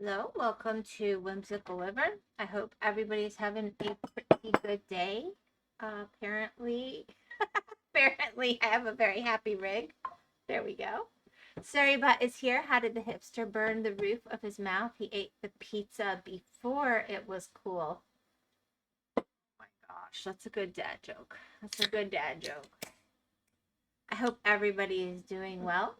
Hello, welcome to Whimsical Wyvern. I hope everybody's having a pretty good day. Apparently, apparently I have a very happy rig. There we go. Sorrybot is here. How did the hipster burn the roof of his mouth? He ate the pizza before it was cool. Oh my gosh, that's a good dad joke. That's a good dad joke. I hope everybody is doing well.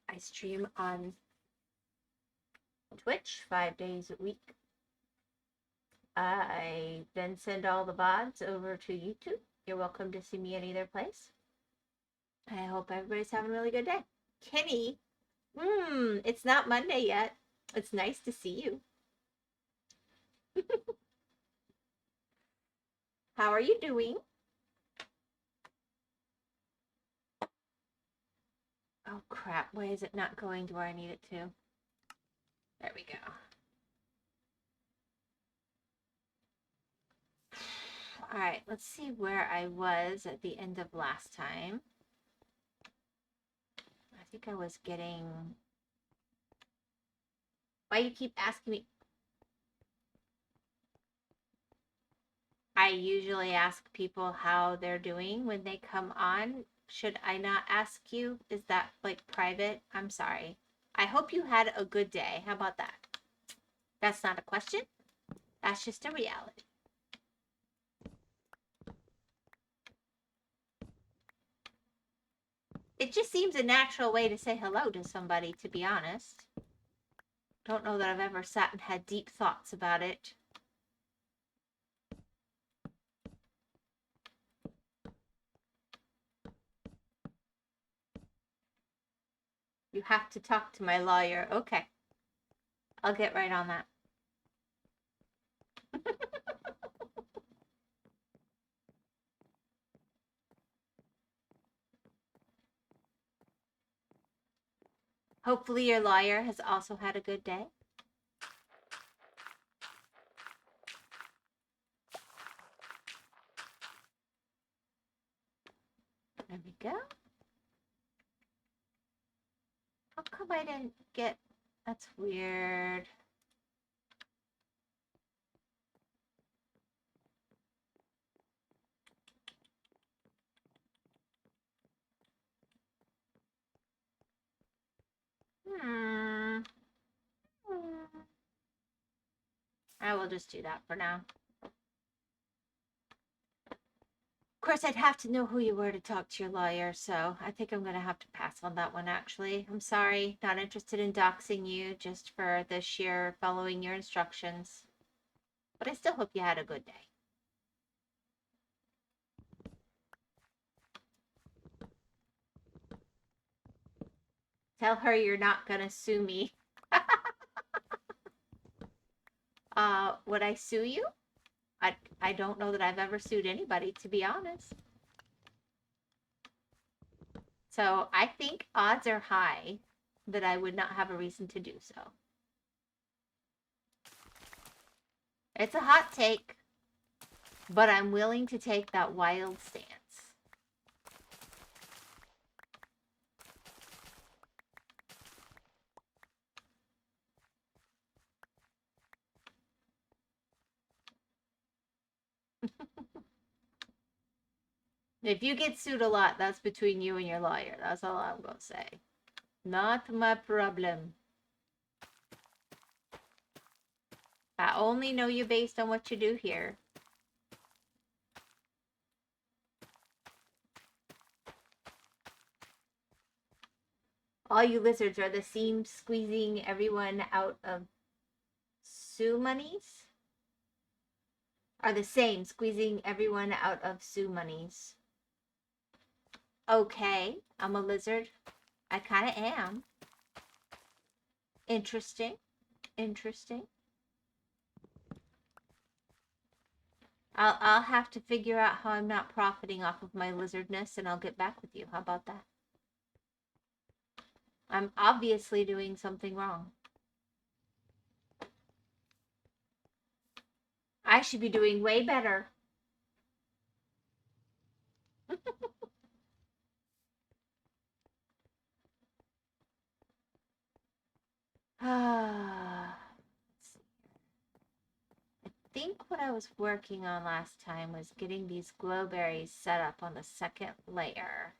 I stream on Twitch 5 days a week. I then send all the VODs over to YouTube. You're welcome to see me at either place. I hope everybody's having a really good day. Kenny, it's not Monday yet. It's nice to see you. How are you doing? Oh crap, why is it not going to where I need it to? There we go. All right, let's see where I was at the end of last time. I think I was getting... Why you keep asking me? I usually ask people how they're doing when they come on. Should I not ask you? Is that like private? I'm sorry. I hope you had a good day. How about that? That's not a question. That's just a reality. It just seems a natural way to say hello to somebody, to be honest. Don't know that I've ever sat and had deep thoughts about it. You have to talk to my lawyer. Okay. I'll get right on that. Hopefully your lawyer has also had a good day. There we go. How come I didn't get... That's weird. I will just do that for now. Of course, I'd have to know who you were to talk to your lawyer, so I think I'm going to have to pass on that one, actually. I'm sorry, not interested in doxing you just for the sheer following your instructions. But I still hope you had a good day. Tell her you're not going to sue me. Would I sue you? I don't know that I've ever sued anybody, to be honest. So I think odds are high that I would not have a reason to do so. It's a hot take, but I'm willing to take that wild stance. If you get sued a lot, that's between you and your lawyer. That's all I'm going to say. Not my problem. I only know you based on what you do here. All you lizards are the same squeezing everyone out of Sue monies? Are the same squeezing everyone out of Sue monies. Okay, I'm a lizard. I kind of am. Interesting. Interesting. I'll have to figure out how I'm not profiting off of my lizardness, and I'll get back with you. How about that? I'm obviously doing something wrong. I should be doing way better. think what I was working on last time was getting these glowberries set up on the second layer.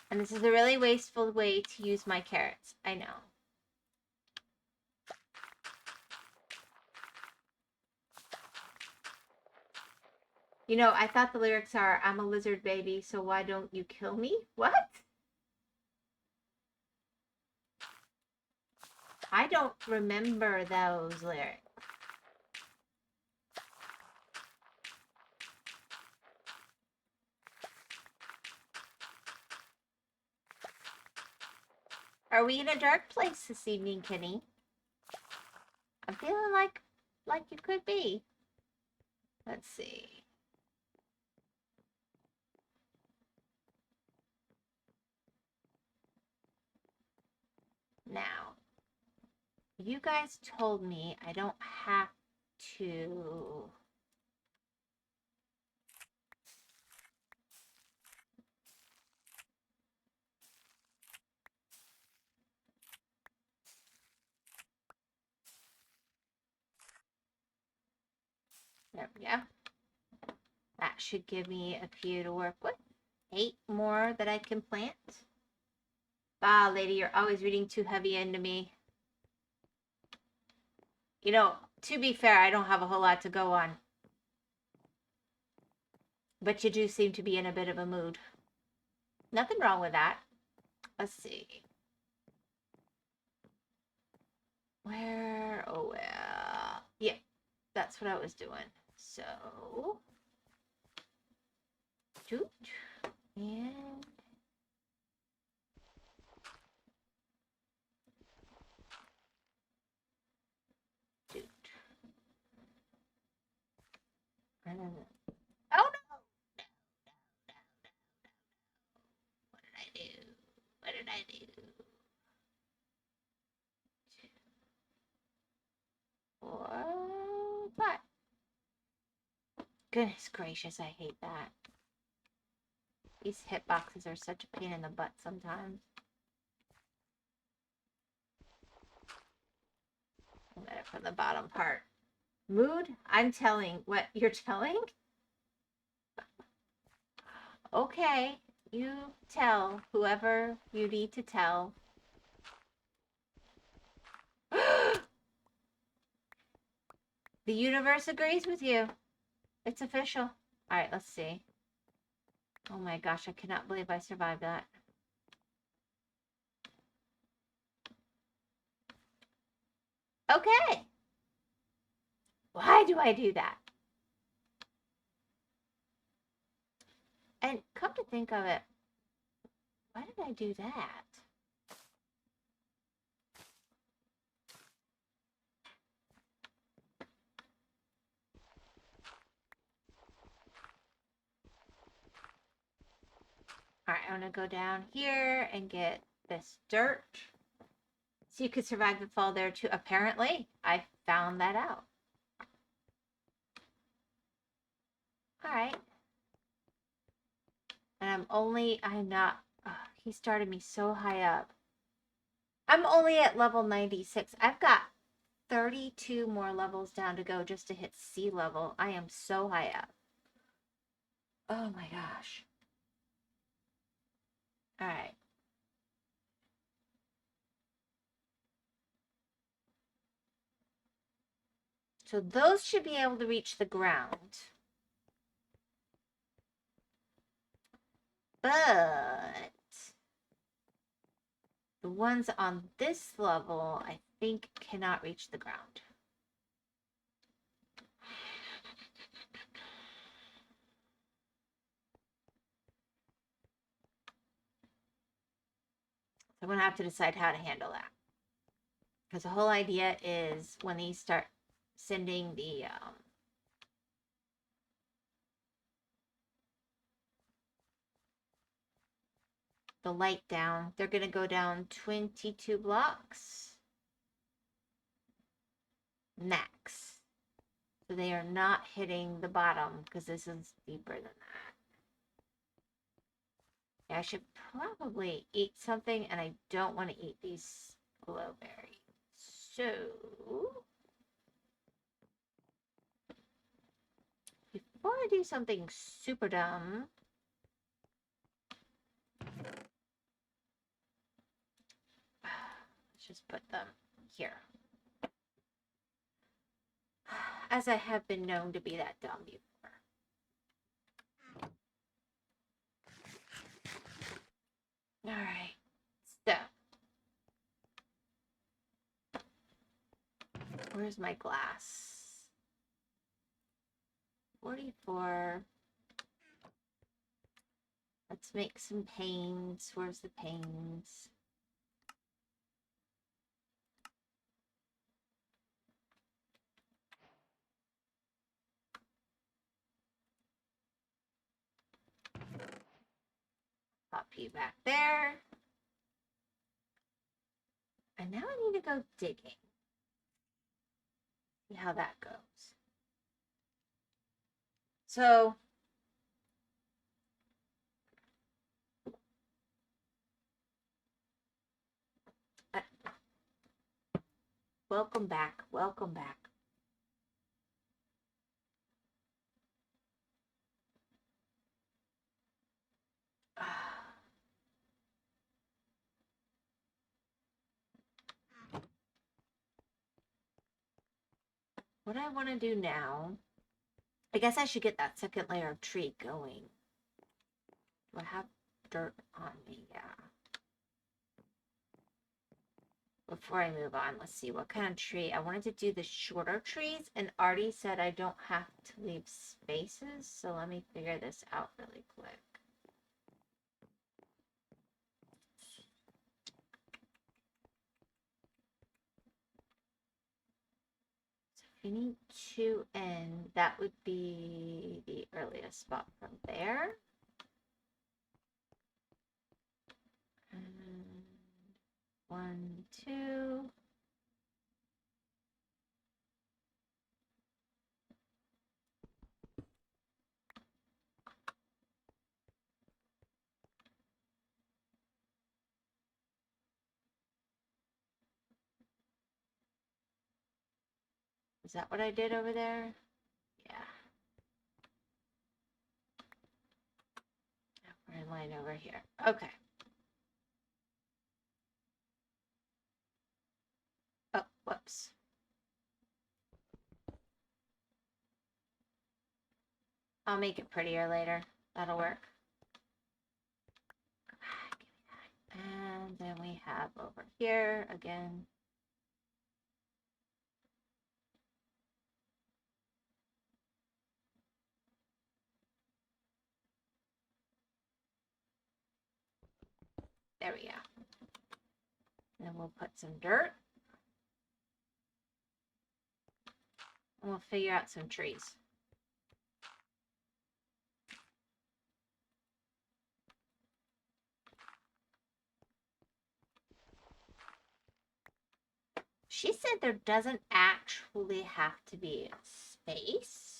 And this is a really wasteful way to use my carrots. I know. You know, I thought the lyrics are, I'm a lizard baby, so why don't you kill me? What? I don't remember those lyrics. Are we in a dark place this evening, Kenny? I'm feeling like you could be. Let's see. Now, you guys told me I don't have to... There we go. That should give me a few to work with. 8 more that I can plant. Ah, lady, you're always reading too heavy into me. You know, to be fair, I don't have a whole lot to go on. But you do seem to be in a bit of a mood. Nothing wrong with that. Let's see. Where? Oh, well. Yeah, that's what I was doing. So, shoot. And shoot. Oh no. What did I do? What did I do? 4, 5. Goodness gracious, I hate that. These hitboxes are such a pain in the butt sometimes. I got it from the bottom part. Mood? I'm telling. What you're telling? Okay, you tell whoever you need to tell. The universe agrees with you. It's official. Alright, let's see. Oh my gosh, I cannot believe I survived that. Okay. Why do I do that? And come to think of it, why did I do that? Alright, I'm going to go down here and get this dirt. So you could survive the fall there too. Apparently, I found that out. Alright. And I'm not, he started me so high up. I'm only at level 96. I've got 32 more levels down to go just to hit sea level. I am so high up. Oh my gosh. Alright. So those should be able to reach the ground. But the ones on this level, I think, cannot reach the ground. So I'm going to have to decide how to handle that. Because the whole idea is when these start sending the light down, they're going to go down 22 blocks max. So they are not hitting the bottom because this is deeper than that. Yeah, I should probably eat something, and I don't want to eat these blueberries. So, before I do something super dumb, let's just put them here. As I have been known to be that dumb before. Alright, so. Where's my glass? 44. Let's make some panes. Where's the panes? Pop you back there. And now I need to go digging. See how that goes. So, welcome back. Welcome back. What I want to do now, I guess I should get that second layer of tree going. Do I have dirt on me? Yeah. Before I move on, let's see what kind of tree. I wanted to do the shorter trees, and Artie said I don't have to leave spaces, so let me figure this out really quick. So if you need 2 in, that would be the earliest spot from there. And 1, 2. Is that what I did over there? Yeah. We're in line over here. Okay. Oh, whoops. I'll make it prettier later. That'll work. And then we have over here again. There we go. And then we'll put some dirt. And we'll figure out some trees. She said there doesn't actually have to be space.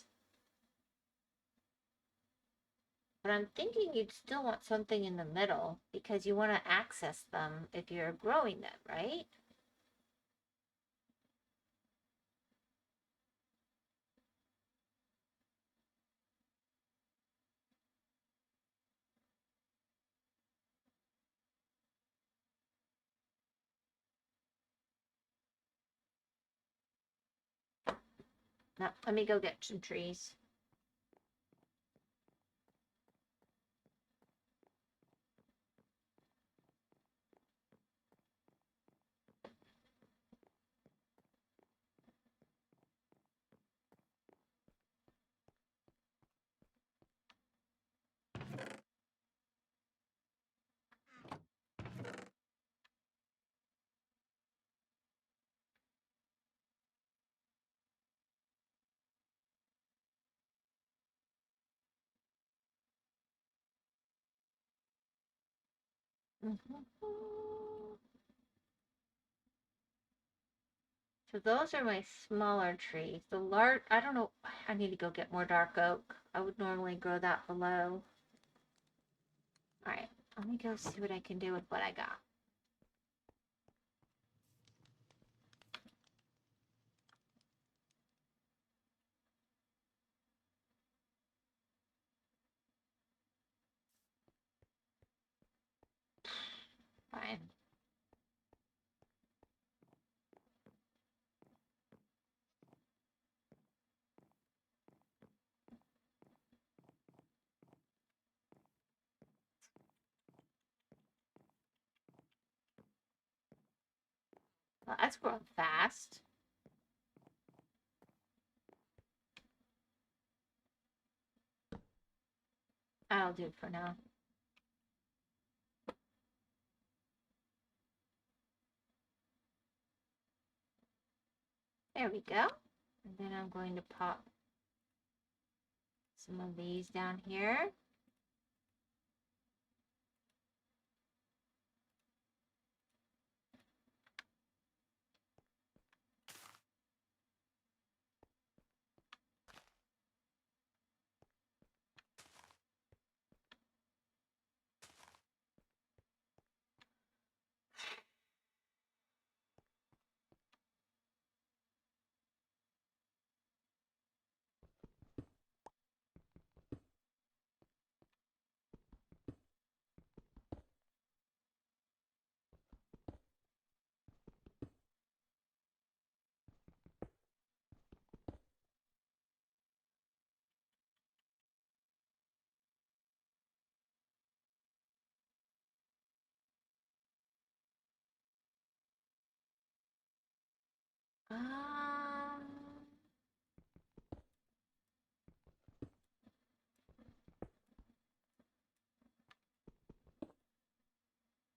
But I'm thinking you'd still want something in the middle because you want to access them if you're growing them, right? Now, let me go get some trees. So those are my smaller trees. The large, I don't know, I need to go get more dark oak. I would normally grow that below. All right, Let me go see what I can do with what I got. Fine. Well, that's growing fast. That'll do for now. There we go. And then I'm going to pop some of these down here.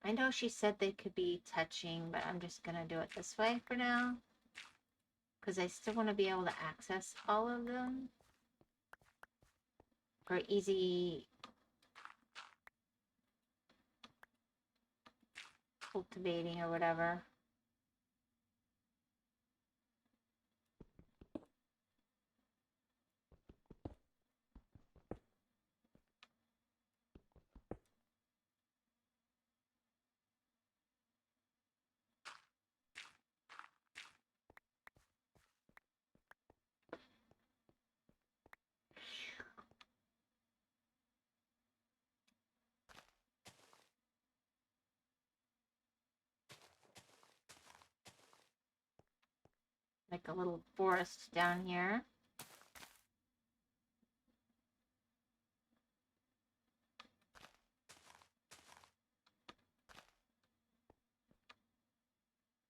I know she said they could be touching, but I'm just going to do it this way for now. Because I still want to be able to access all of them. For easy cultivating or whatever. Like a little forest down here.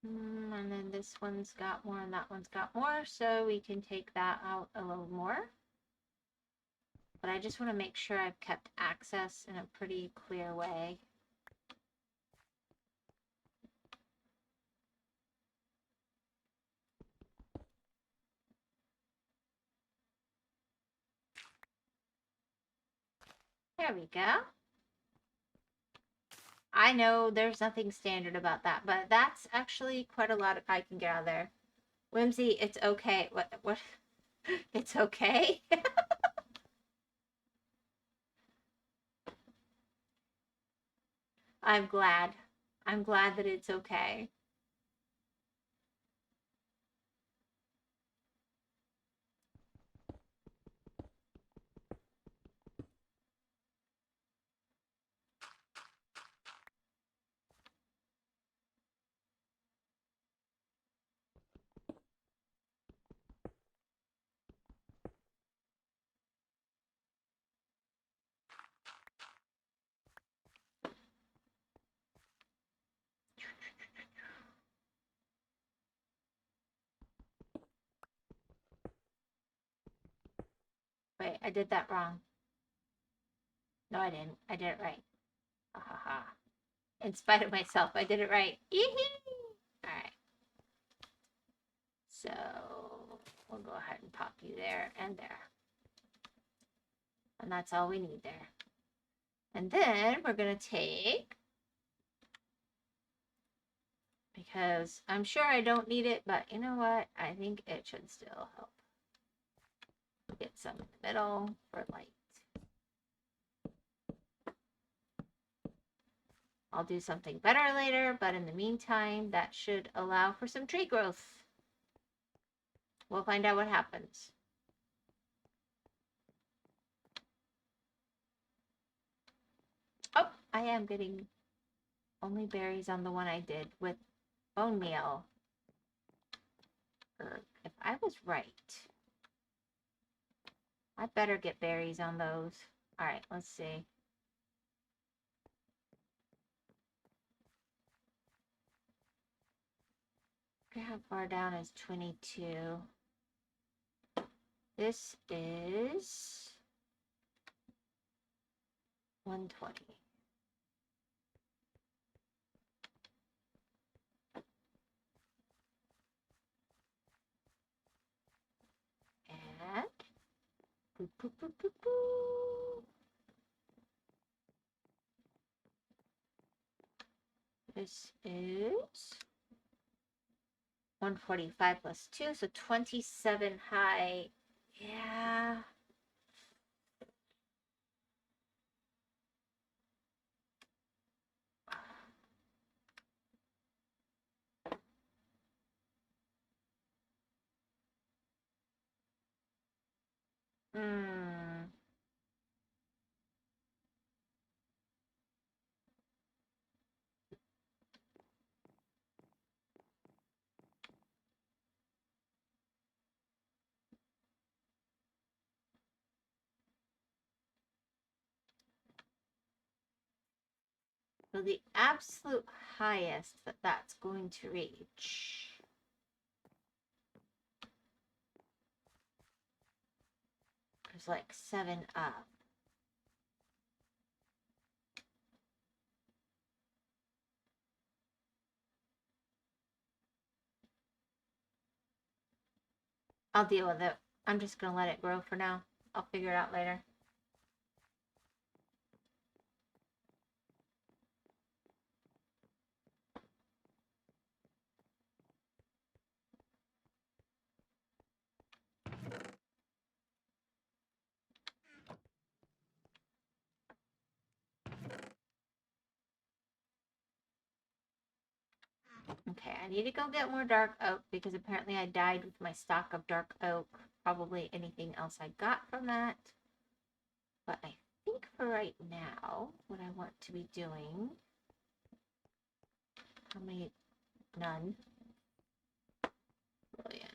And then this one's got more and that one's got more, so we can take that out a little more. But I just want to make sure I've kept access in a pretty clear way. There we go. I know there's nothing standard about that, but that's actually quite a lot I can get out of there. Whimsy, it's okay. What? It's okay? I'm glad. I'm glad that it's okay. Wait, I did that wrong. No, I didn't. I did it right. Ha ha ha. In spite of myself, I did it right. Alright. So, we'll go ahead and pop you there and there. And that's all we need there. And then we're going to take, because I'm sure I don't need it, but you know what? I think it should still help. Get some in the middle for light. I'll do something better later, but in the meantime, that should allow for some tree growth. We'll find out what happens. Oh, I am getting only berries on the one I did with bone meal. If I was right, I better get berries on those. All right, let's see. How far down is 22? This is 120. And boop, boop, boop, boop, boop. This is 145 plus 2, so 27 high. Yeah. Hmm. So the absolute highest that that's going to reach is like 7 up. I'll deal with it. I'm just going to let it grow for now. I'll figure it out later. Okay, I need to go get more dark oak because apparently I died with my stock of dark oak. Probably anything else I got from that. But I think for right now, what I want to be doing... How many? None. Brilliant.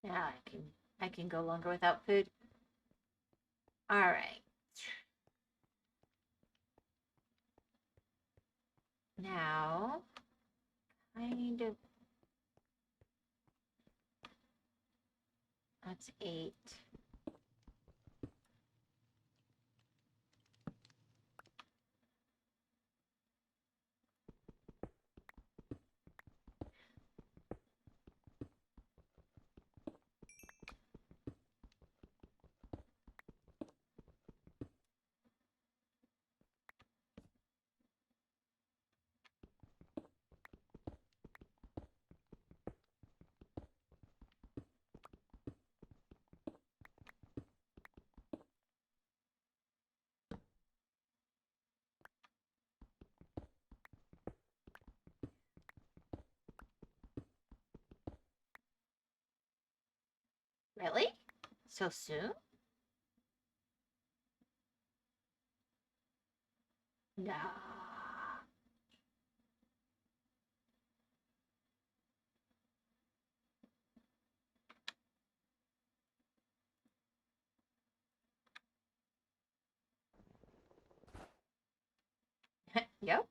Yeah, I can go longer without food. All right. Now, kind of. That's 8. Really? So soon? No. Yep.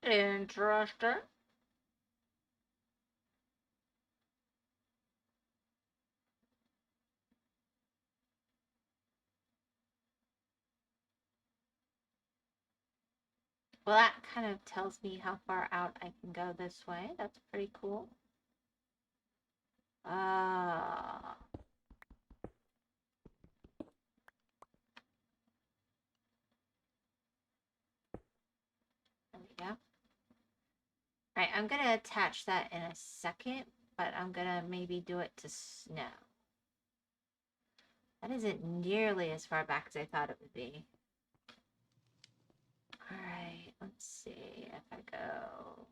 Interesting. Well, that kind of tells me how far out I can go this way. That's pretty cool. There we go. Alright, I'm gonna attach that in a second, but I'm gonna maybe do it to snow. That isn't nearly as far back as I thought it would be. Alright, let's see if I go...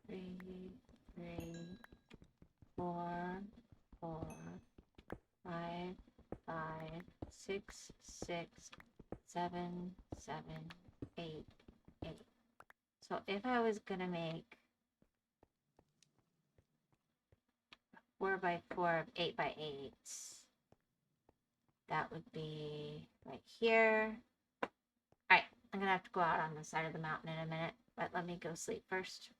3, 3, 4, 4, 5, 5, 6, 6, 7, 7, 8, 8. So if I was gonna make 4 by 4 of 8 by 8, that would be right here. Alright, I'm gonna have to go out on the side of the mountain in a minute, but let me go sleep first.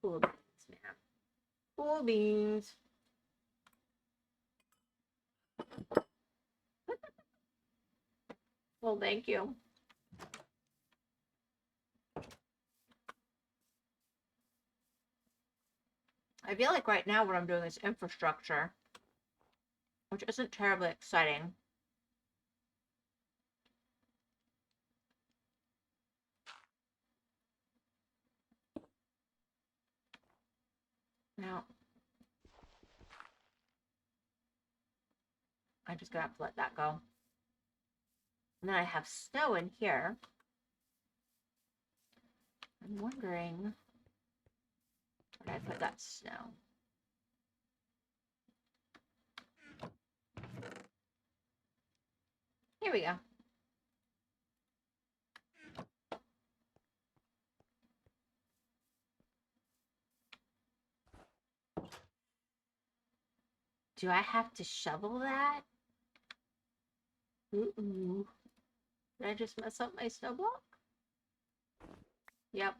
Cool beans, man. Cool beans. Well, thank you. I feel like right now what I'm doing is infrastructure, which isn't terribly exciting. Now, I'm just gonna have to let that go. And then I have snow in here. I'm wondering where did I put that snow? Here we go. Do I have to shovel that? Ooh. Did I just mess up my snow block? Yep.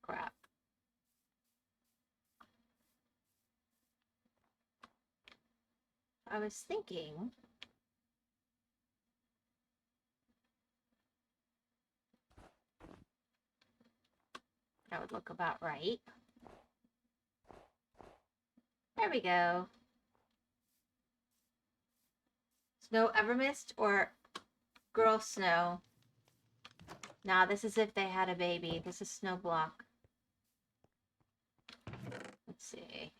Crap. I was thinking that would look about right. There we go. Snow ever mist or girl snow? Nah, this is if they had a baby. This is snow block. Let's see.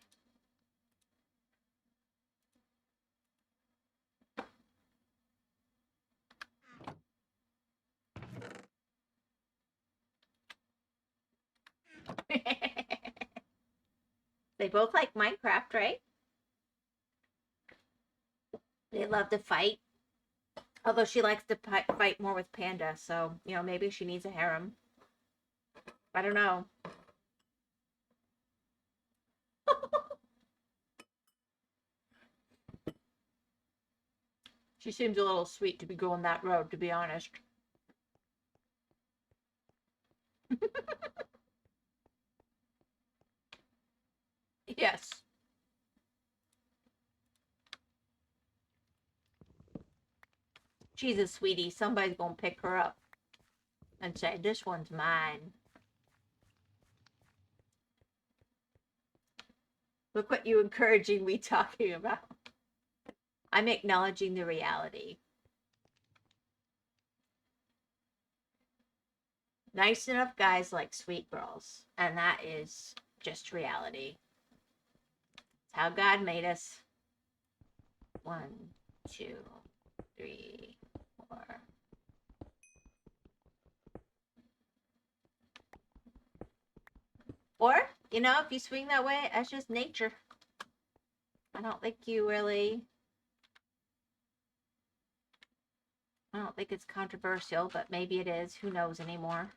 They both like Minecraft, right? They love to fight. Although she likes to fight more with Panda, so, you know, maybe she needs a harem. I don't know. She seems a little sweet to be going that road, to be honest. Yes. She's a sweetie. Somebody's gonna pick her up and say, this one's mine. Look what you encouraging me talking about. I'm acknowledging the reality. Nice enough guys like sweet girls. And that is just reality. It's how God made us. 1, 2, 3, 4. Or, you know, if you swing that way, that's just nature. I don't think you really... I don't think it's controversial, but maybe it is. Who knows anymore?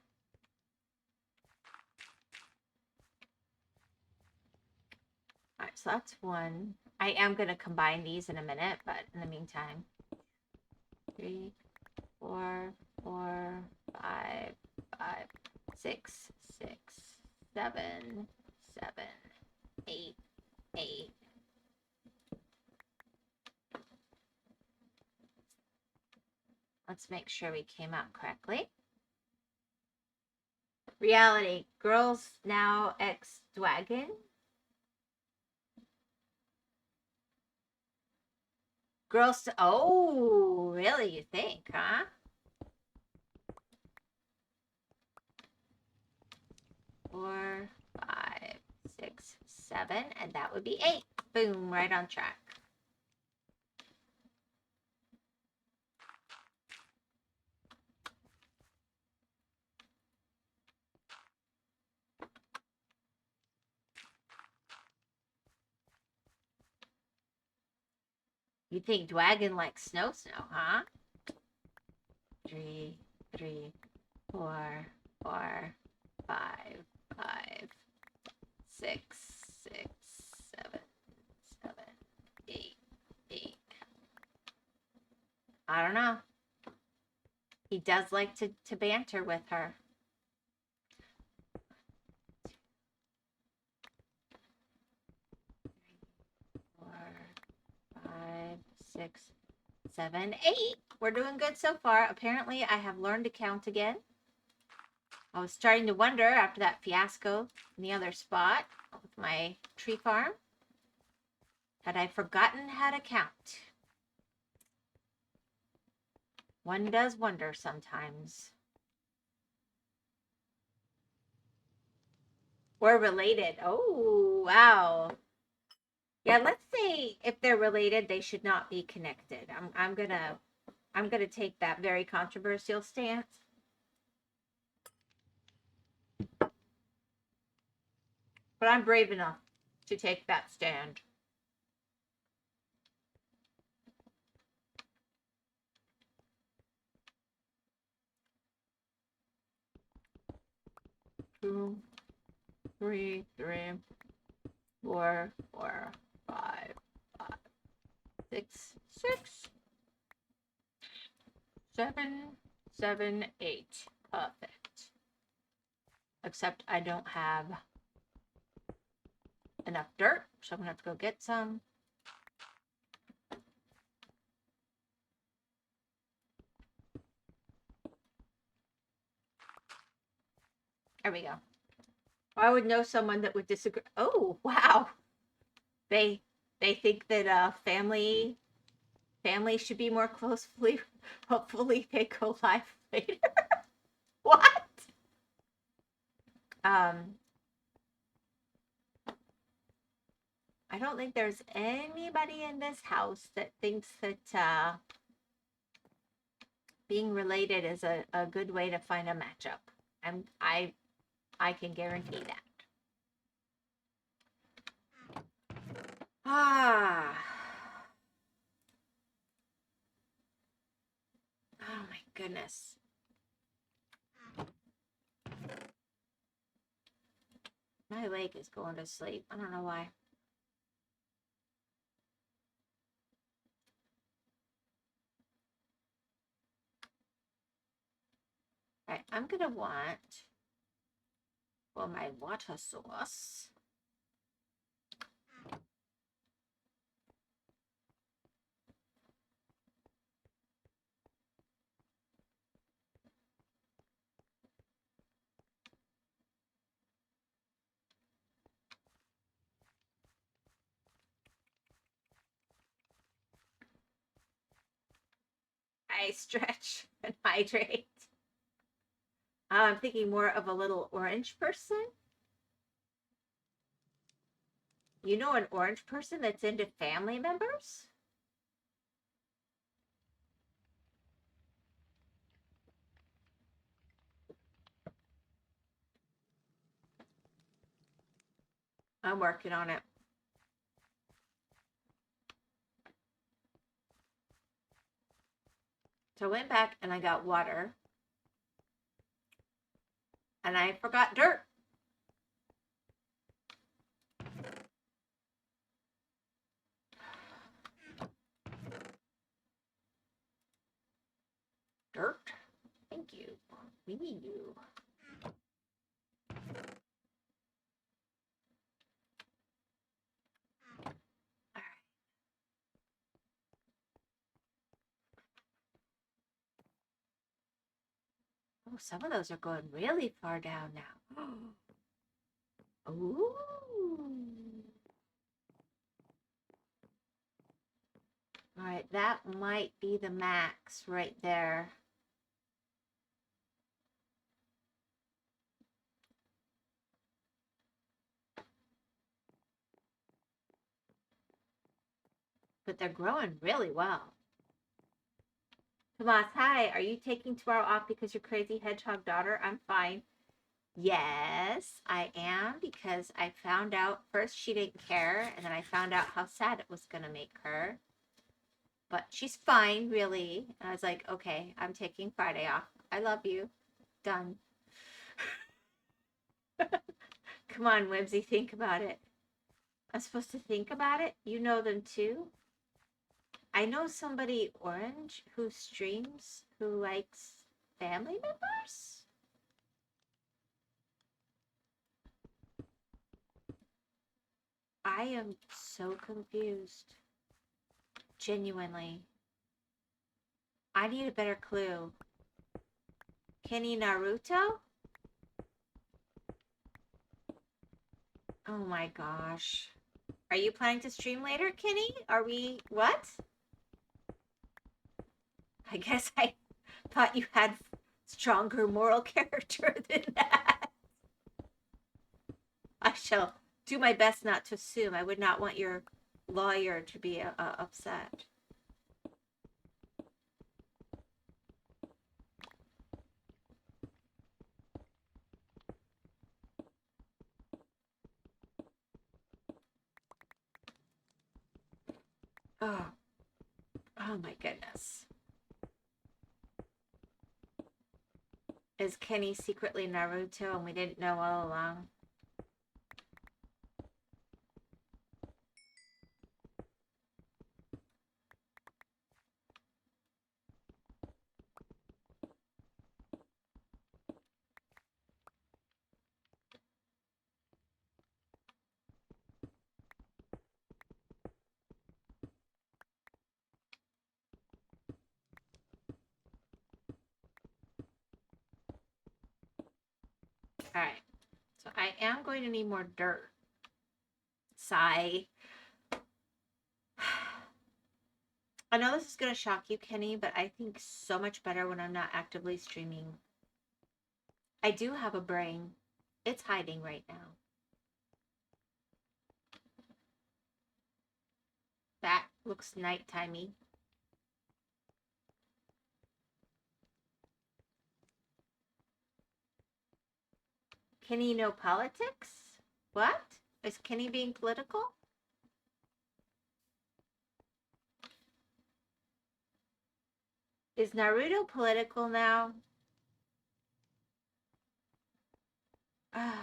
All right, so that's one. I am going to combine these in a minute, but in the meantime, 3, 4, 4, 5, 5, 6, 6, 7, 7, 8, 8. Let's make sure we came out correctly. Reality, girls now ex Dwagon. Girls, oh, really, you think, huh? Four, 5, 6, 7, and that would be 8. Boom, right on track. You think Dwagon likes snow, huh? 3, 3, 4, 4, 5, 5, 6, 6, 7, 7, 8, 8. I don't know. He does like to banter with her. 4, 5, 6, 7, 8. We're doing good so far. Apparently, I have learned to count again. I was starting to wonder after that fiasco in the other spot with my tree farm, had I forgotten how to count. One does wonder sometimes. We're related. Oh, wow. Yeah, let's say if they're related, they should not be connected. I'm gonna take that very controversial stance. But I'm brave enough to take that stand. Two, 3, 3, 4, 4, 5, 5, 6, 6, 7, 7, 8. Perfect. Except I don't have enough dirt, so I'm gonna have to go get some. There we go. I would know someone that would disagree. Oh, wow. They think that family should be more closely. Hopefully they go live later. What? I don't think there's anybody in this house that thinks that being related is a good way to find a matchup. I can guarantee that. Ah. Oh my goodness. My leg is going to sleep. I don't know why. All right, I'm going to want for my water source. I stretch and hydrate. I'm thinking more of a little orange person. You know an orange person that's into family members? I'm working on it. So I went back and I got water. And I forgot dirt. Dirt. Thank you. We need you. Oh, some of those are going really far down now. Ooh. All right, that might be the max right there. But they're growing really well. Tomas, hi. Are you taking tomorrow off because your crazy hedgehog daughter? I'm fine. Yes, I am, because I found out first she didn't care, and then I found out how sad it was going to make her. But she's fine, really. And I was like, okay, I'm taking Friday off. I love you. Done. Come on, Whimsy, think about it. I'm supposed to think about it? You know them too? I know somebody, Orange, who streams, who likes family members? I am so confused. Genuinely. I need a better clue. Kenny Naruto? Oh my gosh. Are you planning to stream later, Kenny? Are we... what? I guess I thought you had stronger moral character than that. I shall do my best not to assume. I would not want your lawyer to be upset. Oh. Oh my goodness. Is Kenny secretly Naruto and we didn't know all along? Alright. So I am going to need more dirt. Sigh. I know this is going to shock you, Kenny, but I think so much better when I'm not actively streaming. I do have a brain. It's hiding right now. That looks nighttimey. Kenny know politics? What? Is Kenny being political? Is Naruto political now? I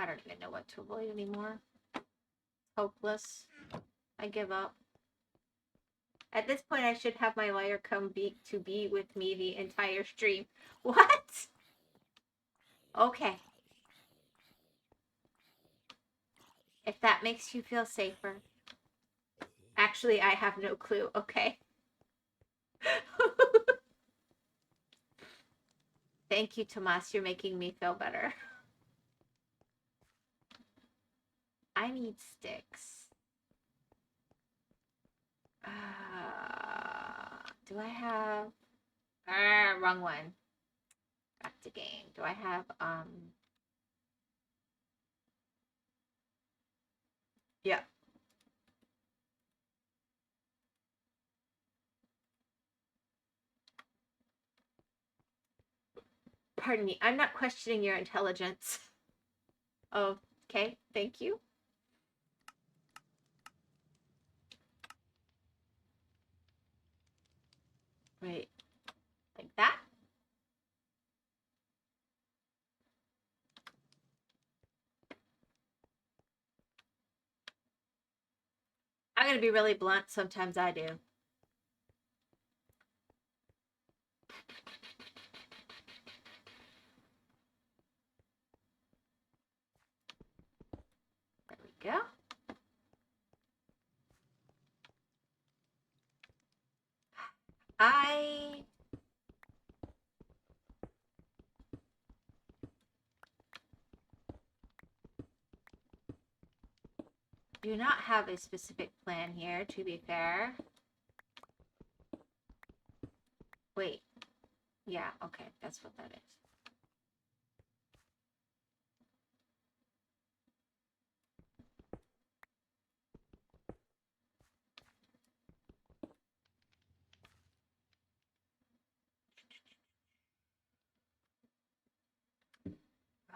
don't even know what to avoid anymore. Hopeless. I give up. At this point, I should have my lawyer come be with me the entire stream. What? Okay. If that makes you feel safer. Actually, I have no clue. Okay. Thank you, Tomas. You're making me feel better. I need sticks. Do I have... wrong one. Back to game. Do I have, yeah. Pardon me. I'm not questioning your intelligence. Oh, okay. Thank you. Right, like that. I'm gonna be really blunt. Sometimes I do. There we go. I do not have a specific plan here, to be fair. Wait. Yeah, okay, that's what that is.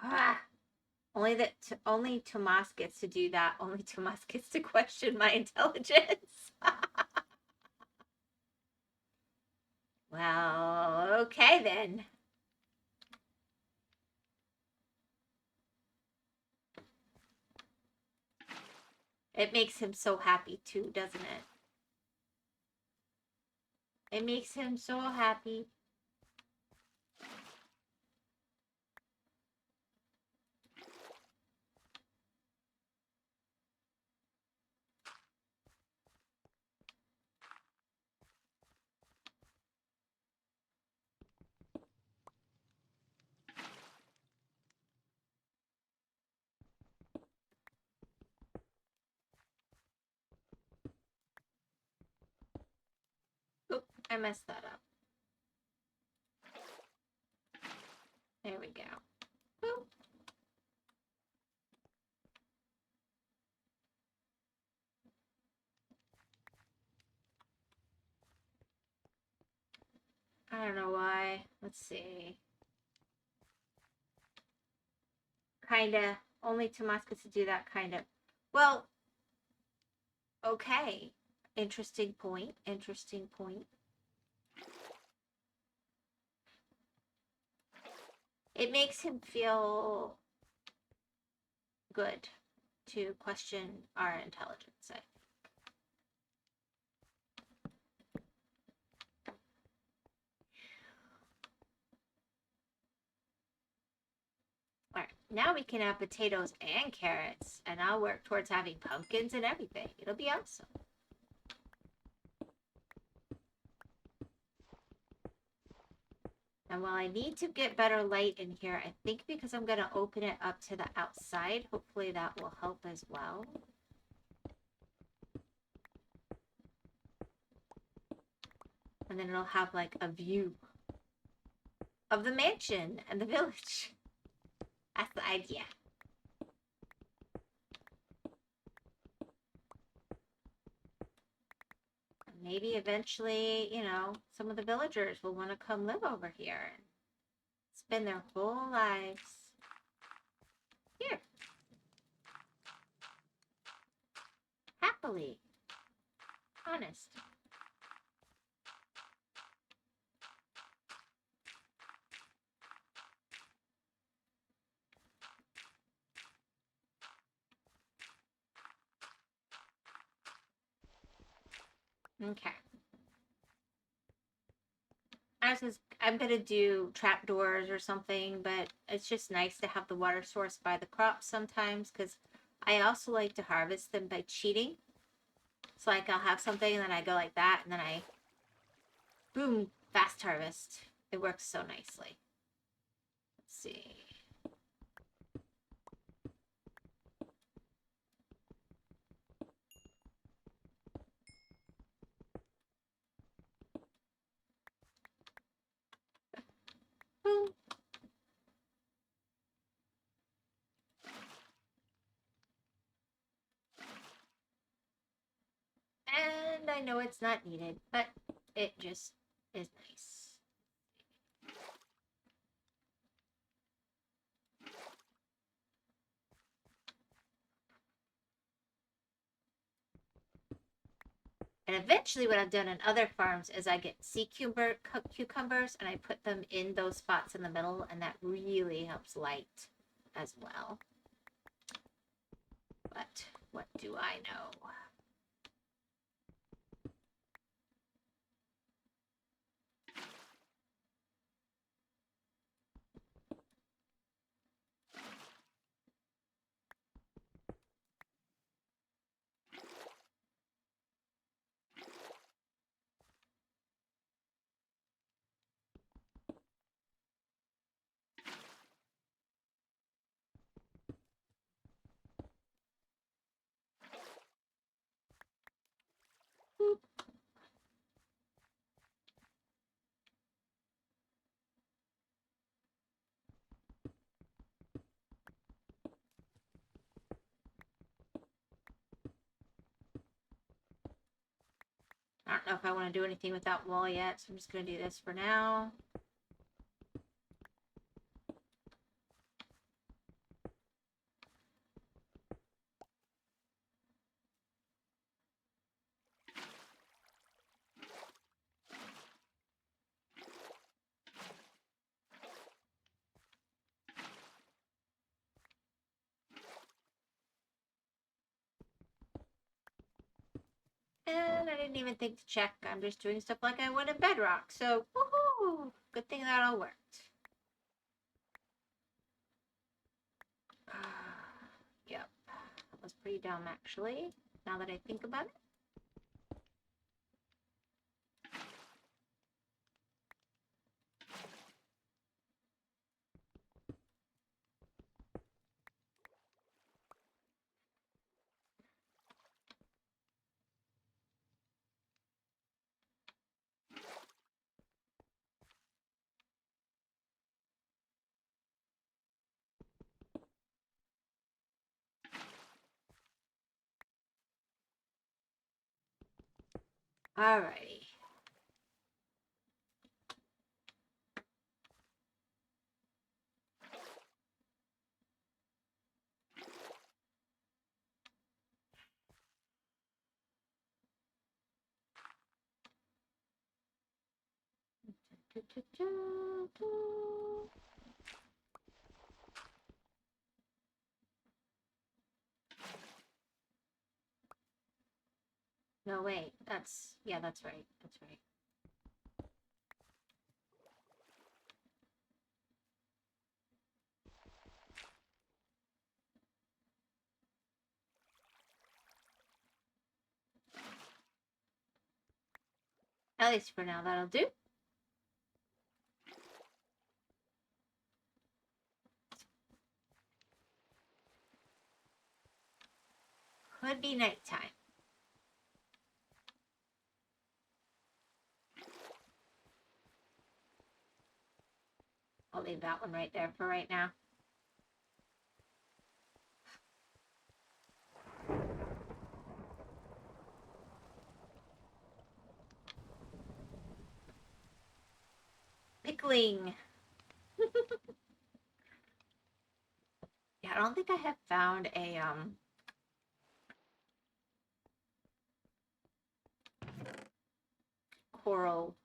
Ah, only Tomas gets to do that. Only Tomas gets to question my intelligence. Well, okay then. It makes him so happy too, doesn't it? It makes him so happy. Oop, I messed that up. There we go. Boop. I don't know why. Let's see. Kinda. Only Tomas gets to do that, kind of. Well, okay. Interesting point. Interesting point. It makes him feel good to question our intelligence, I think. Alright, now we can have potatoes and carrots, and I'll work towards having pumpkins and everything. It'll be awesome. And while I need to get better light in here, I think because I'm going to open it up to the outside, hopefully that will help as well. And then it'll have like a view of the mansion and the village. That's the idea. Maybe eventually, you know, some of the villagers will want to come live over here and spend their whole lives here. Happily. Honest. Okay. I'm gonna do trapdoors or something, but it's just nice to have the water source by the crops sometimes, because I also like to harvest them by cheating. So like I'll have something and then I go like that and then I boom, fast harvest. It works so nicely. Let's see. Boom. And I know it's not needed, but it just is nice. And eventually what I've done in other farms is I get sea cucumbers and I put them in those spots in the middle, and that really helps light as well. But what do I know? Boop. I don't know if I want to do anything with that wall yet, so I'm just going to do this for now. And I didn't even think to check. I'm just doing stuff like I would in Bedrock. So, woohoo! Good thing that all worked. Yep. That was pretty dumb, actually, now that I think about it. Alrighty. No, wait. Yeah, that's right. That's right. At least for now, that'll do. Could be nighttime. I'll leave that one right there for right now. Pickling. Yeah, I don't think I have found a coral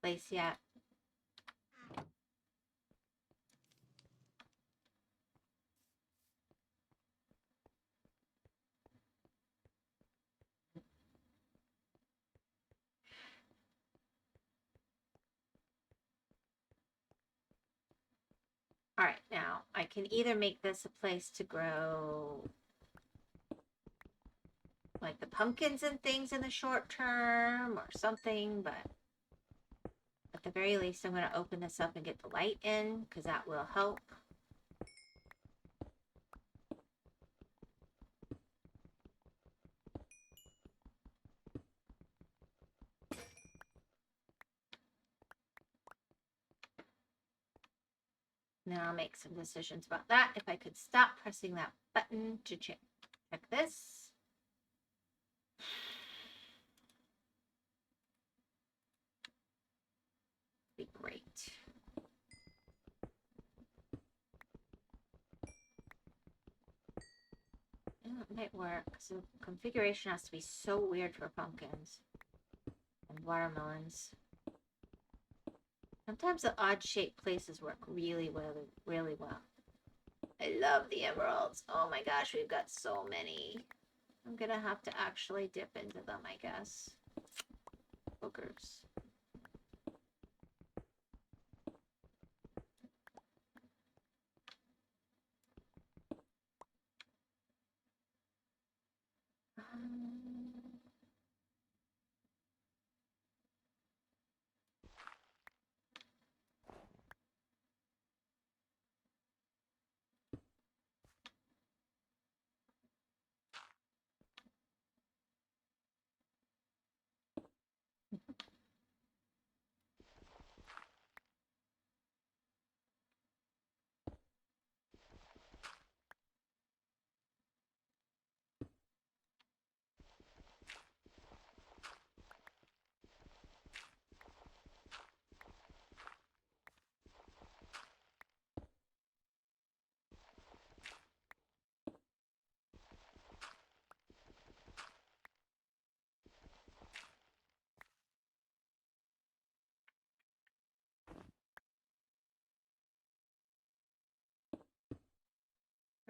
place yet. All right, now I can either make this a place to grow like the pumpkins and things in the short term or something, but at the very least, I'm going to open this up and get the light in because that will help. Now I'll make some decisions about that. If I could stop pressing that button to check this. Be great. might work. So configuration has to be so weird for pumpkins and watermelons. Sometimes the odd-shaped places work really well, really well. I love the emeralds. Oh my gosh, we've got so many. I'm gonna have to actually dip into them, I guess. Boogers.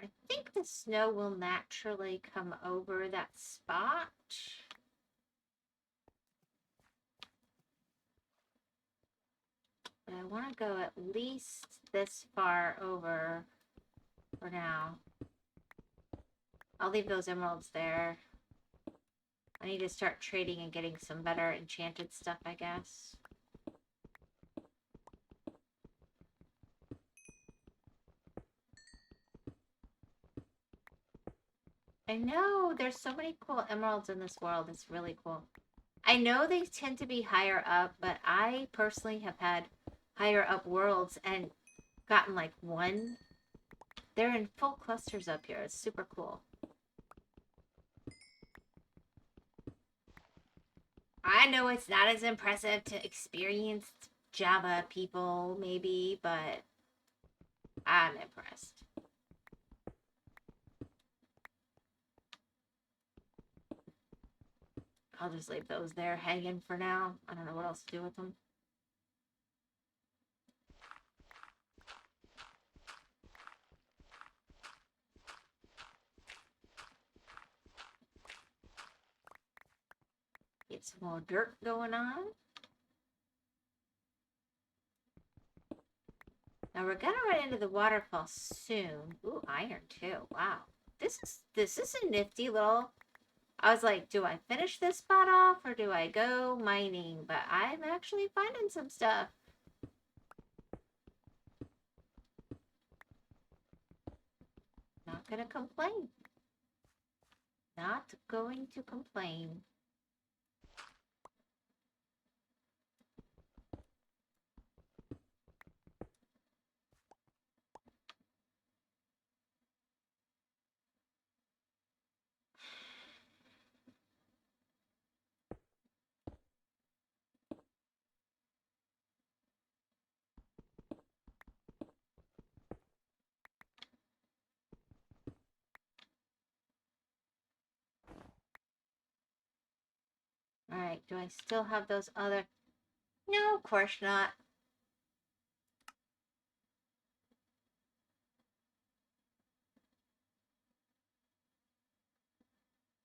I think the snow will naturally come over that spot. But I want to go at least this far over for now. I'll leave those emeralds there. I need to start trading and getting some better enchanted stuff, I guess. I know, there's so many cool emeralds in this world. It's really cool. I know they tend to be higher up, but I personally have had higher up worlds and gotten like one. They're in full clusters up here. It's super cool. I know it's not as impressive to experienced Java people, maybe, but I'm impressed. I'll just leave those there hanging for now. I don't know what else to do with them. Get some more dirt going on. Now we're gonna run into the waterfall soon. Ooh, iron too. Wow. This is a nifty little. I was like, do I finish this spot off or do I go mining? But I'm actually finding some stuff. Not gonna complain. Not going to complain. Alright, do I still have those other... No, of course not.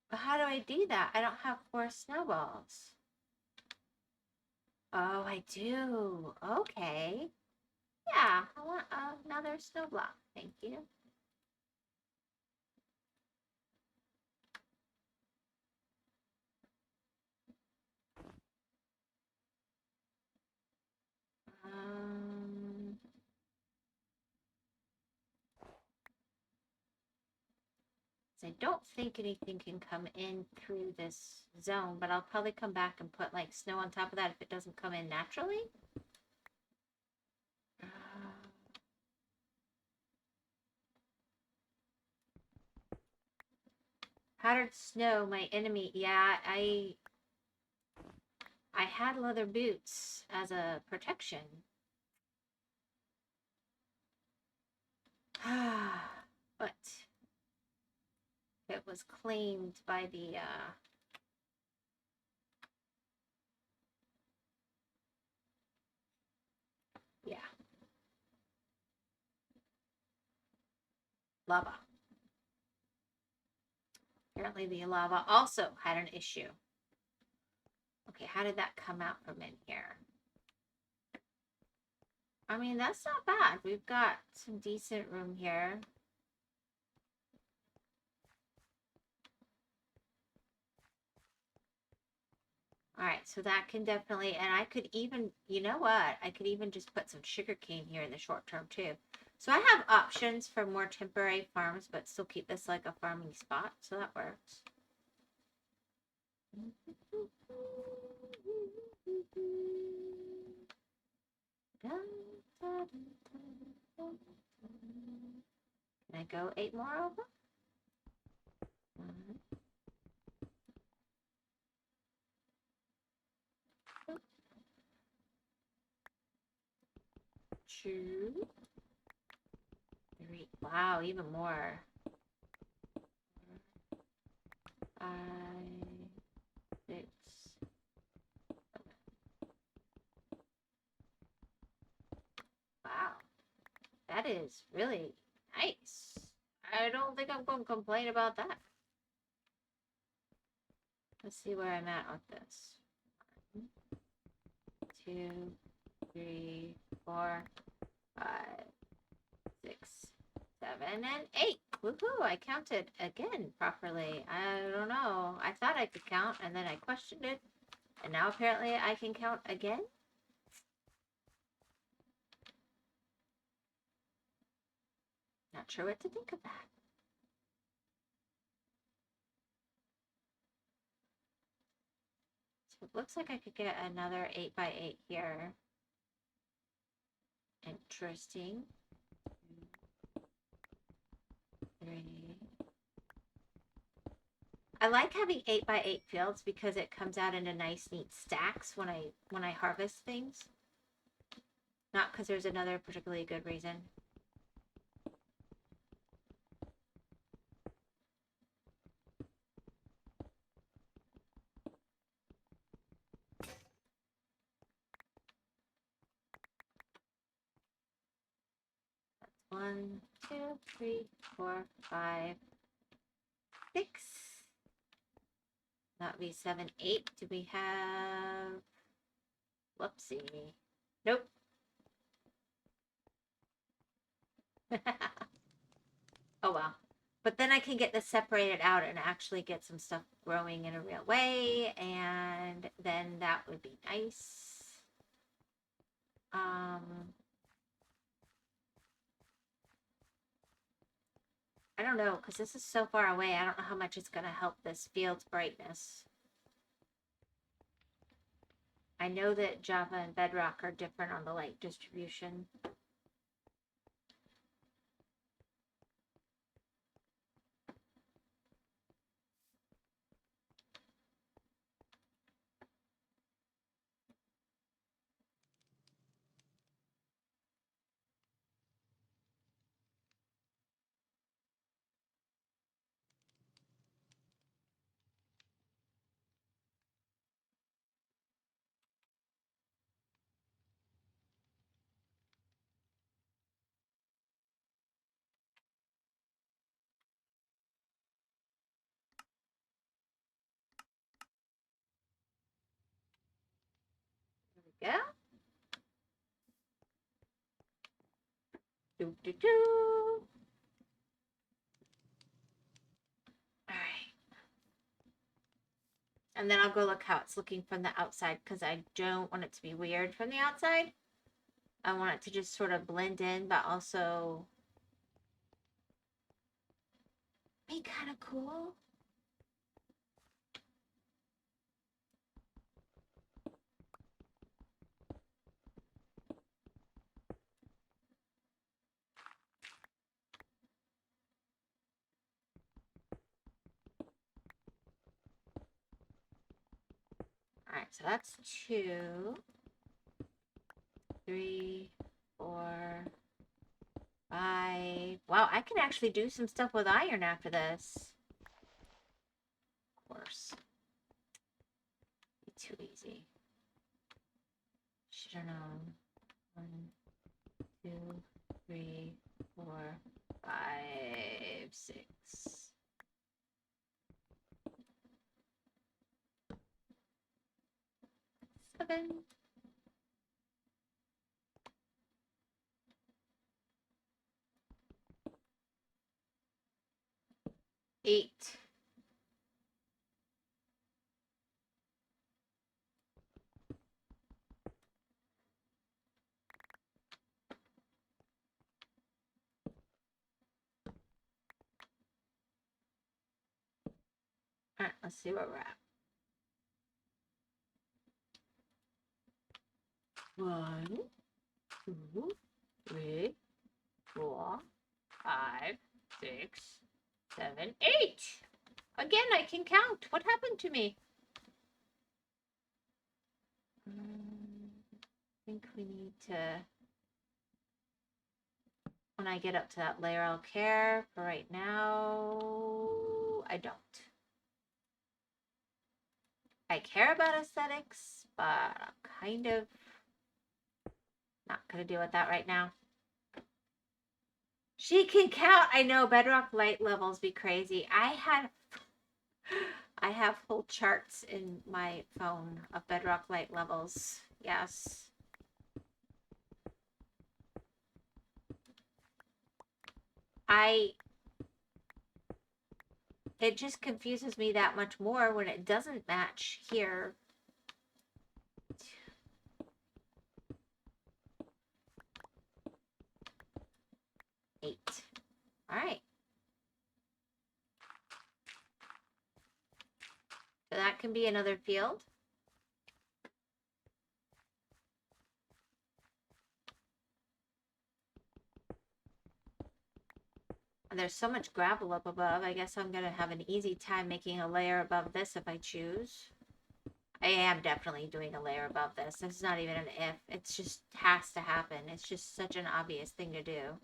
But how do I do that? I don't have 4 snowballs. Oh, I do. Okay. Yeah, I want another snow block. Thank you. I don't think anything can come in through this zone, but I'll probably come back and put like snow on top of that if it doesn't come in naturally. Powdered snow, my enemy. Yeah, I had leather boots as a protection. But it was claimed by the, yeah. Lava. Apparently the lava also had an issue. Okay, how did that come out from in here? I mean, that's not bad. We've got some decent room here. All right, so that can definitely, and I could even, you know what? I could even just put some sugarcane here in the short term too. So I have options for more temporary farms, but still keep this like a farming spot. So that works. Can I go 8 more over? 1, 2, 3. Wow, even more. 5, 6, 7. Wow, that is really nice. I don't think I'm going to complain about that. Let's see where I'm at with this. 1, 2, 3, 4, 5, 6, 7, and 8. Woohoo! I counted again properly. I don't know. I thought I could count, and then I questioned it. And now apparently I can count again. Not sure what to think of that. So it looks like I could get another 8x8 here. Interesting. 3. I like having 8x8 fields because it comes out into nice neat stacks when I harvest things. Not because there's another particularly good reason. That's 1, 2, 3, 4, 5, 6. That'd be 7, 8. Do we have... Whoopsie. Nope. Oh well. But then I can get this separated out and actually get some stuff growing in a real way, and then that would be nice. I don't know, because this is so far away, I don't know how much it's going to help this field's brightness. I know that Java and Bedrock are different on the light distribution. There we go. Do, do, do. All right. And then I'll go look how it's looking from the outside, because I don't want it to be weird from the outside. I want it to just sort of blend in, but also be kind of cool. All right, so that's 2, 3, 4, 5. Wow, I can actually do some stuff with iron after this. too easy. Should have known. 1, 2, 3, 4, 5, 6. Seven. 8. All right, let's see where we're at. 1, 2, 3, 4, 5, 6, 7, 8. Again, I can count. What happened to me? I think we need to, when I get up to that layer, I'll care. For right now, I don't. I care about aesthetics, but I'm kind of not going to deal with that right now. She can count. I know, bedrock light levels be crazy. I have whole charts in my phone of bedrock light levels. Yes. It just confuses me that much more when it doesn't match here. 8. All right. So that can be another field. There's so much gravel up above. I guess I'm going to have an easy time making a layer above this if I choose. I am definitely doing a layer above this. It's not even an if. It just has to happen. It's just such an obvious thing to do.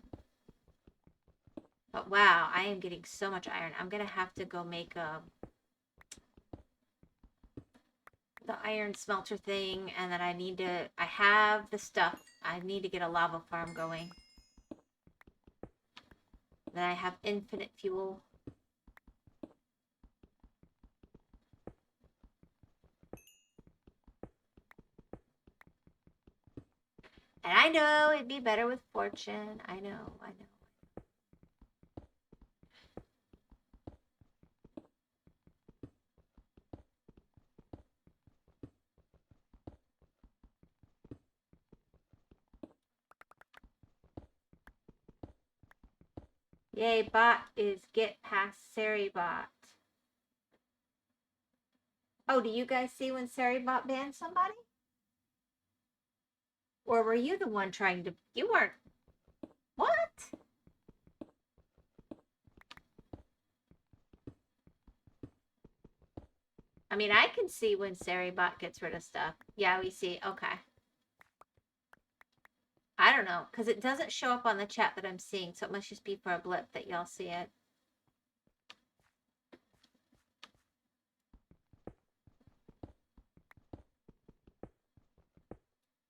But wow, I am getting so much iron. I'm going to have to go make the iron smelter thing, and then I have the stuff. I need to get a lava farm going. Then I have infinite fuel. And I know it'd be better with fortune. I know. Yay, bot is get past Seribot. Oh, do you guys see when Seribot banned somebody? Or were you the one trying to... You weren't... What? I mean, I can see when Seribot gets rid of stuff. Yeah, we see. Okay. I don't know, because it doesn't show up on the chat that I'm seeing, so it must just be for a blip that y'all see it.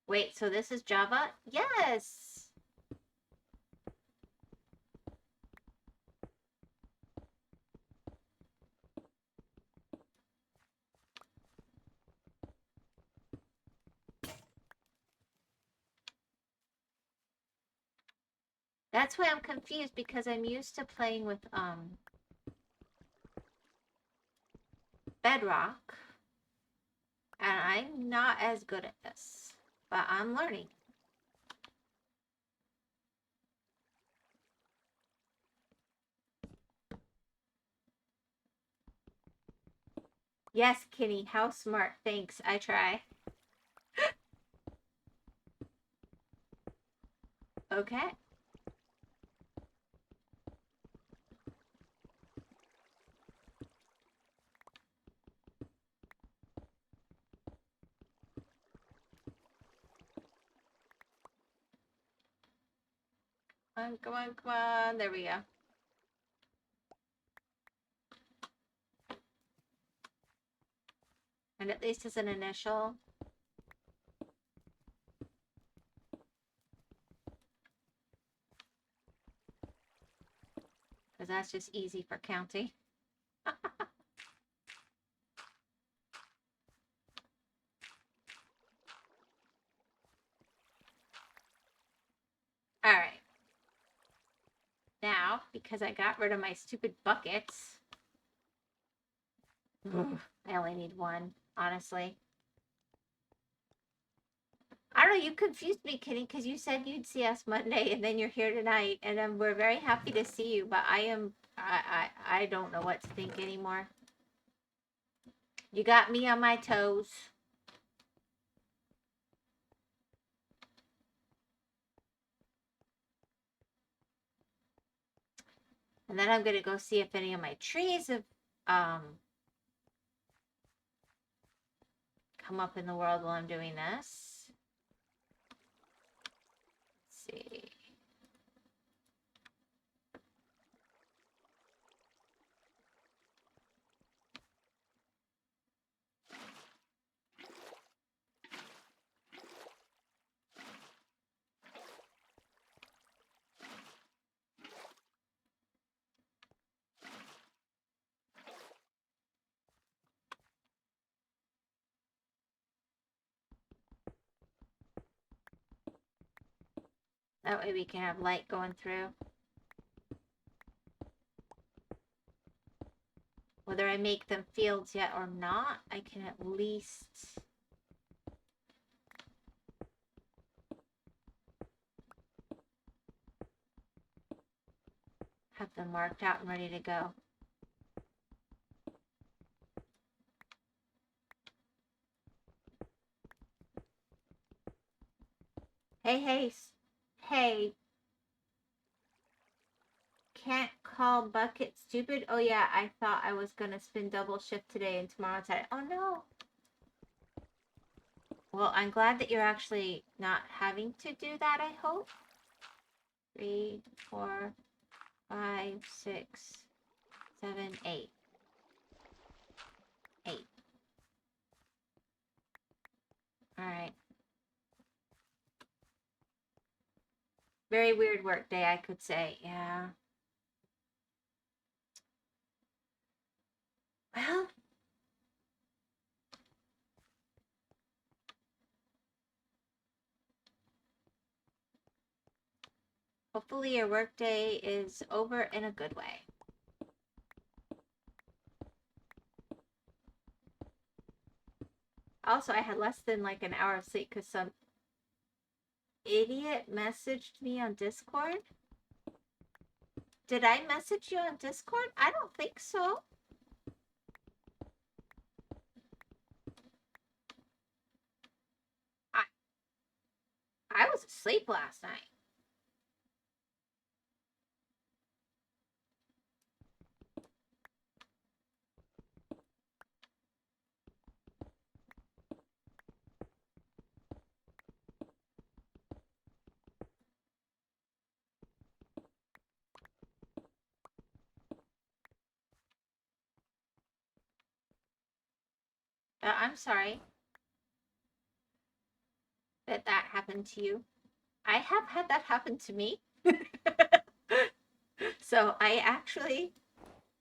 Wait, so this is Java? Yes! That's why I'm confused, because I'm used to playing with Bedrock, and I'm not as good at this, but I'm learning. Yes, Kenny, how smart. Thanks, I try. Okay. Come on, come on. There we go. And at least as an initial. Because that's just easy for counting. All right. Now, because I got rid of my stupid buckets, I only need one, honestly. I don't know, you confused me, Kitty, because you said you'd see us Monday, and then you're here tonight, and we're very happy to see you, but I don't know what to think anymore. You got me on my toes. And then I'm going to go see if any of my trees have come up in the world while I'm doing this. Let's see. That way we can have light going through. Whether I make them fields yet or not, I can at least have them marked out and ready to go. Hey. Can't call bucket stupid? Oh yeah, I thought I was gonna spin double shift today and tomorrow Saturday. Oh no. Well, I'm glad that you're actually not having to do that, I hope. 3, 4, 5, 6, 7, 8. 8. Alright. Very weird work day, I could say. Yeah. Well. Hopefully your work day is over in a good way. Also, I had less than like an hour of sleep because some idiot messaged me on Discord. Did I message you on Discord? I don't think so. I was asleep last night. I'm sorry that that happened to you. I have had that happen to me. So I actually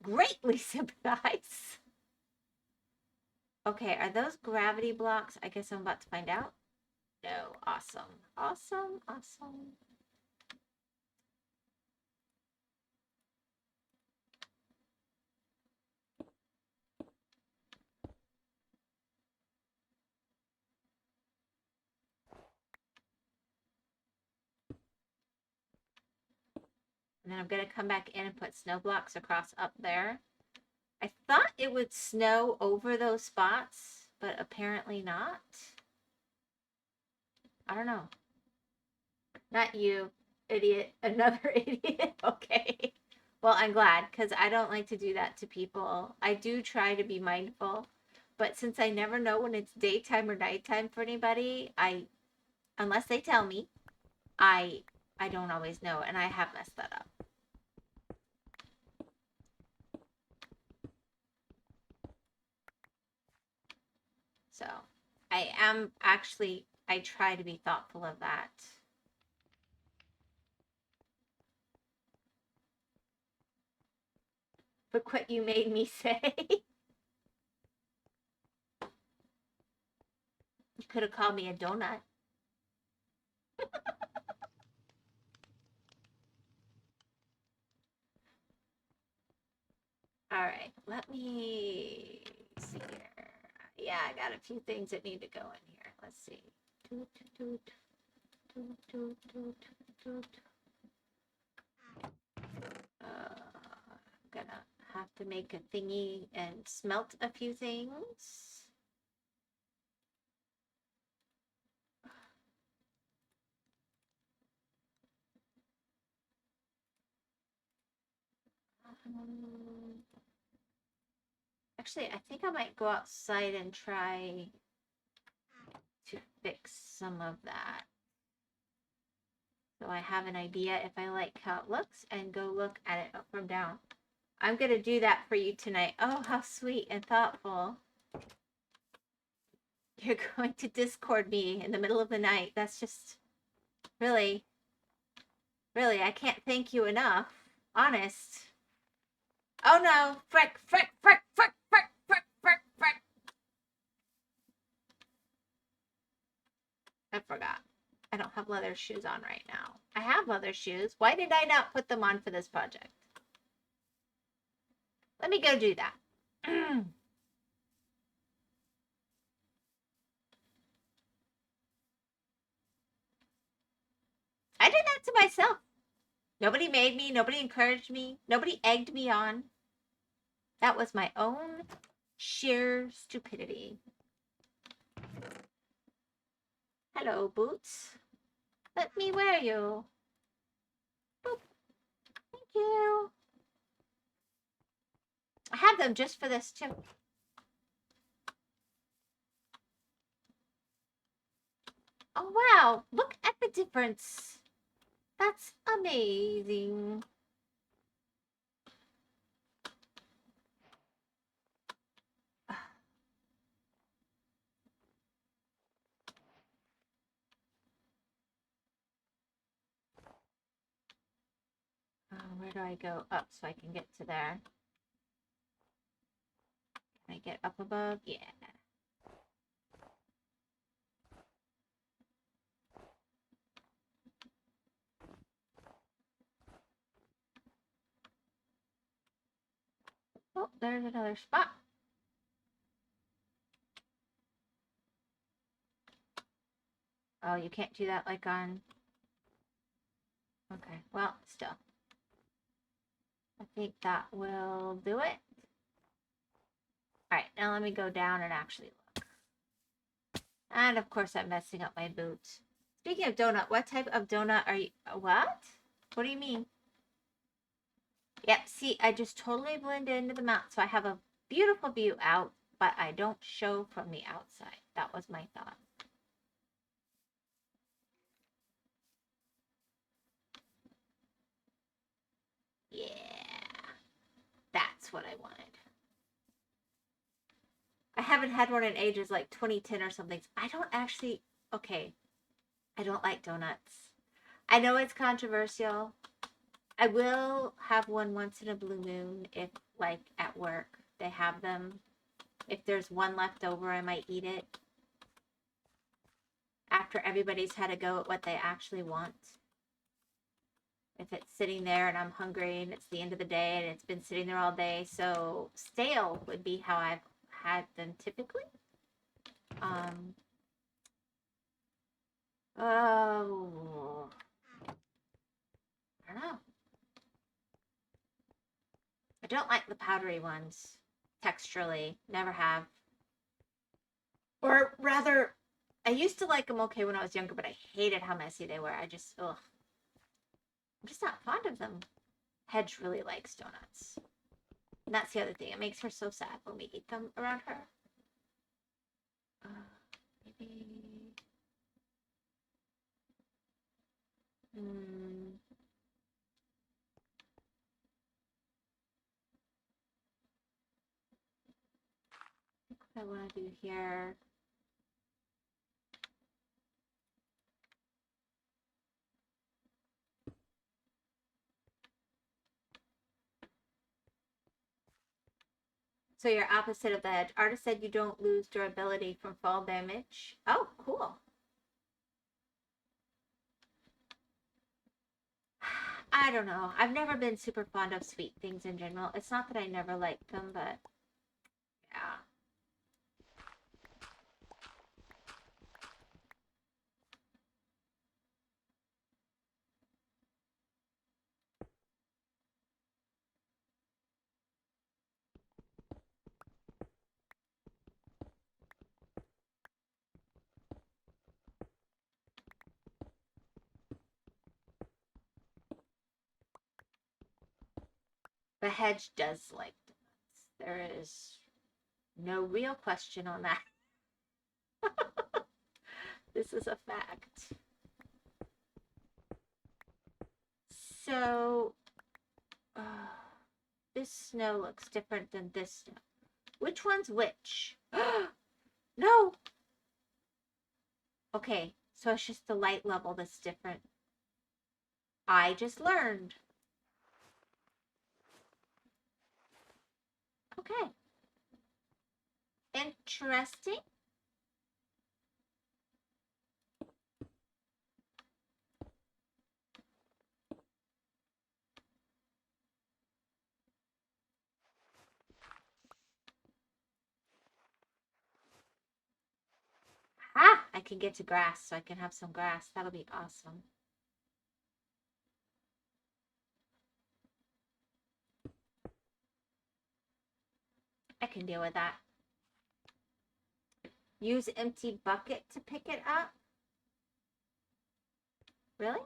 greatly sympathize. Okay, are those gravity blocks? I guess I'm about to find out. No, awesome. Awesome, awesome. And then I'm going to come back in and put snow blocks across up there. I thought it would snow over those spots, but apparently not. I don't know. Not you, idiot. Another idiot. Okay. Well, I'm glad because I don't like to do that to people. I do try to be mindful, but since I never know when it's daytime or nighttime for anybody, unless they tell me, I don't always know, and I have messed that up. So I am actually, I try to be thoughtful of that. Look what you made me say. You could have called me a donut. All right, let me see here. Yeah, I got a few things that need to go in here. Let's see. Toot, toot, toot, toot, toot, toot. I'm gonna have to make a thingy and smelt a few things. Actually, I think I might go outside and try to fix some of that. So I have an idea if I like how it looks and go look at it up from down. I'm going to do that for you tonight. Oh, how sweet and thoughtful. You're going to Discord me in the middle of the night. That's just really, really, I can't thank you enough. Honest. Oh no, frick, frick, frick, frick, frick, frick, frick, frick. I forgot. I don't have leather shoes on right now. I have leather shoes. Why did I not put them on for this project? Let me go do that. I did that to myself. Nobody made me. Nobody encouraged me. Nobody egged me on. That was my own sheer stupidity. Hello, boots. Let me wear you. Boop. Thank you. I have them just for this too. Oh wow, look at the difference. That's amazing. Where do I go up so I can get to there? Can I get up above? Yeah. Oh, there's another spot. Oh, you can't do that like on... Okay, well, still. I think that will do it. Alright, now let me go down and actually look. And of course I'm messing up my boots. Speaking of donut, what type of donut are you... What? What do you mean? Yep, see, I just totally blend into the mountain. So I have a beautiful view out, but I don't show from the outside. That was my thought. Yeah. That's what I wanted. I haven't had one in ages, like 2010 or something. I don't actually... Okay. I don't like donuts. I know it's controversial. I will have one once in a blue moon if, like, at work they have them. If there's one left over, I might eat it. After everybody's had a go at what they actually want. If it's sitting there and I'm hungry and it's the end of the day and it's been sitting there all day. So stale would be how I've had them typically. Oh, I don't know. I don't like the powdery ones texturally. Never have. Or rather, I used to like them okay when I was younger, but I hated how messy they were. I just, ugh. I'm just not fond of them. Hedge really likes donuts. And that's the other thing. It makes her so sad when we eat them around her. Maybe... What I want to do here. So you're opposite of the hedge. Artist said you don't lose durability from fall damage. Oh, cool. I don't know. I've never been super fond of sweet things in general. It's not that I never liked them, but yeah. The hedge does like donuts. There is no real question on that. This is a fact. So, this snow looks different than this snow. Which one's which? No! Okay, so it's just the light level that's different. I just learned. Okay. Interesting. Ah, I can get to grass, so I can have some grass. That'll be awesome. I can deal with that. Use empty bucket to pick it up. Really?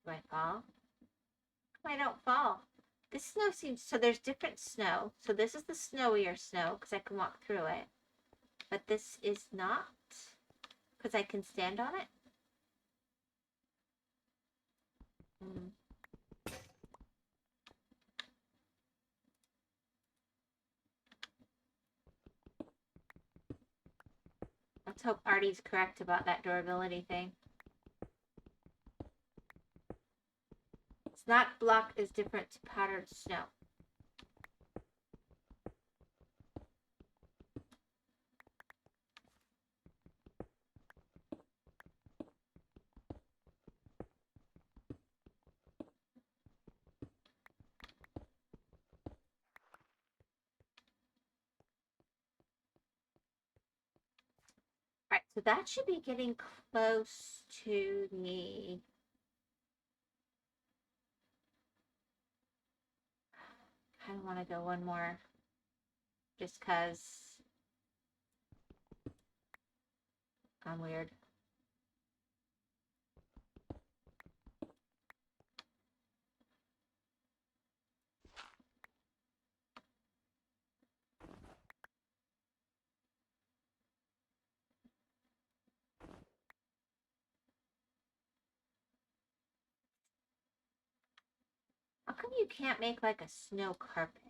Do I fall? I don't fall. This snow seems, so there's different snow. So this is the snowier snow because I can walk through it. But this is not because I can stand on it. Let's hope Artie's correct about that durability thing. Snot block is different to powdered snow. Alright, so that should be getting close to the... I kind of want to go one more. Just because I'm weird. How come you can't make like a snow carpet?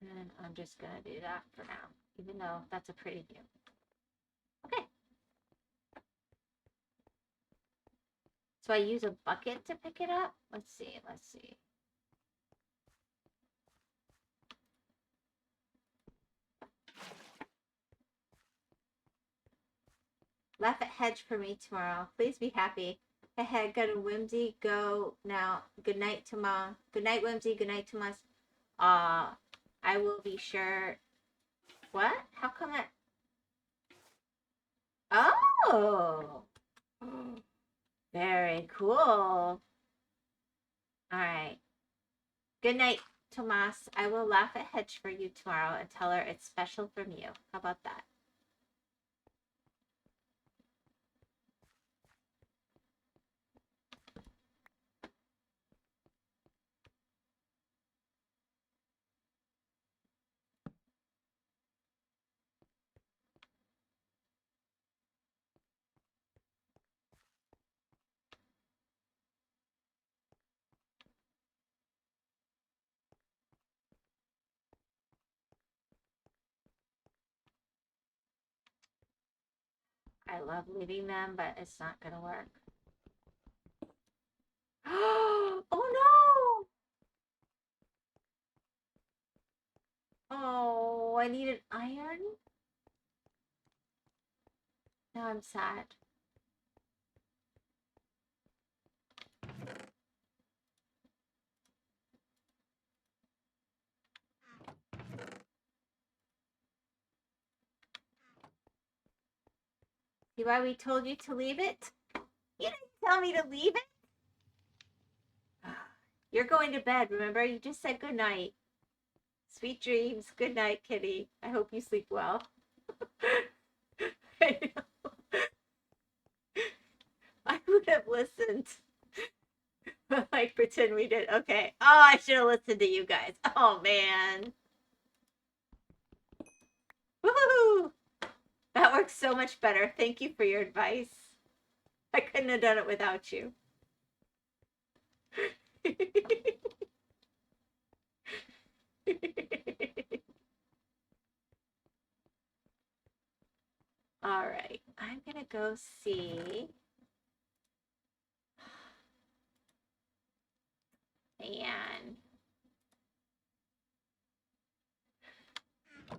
And I'm just going to do that for now, even though that's a pretty view. Okay. So I use a bucket to pick it up? Let's see. Laugh at Hedge for me tomorrow. Please be happy. Ahead, go to Whimsy. Go now. Good night to Mom. Good night, Whimsy. Good night to Mus. I will be sure. What? How come it? Oh! Very cool. Alright. Good night, Tomas. I will laugh at Hedge for you tomorrow and tell her it's special from you. How about that? I love leaving them, but it's not gonna work. Oh no! Oh, I need an iron? Now I'm sad. See why we told you to leave it? You didn't tell me to leave it. You're going to bed, remember? You just said good night. Sweet dreams. Good night, kitty. I hope you sleep well. I would have listened. Like, pretend we did. Okay. Oh, I should have listened to you guys. Oh, man. Woohoo! That works so much better. Thank you for your advice. I couldn't have done it without you. All right. I'm going to go see. And all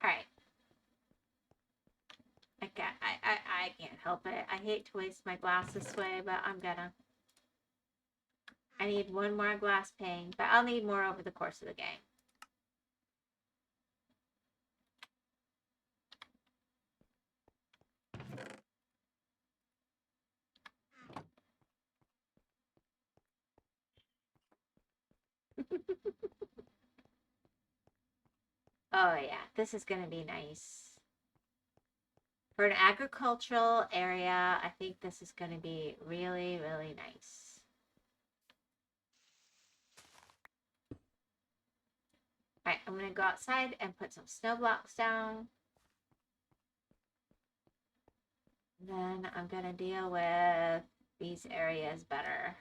right. I can't help it. I hate to waste my glass this way, but I'm gonna. I need one more glass pane, but I'll need more over the course of the game. Oh yeah, this is gonna be nice. For an agricultural area, I think this is gonna be really, really nice. All right, I'm gonna go outside and put some snow blocks down. Then I'm gonna deal with these areas better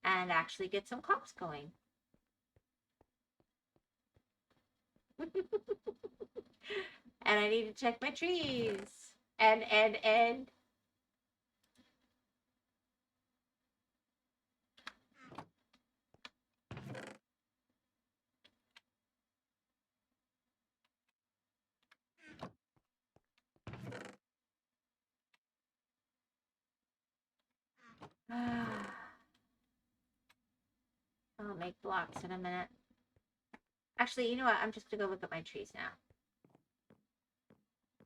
and actually get some crops going. And I need to check my trees. And I'll make blocks in a minute. Actually, you know what? I'm just gonna go look at my trees now.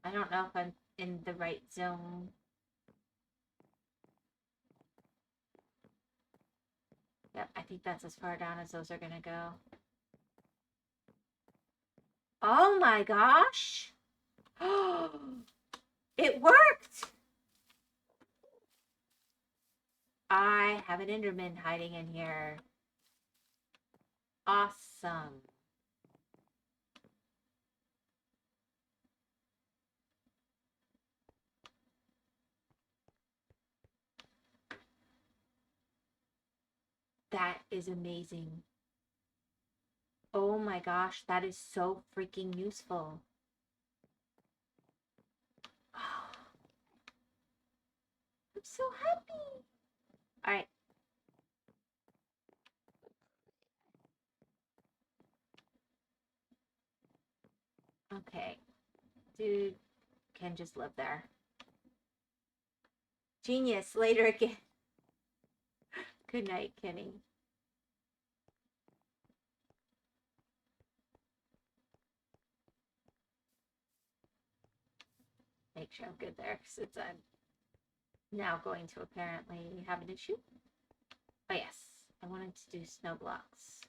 I don't know if I'm in the right zone. Yep, I think that's as far down as those are gonna go. Oh my gosh! It worked! I have an Enderman hiding in here. Awesome. That is amazing. Oh my gosh, that is so freaking useful. I'm so happy. All right. Okay. Dude can just live there. Genius. Later again. Good night, Kenny. Make sure I'm good there since I'm now going to apparently have an issue. Oh yes, I wanted to do snow blocks.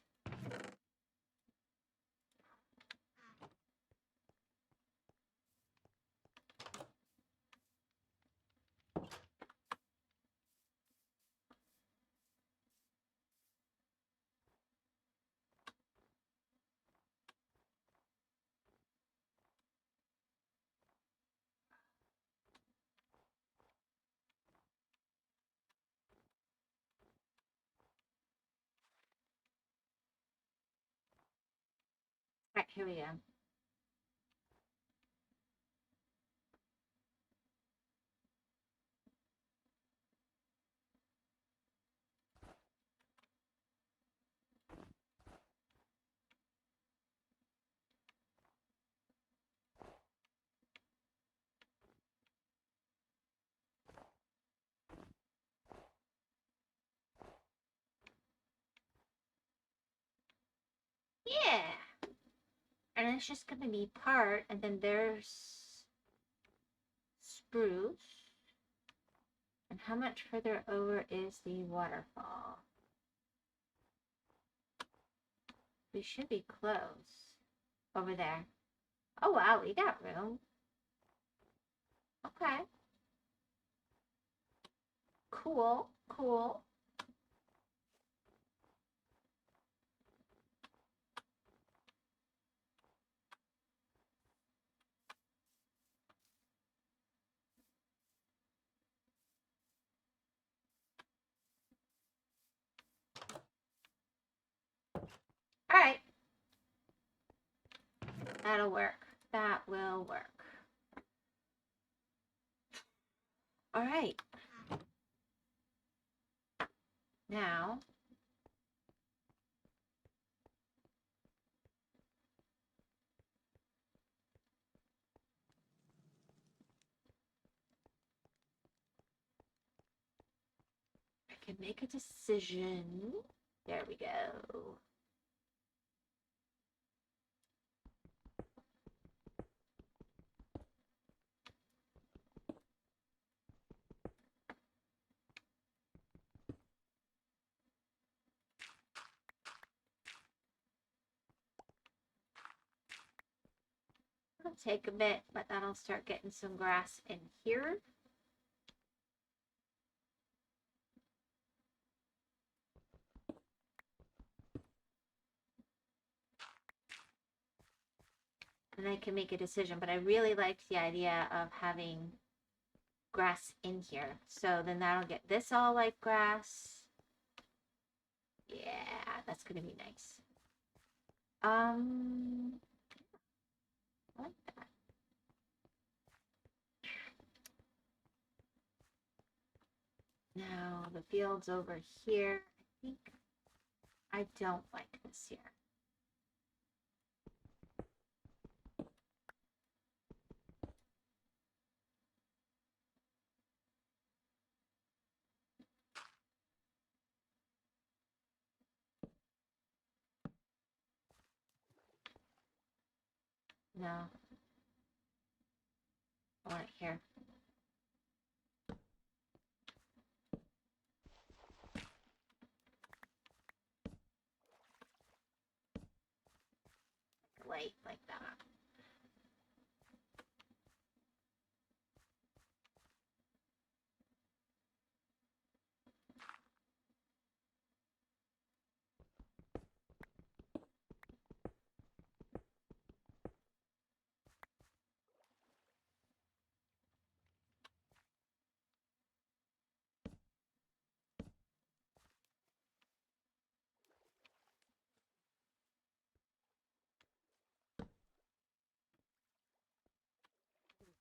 All right, here we go. then it's just going to be part, and then there's spruce. And how much further over is the waterfall? We should be close. Over there. Oh wow, we got room. Okay. Cool, cool. All right. That'll work. That will work. All right. Now, I can make a decision. There we go. It'll take a bit, but that'll start getting some grass in here. And I can make a decision, but I really liked the idea of having grass in here. So then that'll get this all like grass. Yeah, that's gonna be nice. I like that. Now the fields over here, I think I don't like this here. No. I want it here. Light like that.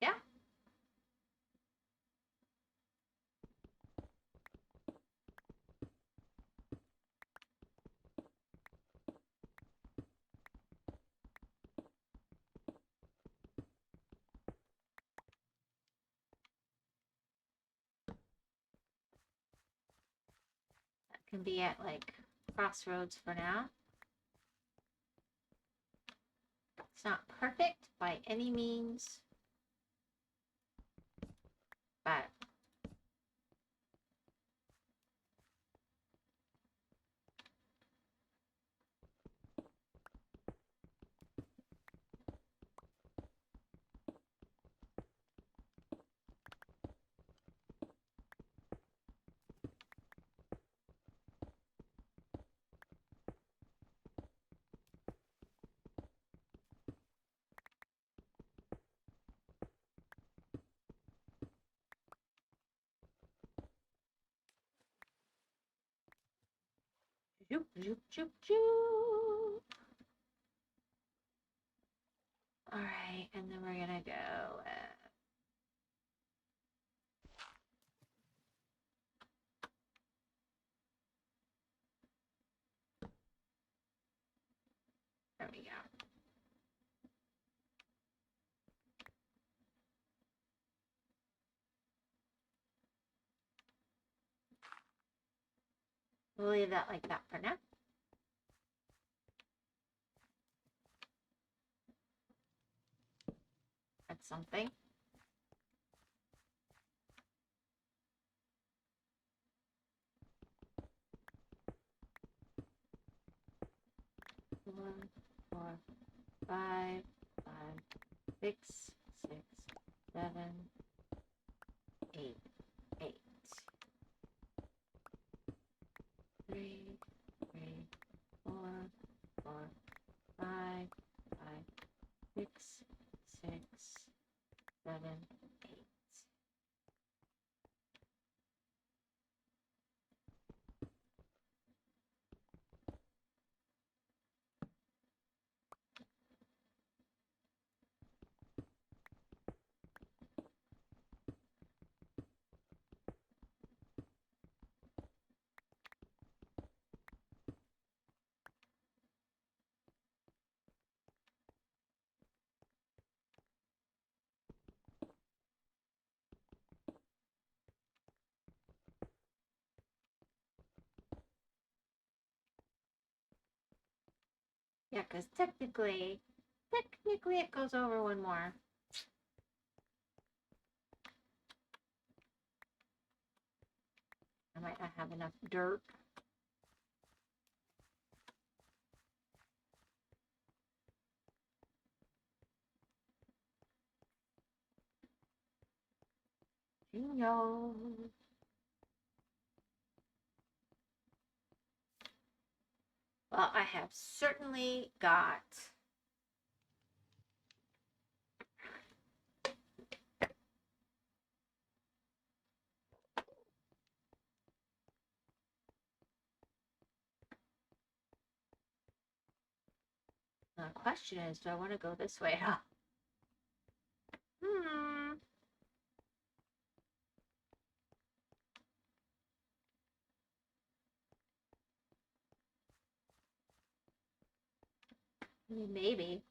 Yeah. That can be at like crossroads for now. It's not perfect by any means, but zoop, zoop, zoop, zoop. All right, and then we're gonna go. There we go. We'll leave that like that for now. That's something. Four, four, five, five, six, six, 7, 8, 8. 3, 3, 4, 4, 5, 5, 6, 6, 7, 8. Yeah, because technically it goes over one more. I might not have enough dirt. No. Well, I have certainly got the question is, do I want to go this way at all? Maybe.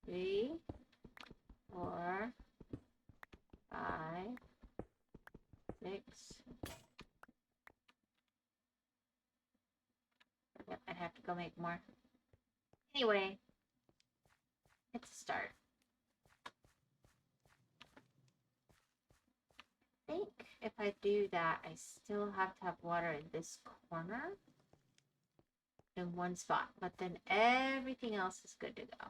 Three, 4, 5, 6. Yep, I'd have to go make more. Anyway, it's a start. I think if I do that, I still have to have water in this corner in one spot, but then everything else is good to go.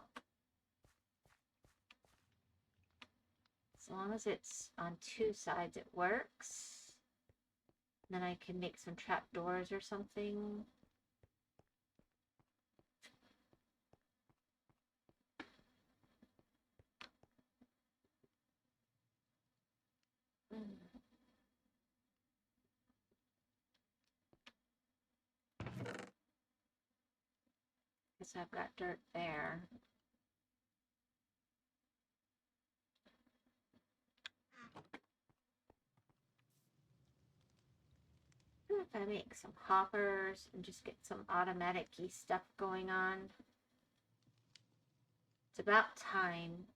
As long as it's on 2 sides, it works. Then I can make some trap doors or something. Guess I've got dirt there. If I make some hoppers and just get some automatic-y stuff going on. It's about time.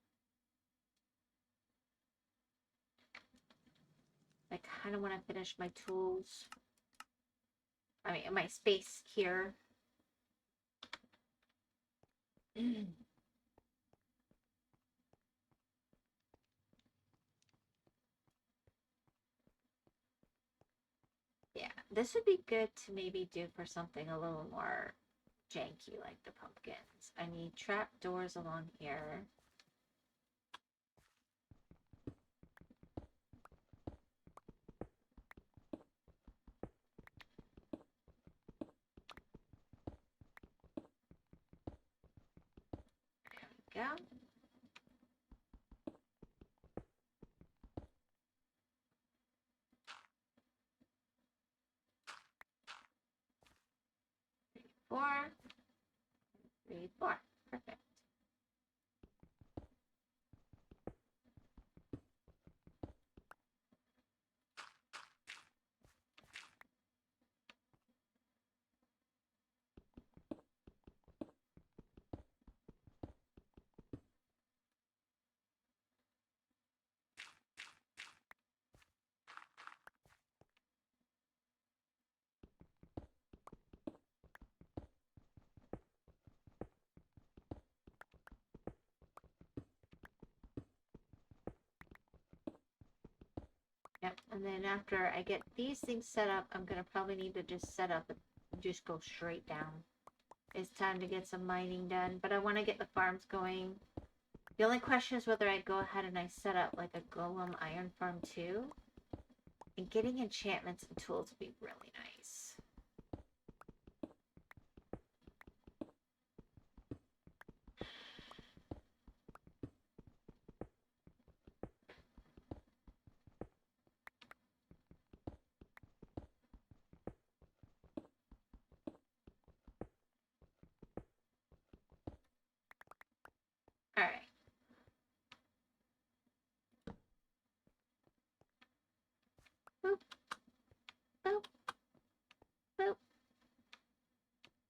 I kind of want to finish my tools. I mean, my space here. Yeah, this would be good to maybe do for something a little more janky like the pumpkins. I need trap doors along here. There we go. Four, 3, 4. Perfect. And then after I get these things set up, I'm going to probably need to just set up and just go straight down. It's time to get some mining done, but I want to get the farms going. The only question is whether I go ahead and I set up like a golem iron farm too. And getting enchantments and tools would be really nice. All right. Boop, boop, boop,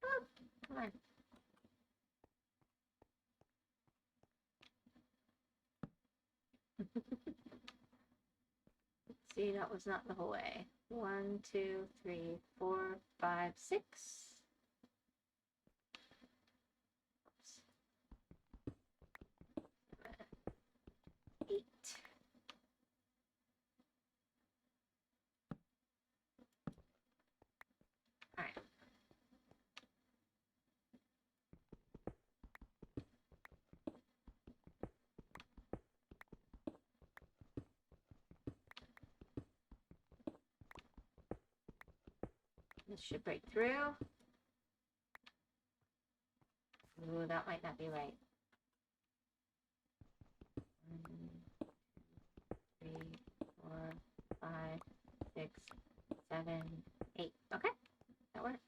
boop. Come on. See, that was not the whole way. 1, 2, 3, 4, 5, 6. Oops. 8. All right. This should break through. Ooh, that might not be right. 1, 2, 3, 4, 5, 6, 7, 8. Okay, that works.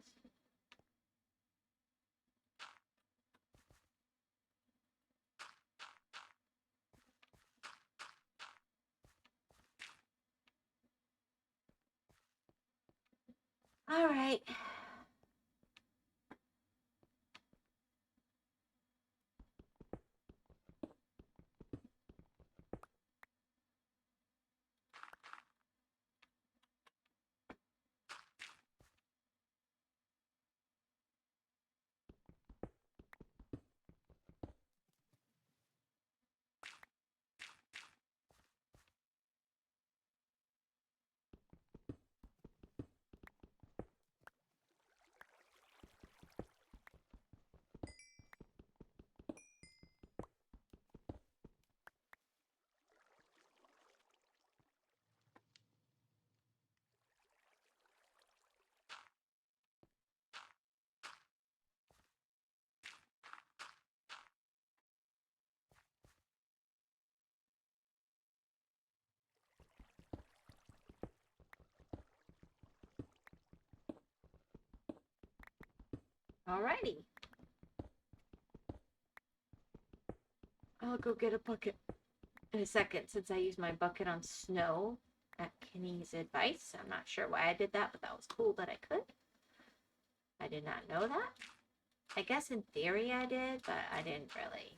All right. Alrighty. I'll go get a bucket in a second since I used my bucket on snow at Kenny's advice. I'm not sure why I did that, but that was cool that I could. I did not know that. I guess in theory I did, but I didn't really.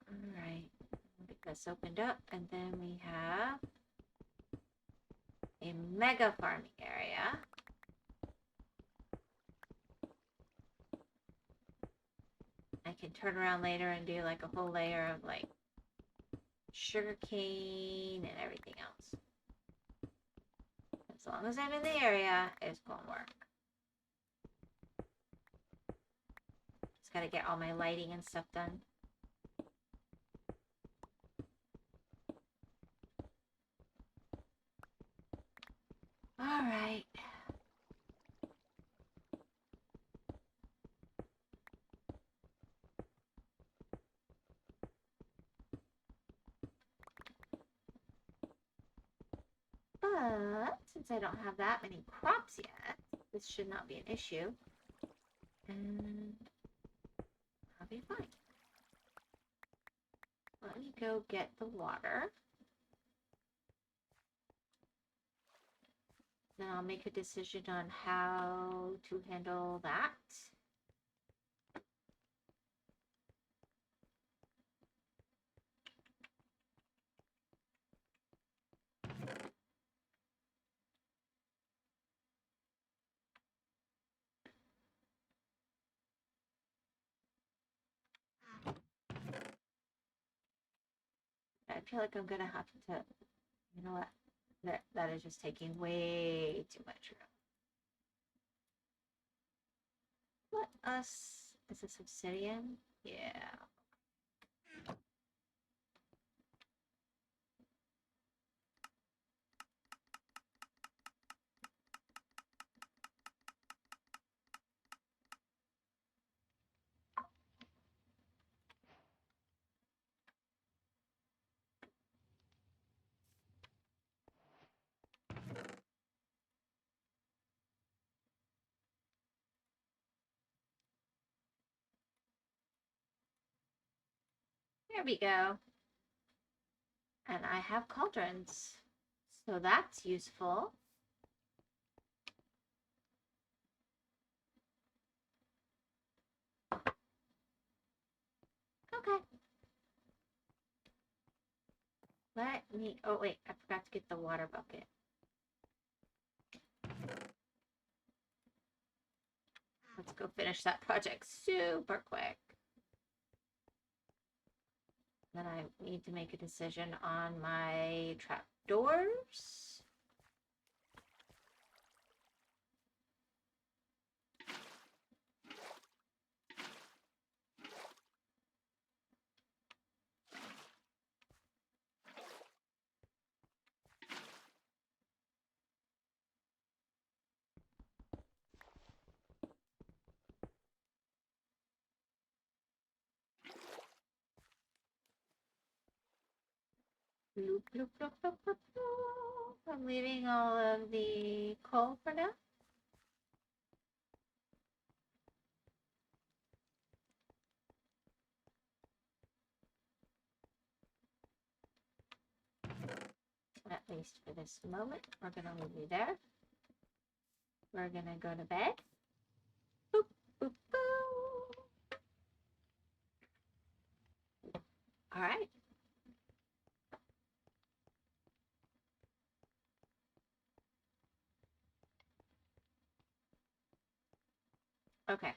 Alright. Get this opened up, and then we have a mega farming area. I can turn around later and do like a whole layer of like sugar cane and everything else. As long as I'm in the area, it's gonna work. Just gotta get all my lighting and stuff done. All right. But since I don't have that many crops yet, this should not be an issue. And I'll be fine. Let me go get the water. Then I'll make a decision on how to handle that. Gotta feel like I'm gonna have to, you know what? That is just taking way too much room. Let us, is this obsidian? Yeah. There we go. And I have cauldrons. So that's useful. Okay. Let me, oh wait, I forgot to get the water bucket. Let's go finish that project super quick. Then I need to make a decision on my trapdoors. Bloop, bloop, bloop, bloop, bloop, bloop. I'm leaving all of the coal for now. At least for this moment, we're gonna leave you there. We're gonna go to bed. Boop, boop, boop. All right. Okay.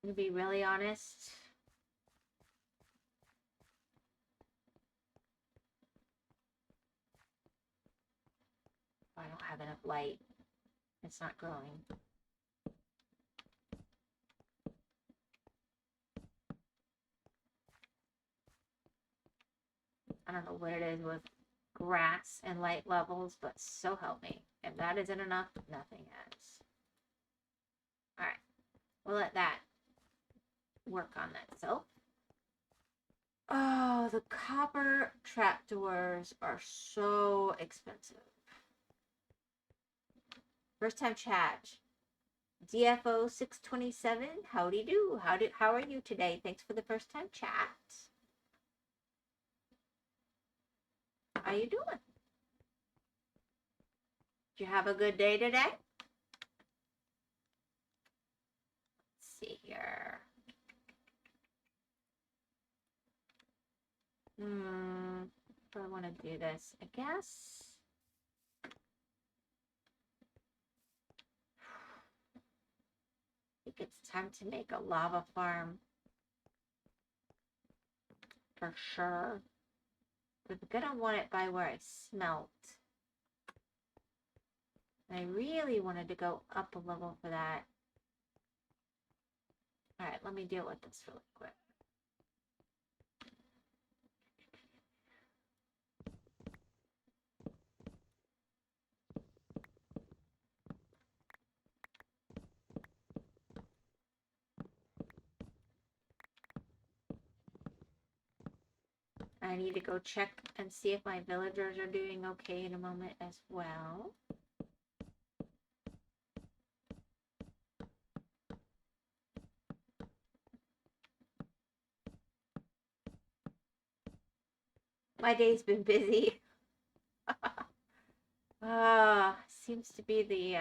To be really honest, I don't have enough light. It's not growing. I don't know what it is with grass and light levels, but so help me. If that isn't enough, nothing is. All right. We'll let that work on itself. Oh, the copper trapdoors are so expensive. First time chat. DFO 627. Howdy do. How are you today? Thanks for the first time chat. How you doing? Did you have a good day today? Let's see here. If I want to do this, I guess. I think it's time to make a lava farm. For sure. But I'm gonna want it by where I smelt. And I really wanted to go up a level for that. Alright, let me deal with this really quick. I need to go check and see if my villagers are doing okay in a moment as well. My day's been busy. Seems to be the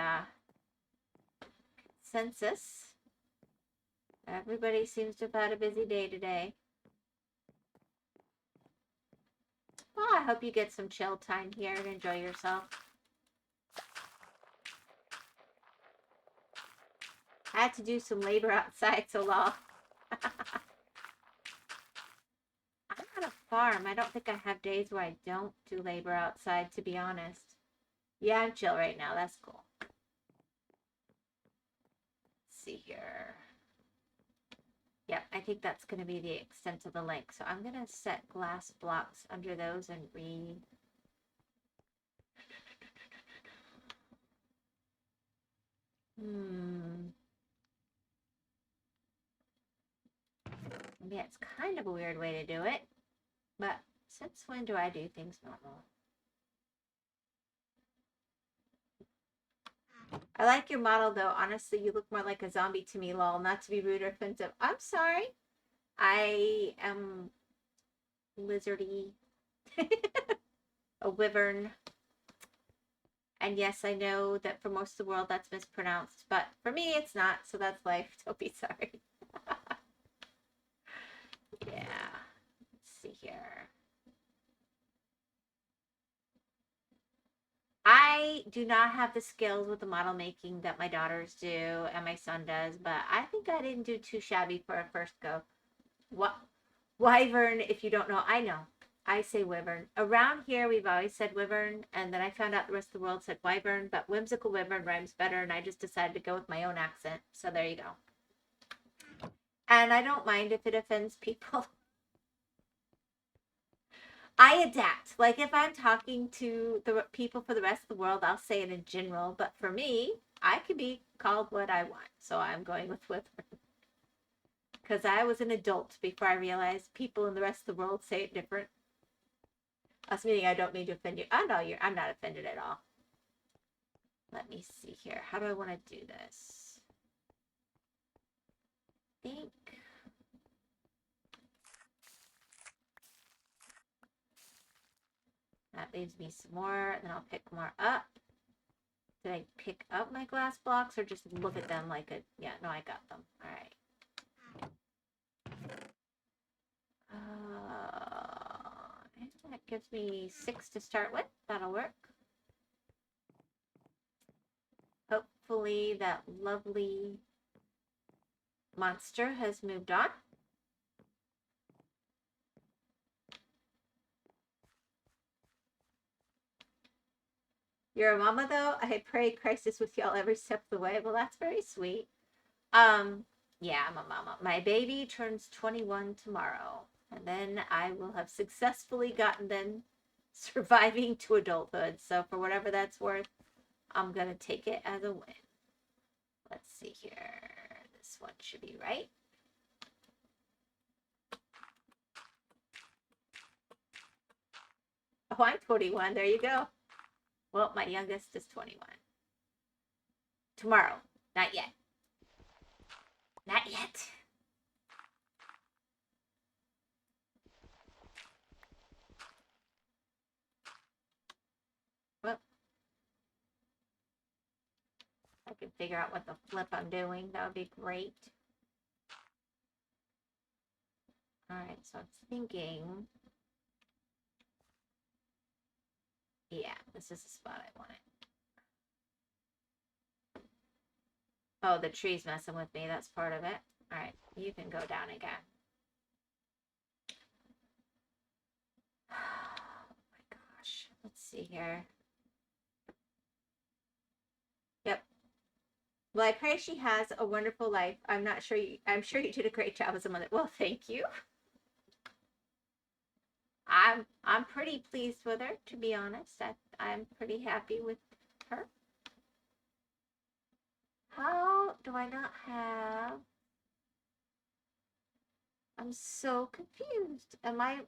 consensus. Everybody seems to have had a busy day today. Well, I hope you get some chill time here and enjoy yourself. I had to do some labor outside so long. I'm on a farm. I don't think I have days where I don't do labor outside, to be honest. Yeah, I'm chill right now. That's cool. Let's see here. Yep, I think that's going to be the extent of the link. So I'm going to set glass blocks under those and read. Yeah, it's kind of a weird way to do it. But since when do I do things normal? I like your model, though. Honestly, you look more like a zombie to me, lol. Not to be rude or offensive. I'm sorry. I am lizardy. A wyvern. And yes, I know that for most of the world that's mispronounced, but for me it's not, so that's life. Don't be sorry. Yeah. Let's see here. I do not have the skills with the model making that my daughters do and my son does, but I think I didn't do too shabby for a first go. What? Wyvern, if you don't know, I know. I say wyvern. Around here, we've always said wyvern, and then I found out the rest of the world said wyvern, but whimsical wyvern rhymes better, and I just decided to go with my own accent. So there you go. And I don't mind if it offends people. I adapt. Like if I'm talking to the people for the rest of the world, I'll say it in general. But for me, I can be called what I want. So I'm going with wyvern. Because I was an adult before I realized people in the rest of the world say it different. Us meaning I don't mean to offend you. Oh no, I'm not offended at all. Let me see here. How do I want to do this? I think that leaves me some more. Then I'll pick more up. Did I pick up my glass blocks or just look at them like a... Yeah, no, I got them. All right. That gives me 6 to start with. That'll work. Hopefully that lovely monster has moved on. You're a mama, though. I pray Christ is with y'all every step of the way. Well, that's very sweet. Yeah, I'm a mama. My baby turns 21 tomorrow, and then I will have successfully gotten them surviving to adulthood. So for whatever that's worth, I'm going to take it as a win. Let's see here. This one should be right. Oh, I'm 21. There you go. Well, my youngest is 21. Tomorrow. Not yet. Not yet. Well, I can figure out what the flip I'm doing. That would be great. All right, so I'm thinking... Yeah, this is the spot I want it. Oh, the tree's messing with me. That's part of it. All right, you can go down again. Oh my gosh. Let's see here. Yep. Well, I pray she has a wonderful life. I'm sure you did a great job as a mother. Well, thank you. I'm pretty pleased with her, to be honest. I'm pretty happy with her. How do I not have... I'm so confused. Am I...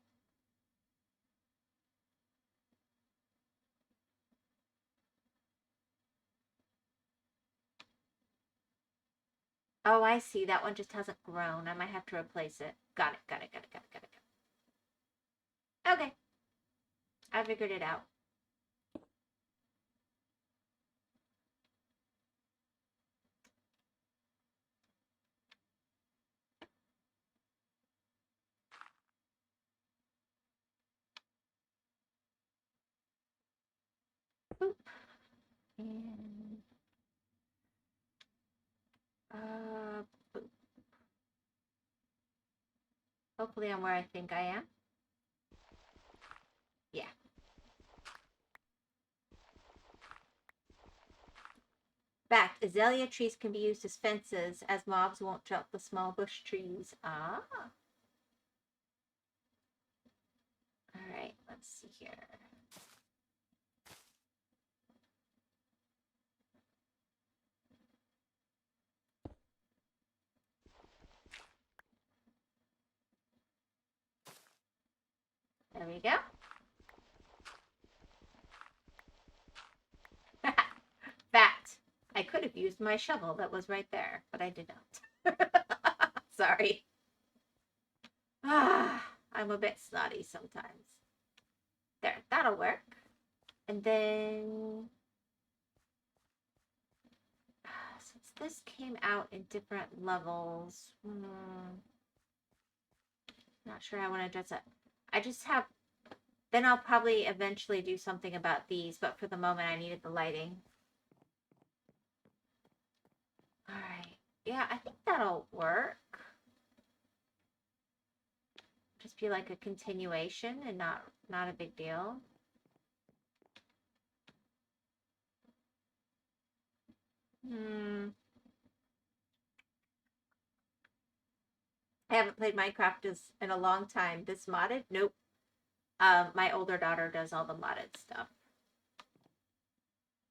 Oh, I see. That one just hasn't grown. I might have to replace it. Got it. Okay. I figured it out. Boop. And Boop. Hopefully I'm where I think I am. Yeah. Fact, azalea trees can be used as fences as mobs won't jump the small bush trees. Ah. Alright, let's see here. There we go. Fact, I could have used my shovel that was right there, but I did not. Sorry. I'm a bit snotty sometimes. There, that'll work. And then, since this came out in different levels, not sure I want to dress it. I just have, then I'll probably eventually do something about these, but for the moment I needed the lighting. All right. Yeah, I think that'll work. Just be like a continuation and not a big deal. I haven't played Minecraft in a long time. This modded? Nope. My older daughter does all the modded stuff.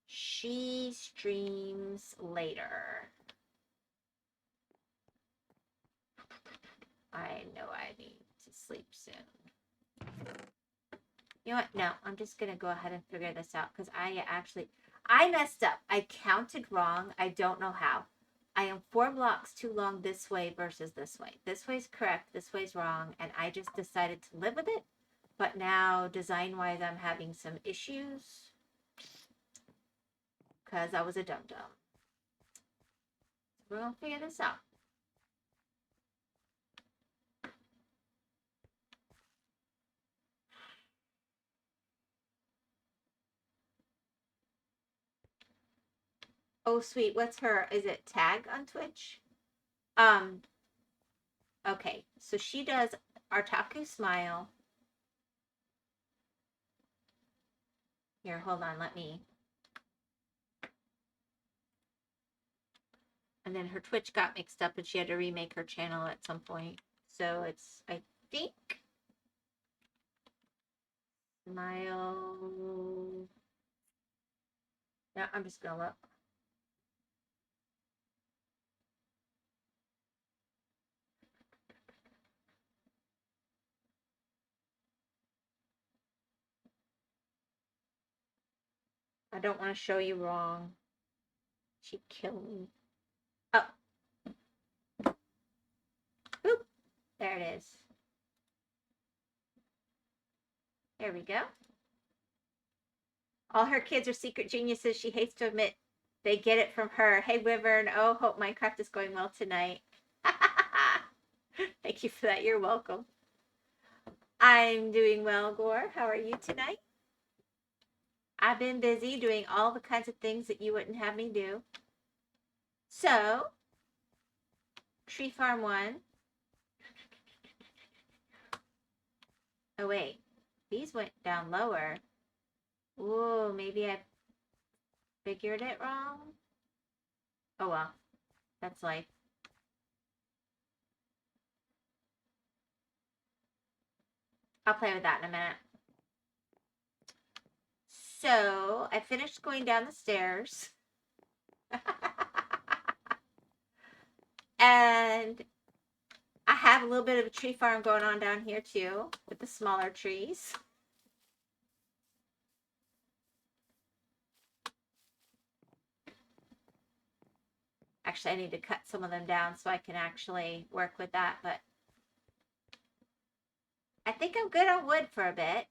She streams later. I know I need to sleep soon. You know what? No, I'm just going to go ahead and figure this out because I messed up. I counted wrong. I don't know how. I am 4 blocks too long this way versus this way. This way's correct. This way's wrong. And I just decided to live with it. But now, design-wise, I'm having some issues because I was a dum-dum. We're going to figure this out. Oh, sweet. What's her? Is it Tag on Twitch? Okay. So she does Artaku Smile. Here, hold on. Let me. And then her Twitch got mixed up and she had to remake her channel at some point. So it's, I think, Smile. Yeah, I'm just going to look. I don't want to show you wrong. She'd kill me. Oh. Boop. There it is. There we go. All her kids are secret geniuses. She hates to admit they get it from her. Hey, Wyvern. Oh, hope Minecraft is going well tonight. Thank you for that. You're welcome. I'm doing well, Gore. How are you tonight? I've been busy doing all the kinds of things that you wouldn't have me do. So, Tree Farm 1. Oh, wait. These went down lower. Ooh, maybe I figured it wrong. Oh, well. That's life. I'll play with that in a minute. So, I finished going down the stairs. And I have a little bit of a tree farm going on down here too, with the smaller trees. Actually, I need to cut some of them down so I can actually work with that, but I think I'm good on wood for a bit.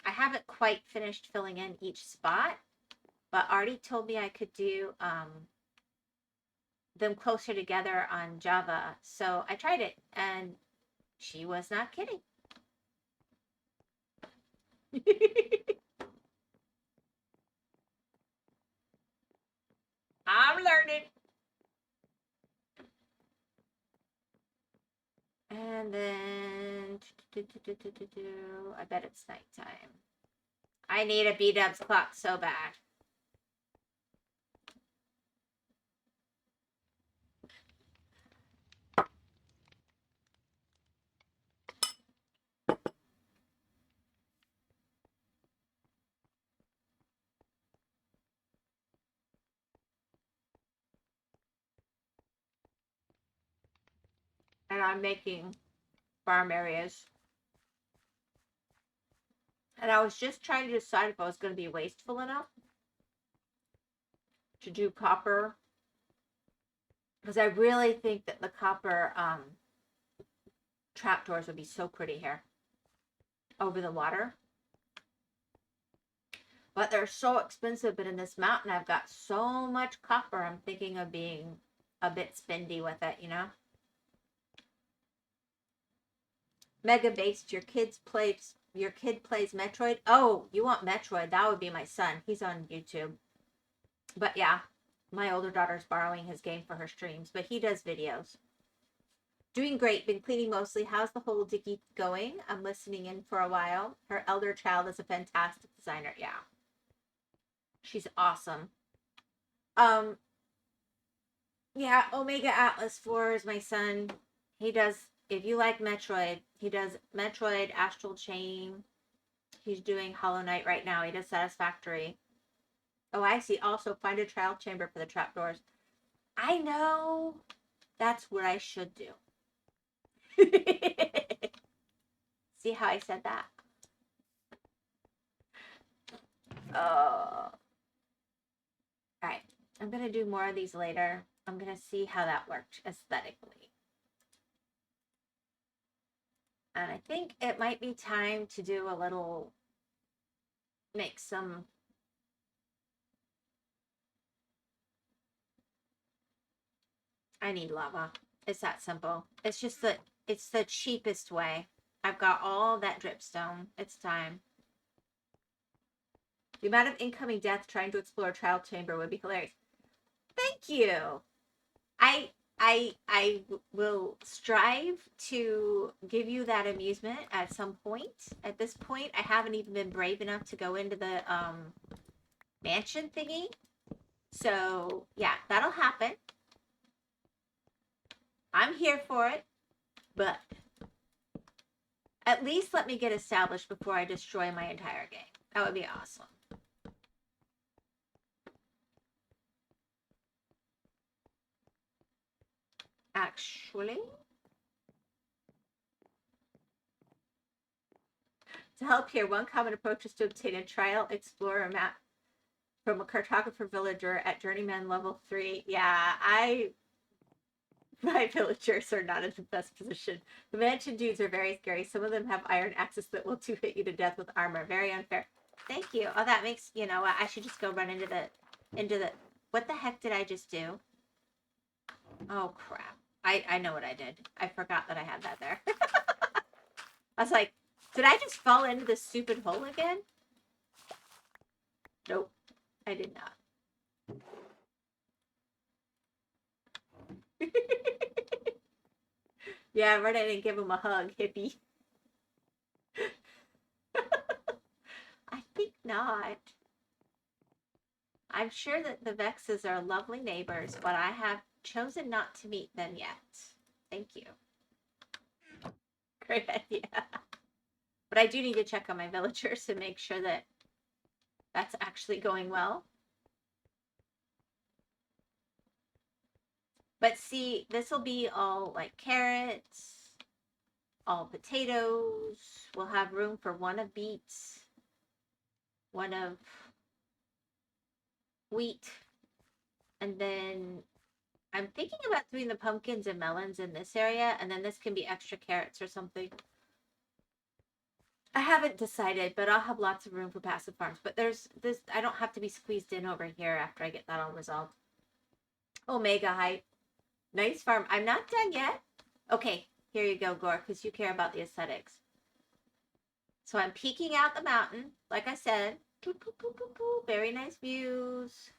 I haven't quite finished filling in each spot, but Artie told me I could do them closer together on Java. So I tried it and she was not kidding. I'm learning. I bet it's nighttime. I need a B-dubs clock so bad. And I'm making farm areas. And I was just trying to decide if I was going to be wasteful enough to do copper. Because I really think that the copper trapdoors would be so pretty here over the water. But they're so expensive. But in this mountain, I've got so much copper. I'm thinking of being a bit spendy with it, you know? Mega Based, your kid plays Metroid. Oh, you want Metroid? That would be my son. He's on YouTube. But yeah, my older daughter's borrowing his game for her streams, but he does videos. Doing great. Been cleaning mostly. How's the whole Dicky going? I'm listening in for a while. Her elder child is a fantastic designer. Yeah. She's awesome. Yeah, Omega Atlas 4 is my son. He does, if you like Metroid, he does Metroid, Astral Chain. He's doing Hollow Knight right now. He does Satisfactory. Oh, I see. Also, find a trial chamber for the trapdoors. I know. That's what I should do. See how I said that? Oh. Alright. I'm going to do more of these later. I'm going to see how that worked aesthetically. And I think it might be time to do a little... Make some... I need lava. It's that simple. It's just that it's the cheapest way. I've got all that dripstone. It's time. The amount of incoming death trying to explore a trial chamber would be hilarious. Thank you. I will strive to give you that amusement at some point. At this point, I haven't even been brave enough to go into the mansion thingy. So yeah, that'll happen. I'm here for it, but at least let me get established before I destroy my entire game. That would be awesome. Actually, to help here, one common approach is to obtain a trial explorer map from a cartographer villager at journeyman level 3. Yeah, my villagers are not in the best position. The mansion dudes are very scary. Some of them have iron axes that will hit you to death with armor. Very unfair. Thank you. Oh, that makes, you know what? I should just go run into the, what the heck did I just do? Oh, crap. I know what I did. I forgot that I had that there. I was like, did I just fall into this stupid hole again? Nope, I did not. Yeah, right, I didn't give him a hug, hippie. I think not. I'm sure that the Vexes are lovely neighbors, but I have chosen not to meet them yet. Thank you. Great idea. But I do need to check on my villagers to make sure that that's actually going well. But see, this will be all like carrots, all potatoes. We'll have room for one of beets, one of wheat, and then I'm thinking about doing the pumpkins and melons in this area, and then this can be extra carrots or something. I haven't decided, but I'll have lots of room for passive farms. But there's this, I don't have to be squeezed in over here after I get that all resolved. Omega height. Nice farm. I'm not done yet. Okay, here you go, Gore, because you care about the aesthetics. So I'm peeking out the mountain, like I said. Boop, boop, boop, boop, boop. Very nice views.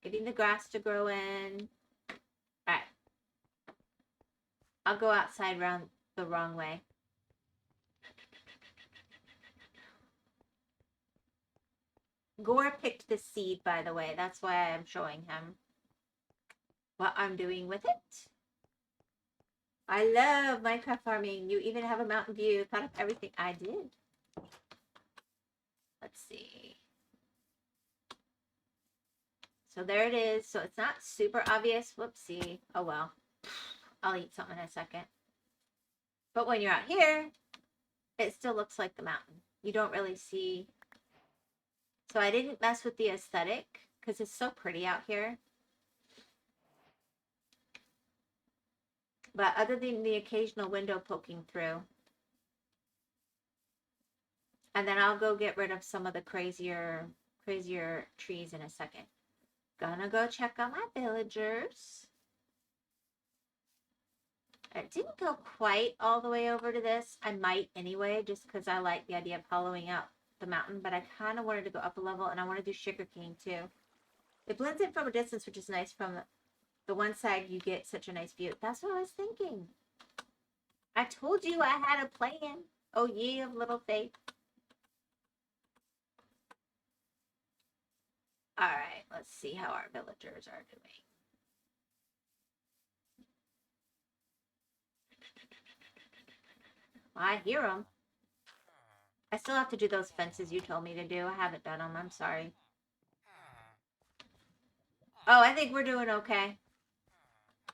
Getting the grass to grow in. All right. I'll go outside round the wrong way. Gore picked the seed, by the way. That's why I'm showing him what I'm doing with it. I love Minecraft farming. You even have a mountain view. Thought of everything I did. Let's see. So there it is. So it's not super obvious. Whoopsie. Oh well. I'll eat something in a second. But when you're out here, it still looks like the mountain. You don't really see. So I didn't mess with the aesthetic because it's so pretty out here. But other than the occasional window poking through. And then I'll go get rid of some of the crazier trees in a second. Gonna go check on my villagers. I didn't go quite all the way over to this. I might anyway, just because I like the idea of hollowing out the mountain. But I kind of wanted to go up a level, and I want to do sugarcane too. It blends in from a distance, which is nice. From the one side, you get such a nice view. That's what I was thinking. I told you I had a plan. Oh, ye of little faith. All right, let's see how our villagers are doing. I hear them. I still have to do those fences you told me to do. I haven't done them. I'm sorry. Oh, I think we're doing okay.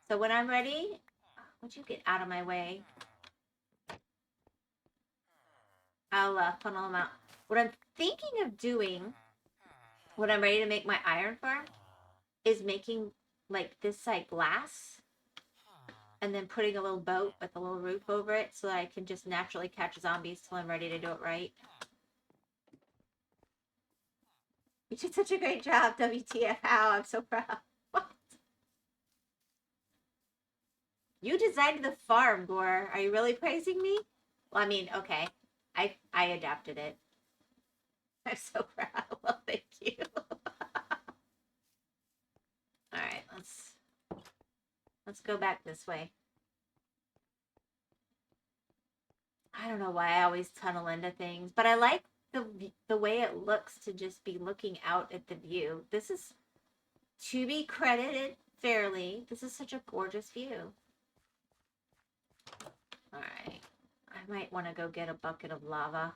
So when I'm ready, would you get out of my way? I'll funnel them out. What I'm thinking of doing when I'm ready to make my iron farm is making like this side glass and then putting a little boat with a little roof over it so that I can just naturally catch zombies till I'm ready to do it right. You did such a great job, WTF. How I'm so proud. What? You designed the farm, Gore. Are you really praising me? Well, I mean, okay. I adapted it. I'm so proud. Well, thank you. All right, let's go back this way. I don't know why I always tunnel into things, but I like the way it looks to just be looking out at the view. This is, to be credited fairly, this is such a gorgeous view. All right, I might want to go get a bucket of lava.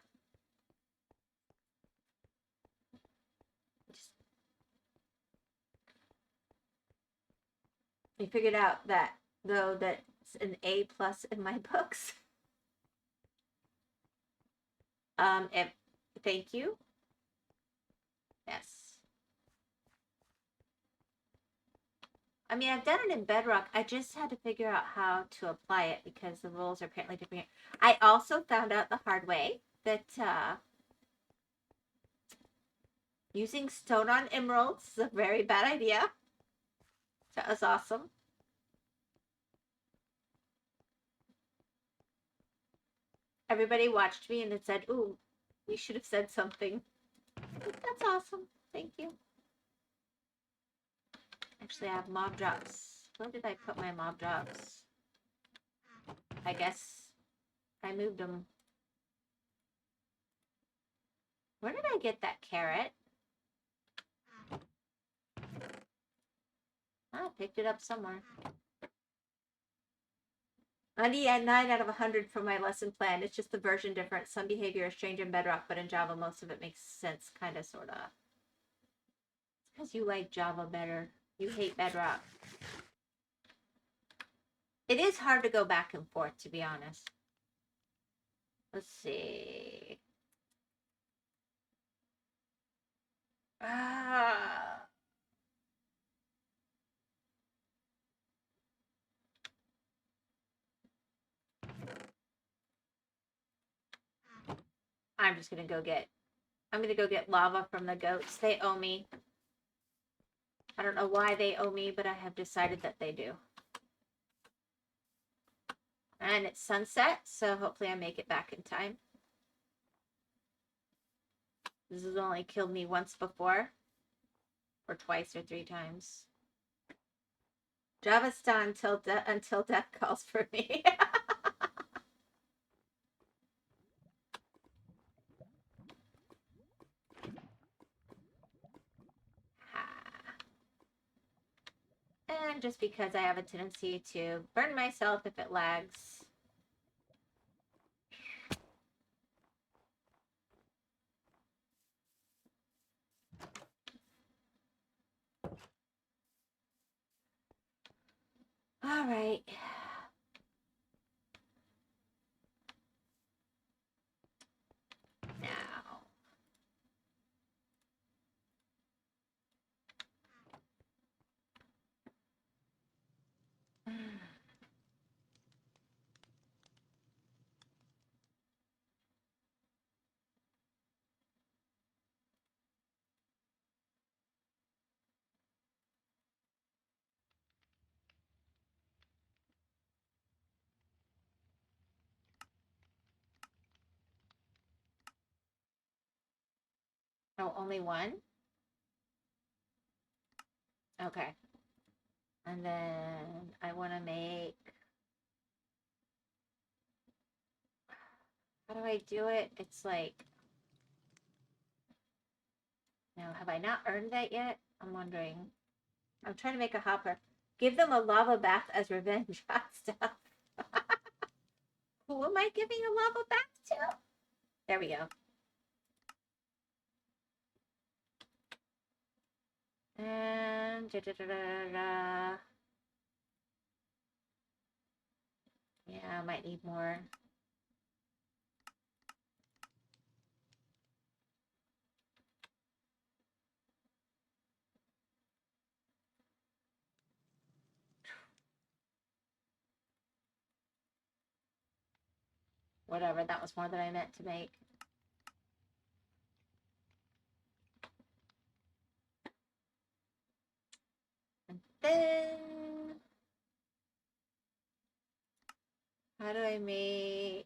I figured out that, though, that's an A+ in my books. Thank you. Yes. I mean, I've done it in Bedrock. I just had to figure out how to apply it because the rules are apparently different. I also found out the hard way that using stone on emeralds is a very bad idea. That was awesome. Everybody watched me and it said, ooh, you should have said something. That's awesome. Thank you. Actually, I have mob drops. Where did I put my mob drops? I guess I moved them. Where did I get that carrot? I picked it up somewhere. I need a 9 out of 100 for my lesson plan. It's just the version different. Some behavior is strange in Bedrock, but in Java, most of it makes sense, kind of, sort of. It's because you like Java better. You hate Bedrock. It is hard to go back and forth, to be honest. Let's see. I'm just gonna go get. I'm gonna go get lava from the goats. They owe me. I don't know why they owe me, but I have decided that they do. And it's sunset, so hopefully I make it back in time. This has only killed me once before. Or twice or 3 times. Javastan until death calls for me. can, just because I have a tendency to burn myself if it lags. All right. Now. Oh, only one? Okay. And then I want to make... How do I do it? It's like... Now, have I not earned that yet? I'm wondering. I'm trying to make a hopper. Give them a lava bath as revenge. Hot stuff. Who am I giving a lava bath to? There we go. And yeah, I might need more. Whatever, that was more than I meant to make. And then how do I make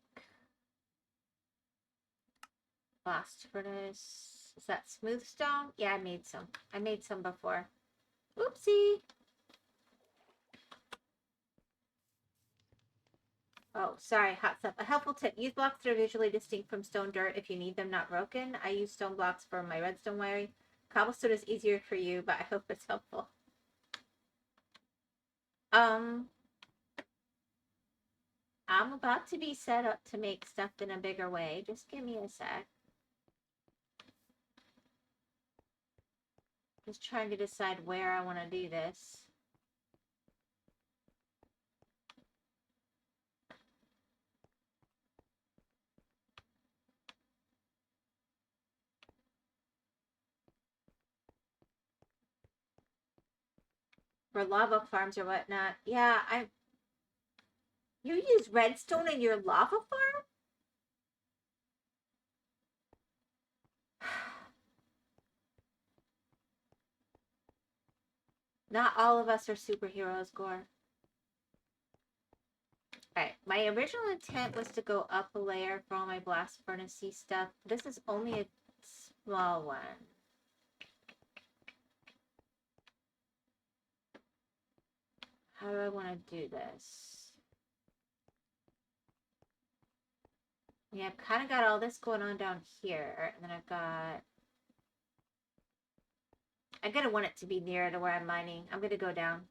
blast furnace? Is that smooth stone? Yeah, I made some. I made some before. Oopsie. Oh, sorry, hot stuff. A helpful tip. Use blocks that are visually distinct from stone dirt if you need them not broken. I use stone blocks for my redstone wiring. Cobblestone is easier for you, but I hope it's helpful. I'm about to be set up to make stuff in a bigger way. Just give me a sec. Just trying to decide where I want to do this. For lava farms or whatnot. Yeah, you use redstone in your lava farm? Not all of us are superheroes, Gore. Alright, my original intent was to go up a layer for all my blast furnace-y stuff. This is only a small one. How do I want to do this? Yeah, I've kind of got all this going on down here, and then I'm gonna want it to be nearer to where I'm mining. I'm gonna go down.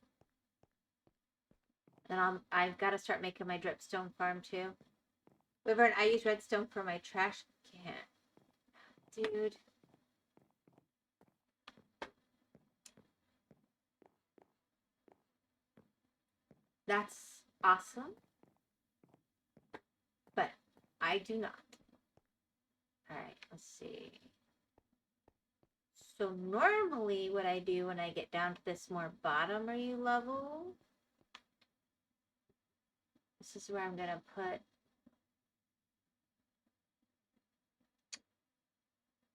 Then I've got to start making my dripstone farm too. Wyvern, I use redstone for my trash can. Dude. That's awesome. But I do not. Alright, let's see. So normally what I do when I get down to this more bottomy level, this is where I'm going to put,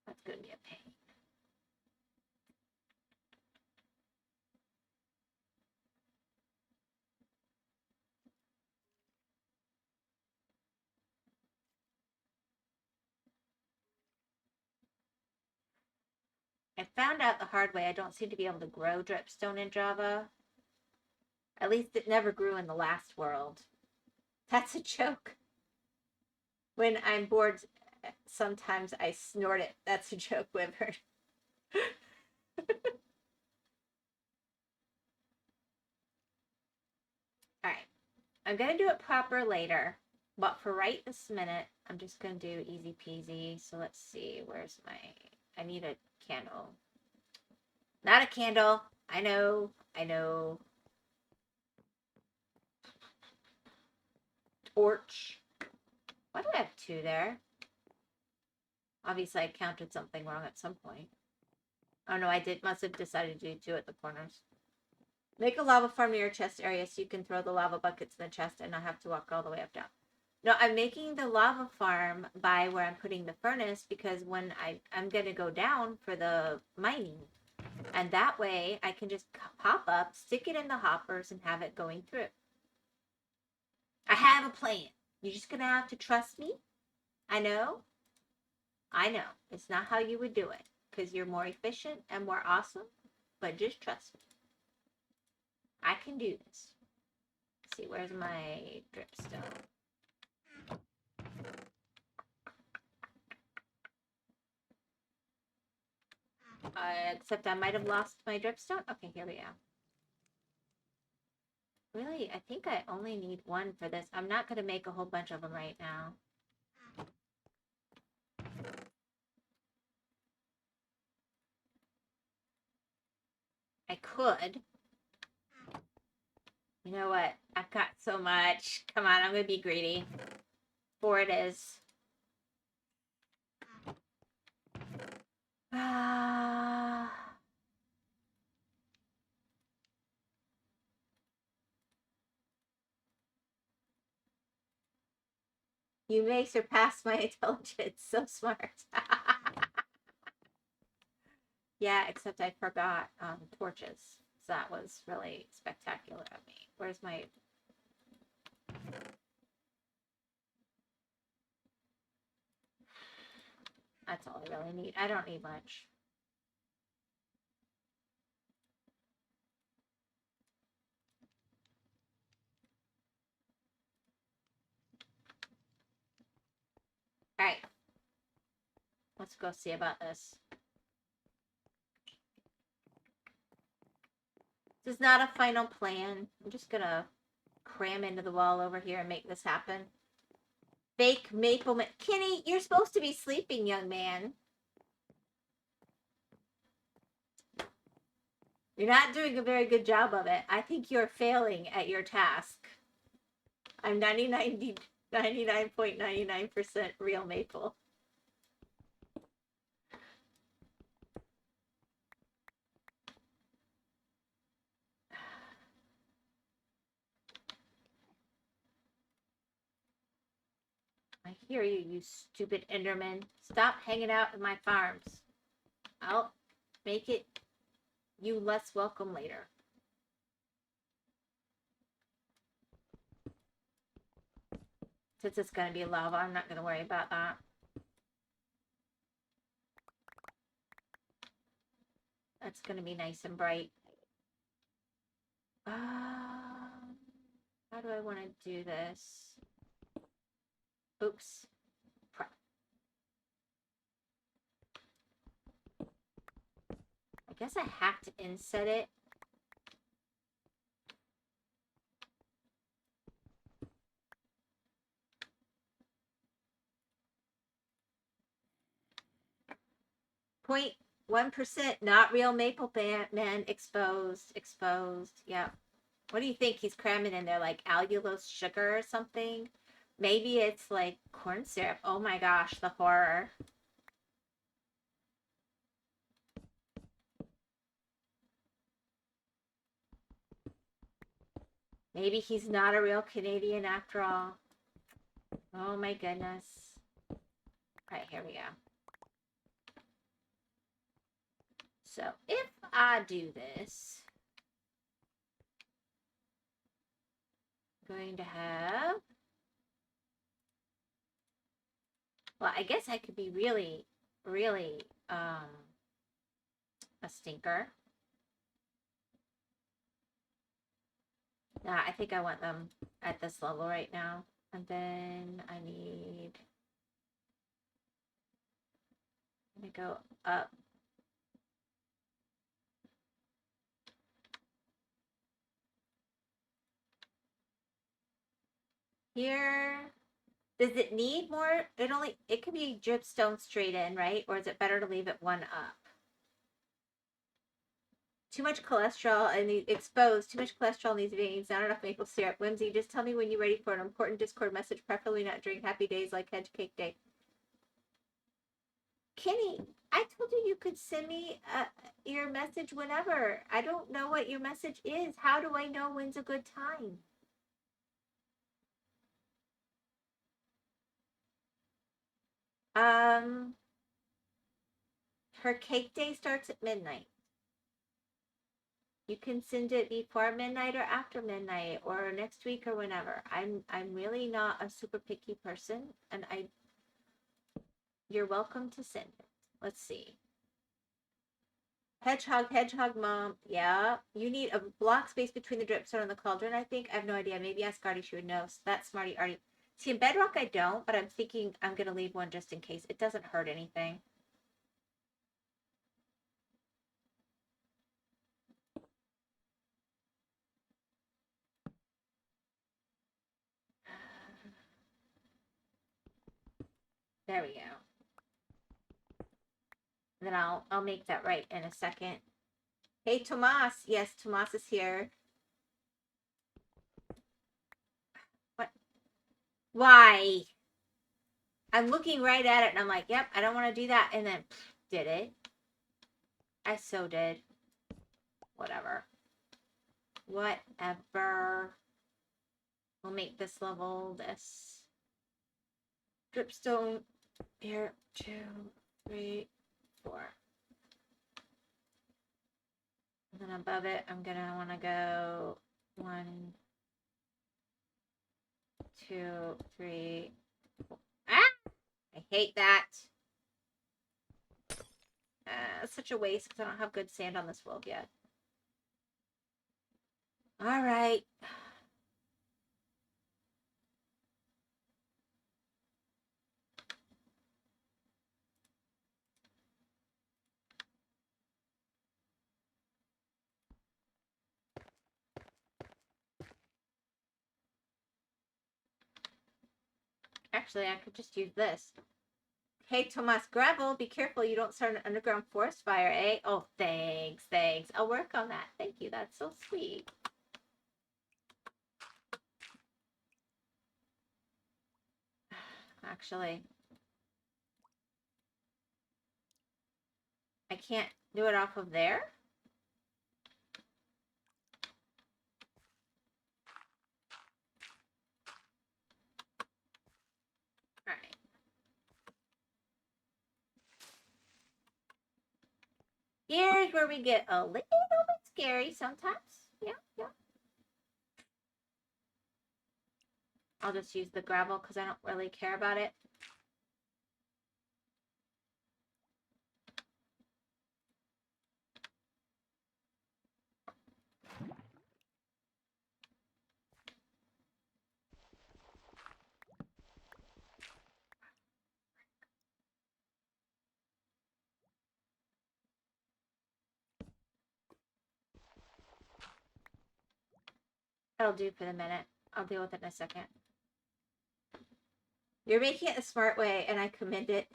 that's going to be a pain. I found out the hard way I don't seem to be able to grow dripstone in Java. At least it never grew in the last world. That's a joke. When I'm bored, sometimes I snort it. That's a joke, Wyvern. I'm going to do it proper later. But for right this minute, I'm just going to do easy peasy. So let's see. Where's my... I need a candle. Not a candle. I know. I know. Torch. Why do I have two there? Obviously, I counted something wrong at some point. Oh no, I must have decided to do two at the corners. Make a lava farm near your chest area so you can throw the lava buckets in the chest and not have to walk all the way up down. No, I'm making the lava farm by where I'm putting the furnace because when I'm going to go down for the mining. And that way I can just pop up, stick it in the hoppers, and have it going through. I have a plan. You're just going to have to trust me. I know. I know. It's not how you would do it because you're more efficient and more awesome. But just trust me. I can do this. Let's see, where's my dripstone? Except I might have lost my dripstone. Okay, here we go. Really, I think I only need one for this. I'm not going to make a whole bunch of them right now. I could. You know what? I've got so much. Come on, I'm going to be greedy. 4 it is. You may surpass my intelligence. So smart. Yeah, except I forgot torches. So that was really spectacular of me. Where's my... That's all I really need. I don't need much. Alright. Let's go see about this. This is not a final plan. I'm just gonna cram into the wall over here and make this happen. Fake maple... Kenny, you're supposed to be sleeping, young man. You're not doing a very good job of it. I think you're failing at your task. I'm 99.99% real maple. I hear you, you stupid Enderman. Stop hanging out in my farms. I'll make it you less welcome later. Since it's going to be lava, I'm not going to worry about that. That's going to be nice and bright. How do I want to do this? Oops. I guess I have to inset it. Point 1% not real maple man exposed. Yeah. What do you think he's cramming in there? Like allulose sugar or something? Maybe it's like corn syrup. Oh my gosh, the horror. Maybe he's not a real Canadian after all. Oh my goodness. Alright, here we go. So if I do this, I'm going to have... Well, I guess I could be really, really a stinker. Nah, I think I want them at this level right now. And then I need... I'm going to go up. Here, does it need more? It could be dripstone straight in, right? Or is it better to leave it one up? Too much cholesterol and exposed. Too much cholesterol in these veins. Not enough maple syrup. Whimsy, just tell me when you're ready for an important Discord message, preferably not during happy days like Hedge Cake Day. Kenny, I told you could send me your message whenever. I don't know what your message is. How do I know when's a good time? Her cake day starts at midnight. You can send it before midnight or after midnight or next week or whenever. I'm really not a super picky person, and you're welcome to send it. Let's see. Hedgehog mom. Yeah. You need a block space between the dripstone and the cauldron, I think. I have no idea. Maybe ask Artie, she would know. So that's smarty Artie. See, in bedrock I don't, but I'm thinking I'm gonna leave one just in case. It doesn't hurt anything. There we go. Then I'll make that right in a second. Hey, Tomas. Yes, Tomas is here. What? Why? I'm looking right at it and I'm like, yep, I don't want to do that. And then did it. I so did. Whatever. Whatever. We'll make this level this. Dripstone. Here. 2, 3, 4. And then above it, I'm going to want to go 1, 2, 3, 4. Ah! I hate that. It's such a waste because I don't have good sand on this world yet. All right. Actually, I could just use this. Hey, Tomas, gravel, be careful you don't start an underground forest fire, eh? Oh, thanks. I'll work on that. Thank you. That's so sweet. Actually, I can't do it off of there. All right. Here's where we get a little bit scary sometimes. Yeah. I'll just use the gravel because I don't really care about it. That'll do for the minute. I'll deal with it in a second. You're making it the smart way, and I commend it.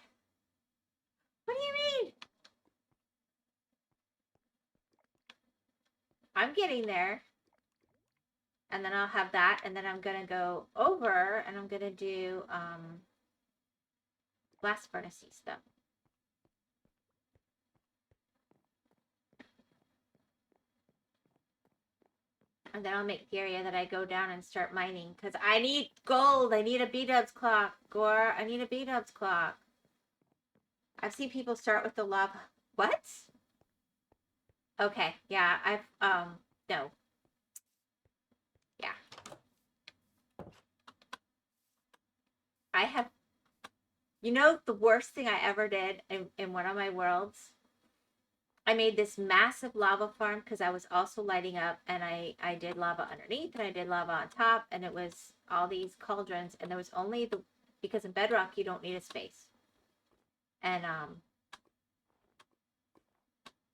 What do you mean? I'm getting there. And then I'll have that, and then I'm going to go over, and I'm going to do blast furnace-y stuff. And then I'll make the area that I go down and start mining, because I need gold. I need a B-dubs clock, Gore. I need a B-dubs clock. I've seen people start with the lava. What? Okay, yeah, no. Yeah. I have, you know, the worst thing I ever did in one of my worlds? I made this massive lava farm because I was also lighting up, and I did lava underneath and I did lava on top, and it was all these cauldrons, and there was only because in bedrock you don't need a space. And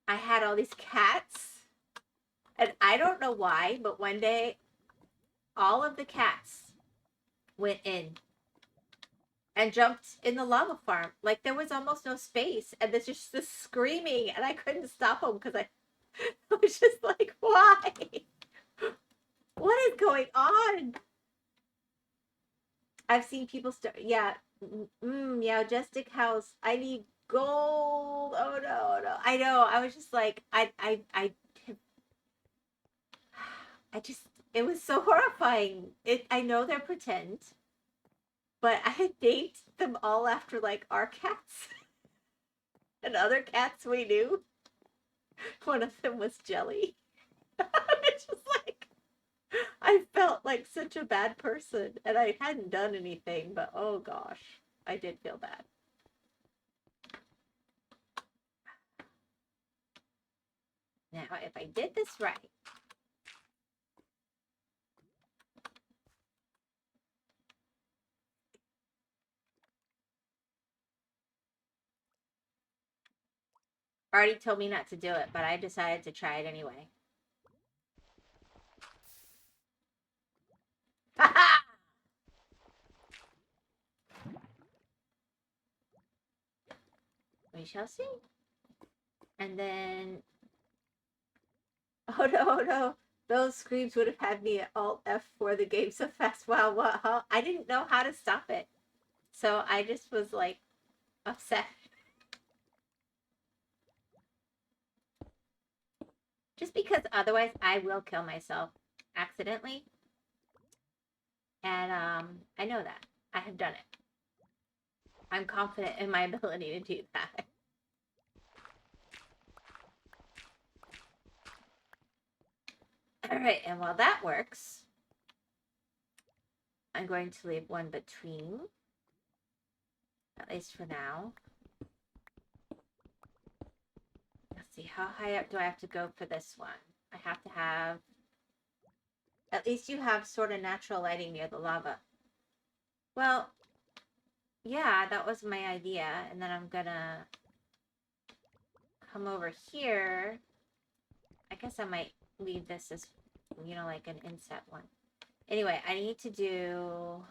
I had all these cats, and I don't know why, but one day all of the cats went in and jumped in the lava farm. Like there was almost no space, and there's just this screaming, and I couldn't stop them because I was just like, why? What is going on? I've seen people start. Yeah, Majestic House. I need gold. Oh no, no. I know. I was just like, I just. It was so horrifying. I know they're pretend, but I had named them all after like our cats and other cats we knew. One of them was Jelly. It's just like I felt like such a bad person, and I hadn't done anything, but oh gosh, I did feel bad. Now, if I did this right, already told me not to do it, but I decided to try it anyway. We shall see. And then, oh no, no, those screams would have had me at Alt F for the game so fast. Wow, what, huh? I didn't know how to stop it. So I just was like upset. Just because otherwise I will kill myself accidentally. And I know that. I have done it. I'm confident in my ability to do that. Alright, and while that works, I'm going to leave one between. At least for now. Let's see, how high up do I have to go for this one? I have to have... At least you have sort of natural lighting near the lava. Well, yeah, that was my idea. And then I'm gonna come over here. I guess I might leave this as, you know, like an inset one. Anyway, I need to do...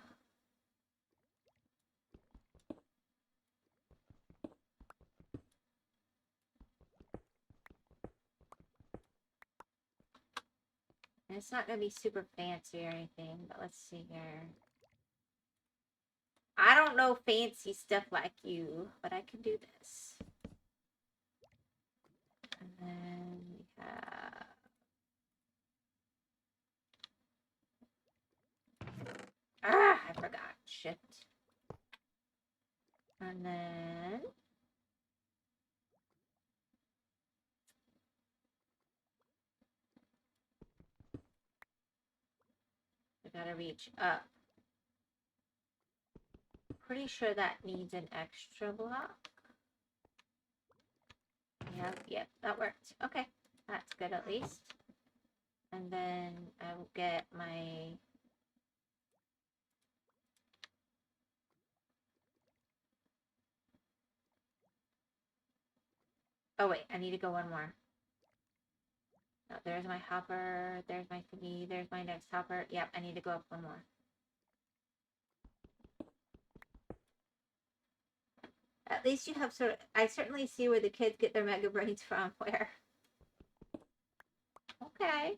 And it's not going to be super fancy or anything, but let's see here. I don't know fancy stuff like you, but I can do this. And then we have... Ah, I forgot. Shit. And then... I gotta reach up. Pretty sure that needs an extra block. Yep, that worked. Okay, that's good at least. And then I will get my... Oh wait, I need to go one more. No, there's my hopper, there's my thingy, there's my next hopper. Yep, I need to go up one more. At least you have sort of... I certainly see where the kids get their mega brains from. Where? Okay.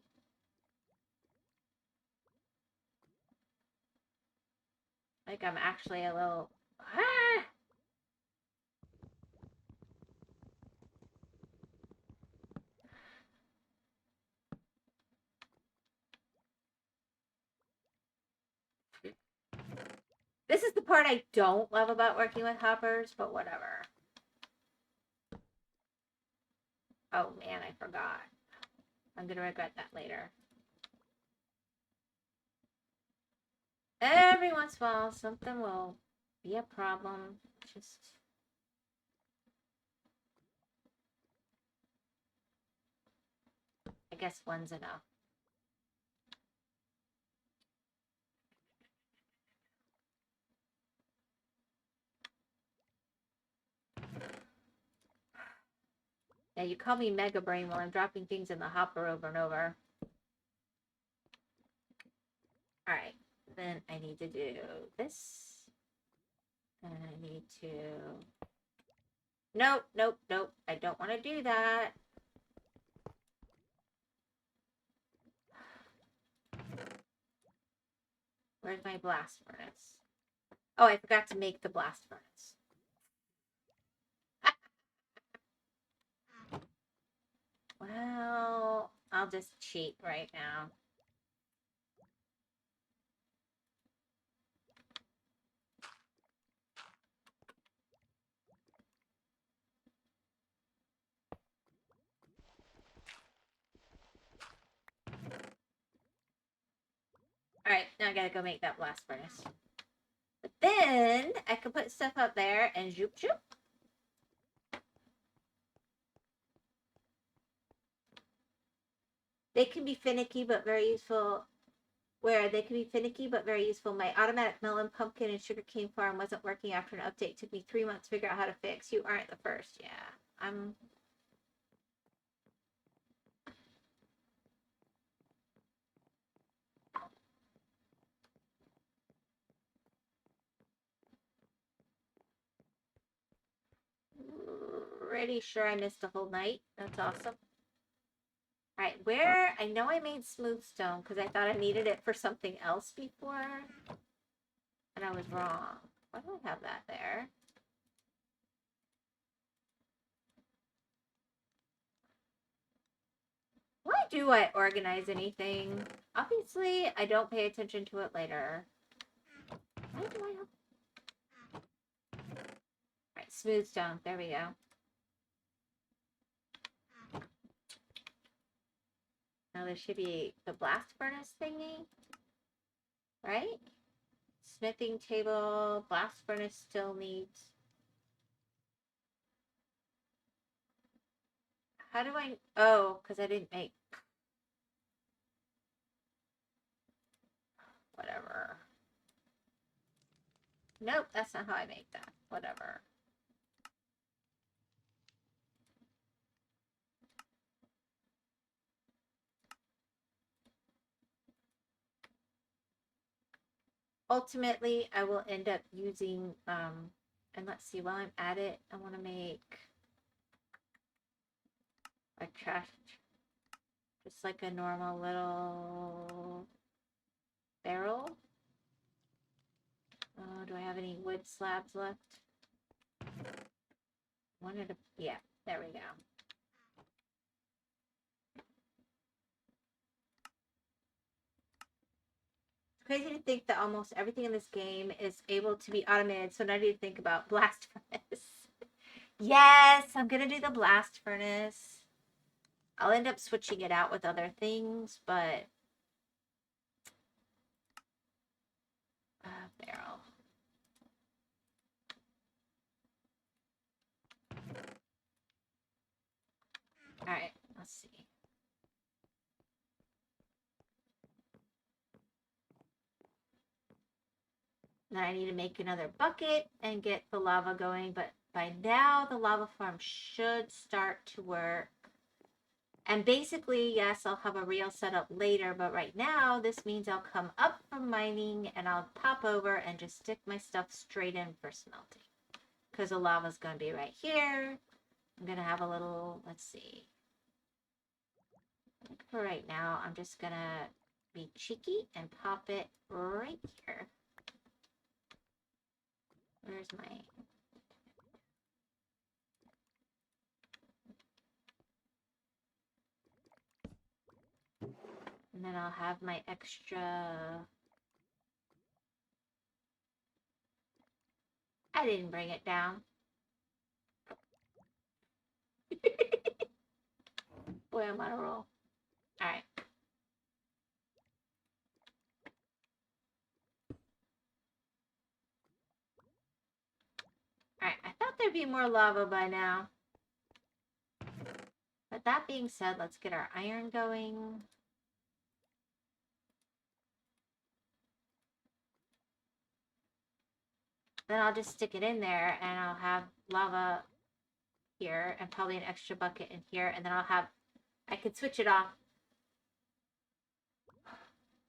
Like I'm actually a little... Ah! This is the part I don't love about working with hoppers, but whatever. Oh man, I forgot. I'm gonna regret that later. Every once in a while, something will be a problem. Just... I guess one's enough. Yeah, you call me Mega Brain while I'm dropping things in the hopper over and over. Alright, Then I need to do this. And I need to... Nope, nope, nope. I don't want to do that. Where's my blast furnace? Oh, I forgot to make the blast furnace. Well, I'll just cheat right now. Alright, now I gotta go make that blast furnace. But then I can put stuff up there and zoop zoop. They can be finicky but very useful. Where they can be finicky but very useful. My automatic melon, pumpkin, and sugarcane farm wasn't working after an update. It took me 3 months to figure out how to fix. You aren't the first. Yeah, I'm... pretty sure I missed a whole night. That's awesome. Alright, where... I know I made smooth stone because I thought I needed it for something else before. And I was wrong. Why do I have that there? Why do I organize anything? Obviously, I don't pay attention to it later. Why do I have... Alright, smooth stone. There we go. Now there should be the blast furnace thingy, right? Smithing table, blast furnace still needs. How do I... Oh, because I didn't make... Whatever. Nope, that's not how I make that. Whatever. Ultimately, I will end up using, and let's see, while I'm at it, I want to make a trash, just like a normal little barrel. Oh, do I have any wood slabs left? Wanted to, yeah, there we go. Crazy to think that almost everything in this game is able to be automated, so now I need to think about blast furnace. Yes, I'm gonna do the blast furnace. I'll end up switching it out with other things, but barrel. All right, let's see. Then I need to make another bucket and get the lava going, but by now the lava farm should start to work. And basically, yes, I'll have a real setup later, but right now this means I'll come up from mining and I'll pop over and just stick my stuff straight in for smelting. Because the lava's going to be right here. I'm going to have a little, let's see. I think for right now, I'm just going to be cheeky and pop it right here. Where's my... And then I'll have my extra... I didn't bring it down. Boy, I'm on a roll. Alright. Alright, I thought there'd be more lava by now. But that being said, let's get our iron going. Then I'll just stick it in there and I'll have lava here and probably an extra bucket in here. And then I'll have, I could switch it off.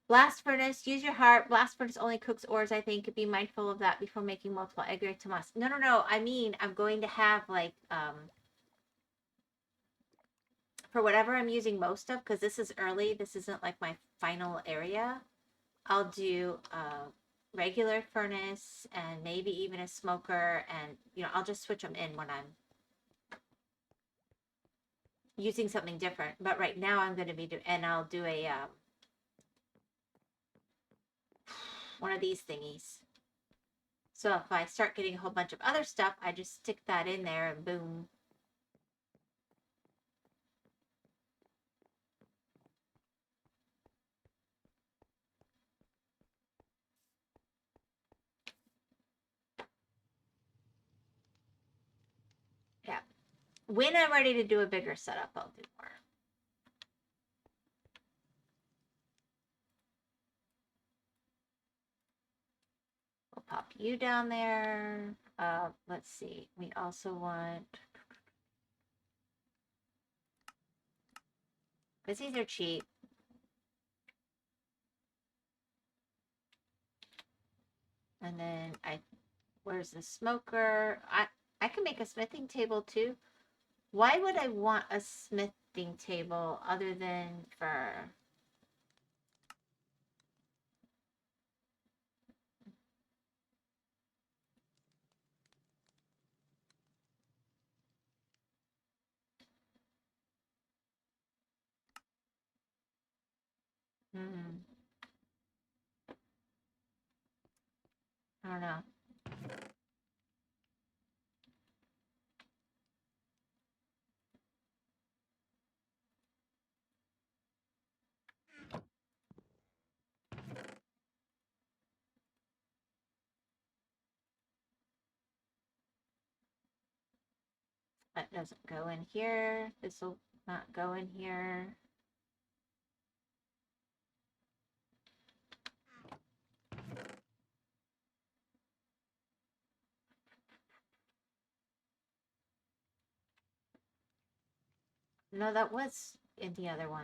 Blast furnace, use your heart. Blast furnace only cooks ores, I think. Be mindful of that before making multiple egg yolk tomas. No, no, no. I mean, I'm going to have like, for whatever I'm using most of, because this is early, this isn't like my final area. I'll do a regular furnace and maybe even a smoker, and you know, I'll just switch them in when I'm using something different. But right now I'm going to be and I'll do a one of these thingies. So if I start getting a whole bunch of other stuff, I just stick that in there and boom. Yeah. When I'm ready to do a bigger setup, I'll do more. We'll pop you down there. Let's see. We also want, because these are cheap. And then where's the smoker? I can make a smithing table too. Why would I want a smithing table other than for... I don't know. That doesn't go in here. This will not go in here. No, that was in the other one.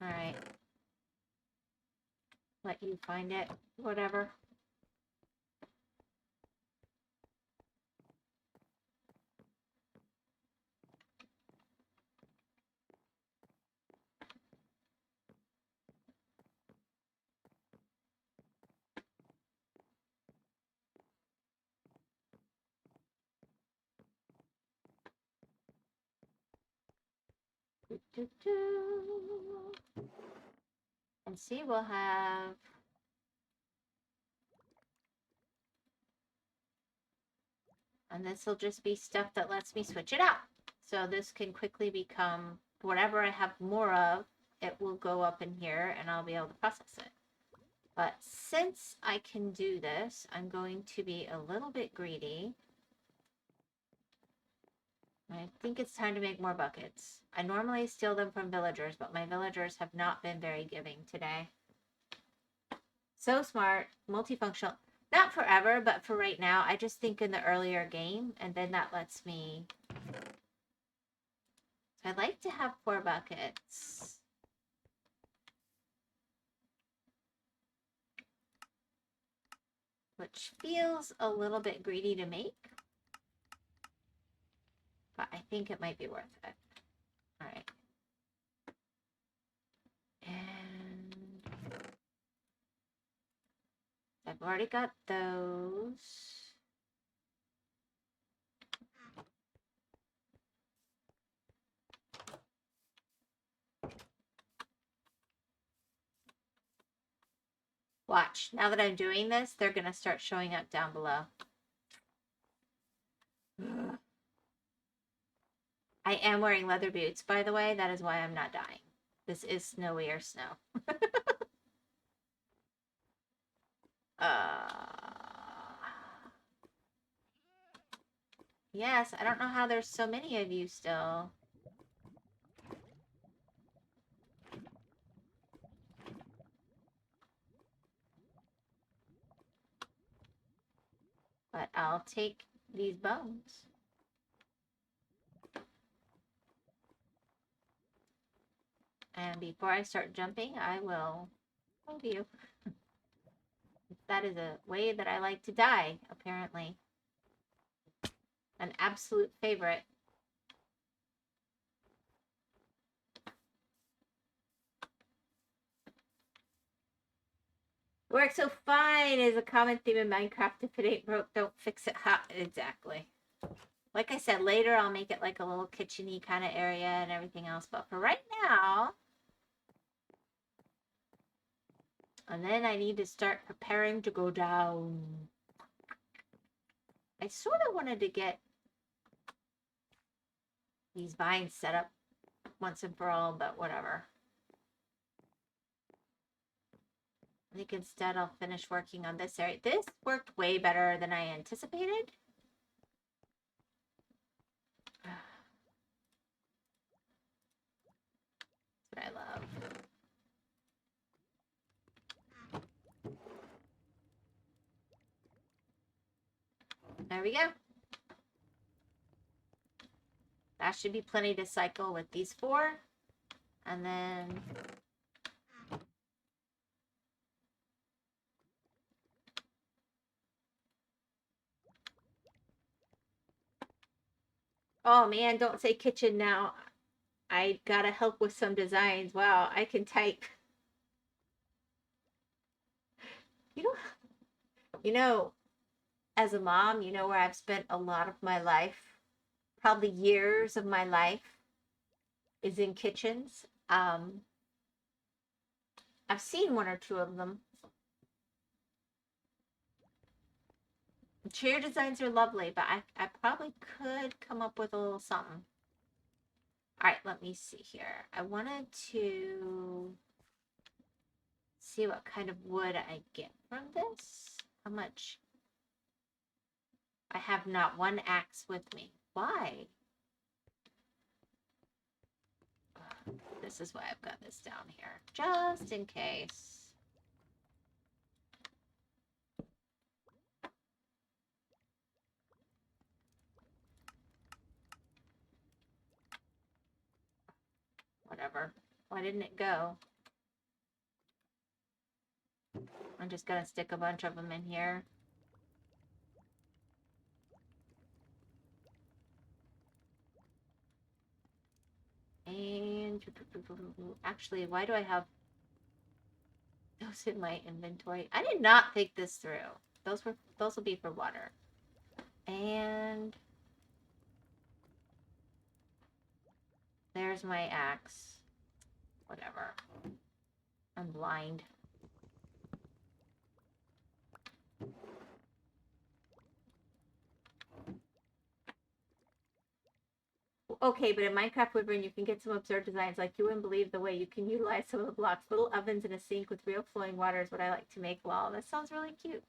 All right. Let you find it. Whatever. And see, we'll have... And this will just be stuff that lets me switch it out. So this can quickly become whatever I have more of, it will go up in here and I'll be able to process it. But since I can do this, I'm going to be a little bit greedy. I think it's time to make more buckets. I normally steal them from villagers, but my villagers have not been very giving today. So smart, multifunctional. Not forever, but for right now. I just think in the earlier game, and then that lets me... I'd like to have 4 buckets. Which feels a little bit greedy to make. But I think it might be worth it. Alright. And I've already got those. Watch, now that I'm doing this, they're going to start showing up down below. I am wearing leather boots, by the way. That is why I'm not dying. This is snowy or snow. Yes, I don't know how there's so many of you still. But I'll take these bones. And before I start jumping, I will hold you. That is a way that I like to die, apparently. An absolute favorite. Works so fine is a common theme in Minecraft. If it ain't broke, don't fix it. Ha, exactly. Like I said, later I'll make it like a little kitchen-y kind of area and everything else. But for right now, and then I need to start preparing to go down. I sort of wanted to get these vines set up once and for all, but whatever. I think instead I'll finish working on this area. This worked way better than I anticipated. That's what I love. There we go. That should be plenty to cycle with these 4. And then oh man, don't say kitchen now. I gotta help with some designs. Wow, I can type. You know, as a mom, you know where I've spent a lot of my life, probably years of my life, is in kitchens. I've seen 1 or 2 of them. Chair designs are lovely, but I probably could come up with a little something. All right, let me see here. I wanted to see what kind of wood I get from this. How much? I have not 1 axe with me. Why? This is why I've got this down here, just in case. Whatever. Why didn't it go? I'm just gonna stick a bunch of them in here. And actually, why do I have those in my inventory? I did not think this through. Those will be for water. And there's my axe. Whatever. I'm blind. Okay, but in Minecraft Wyvern, you can get some absurd designs. Like, you wouldn't believe the way you can utilize some of the blocks. Little ovens in a sink with real flowing water is what I like to make. Wow, that sounds really cute.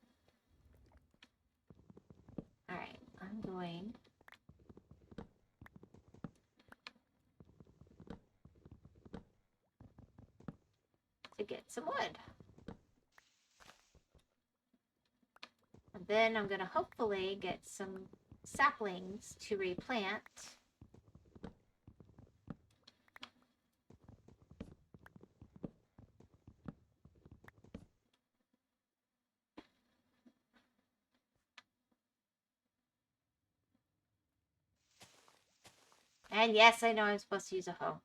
Alright, I'm going to get some wood. And then I'm going to hopefully get some saplings to replant. And yes, I know I'm supposed to use a hoe.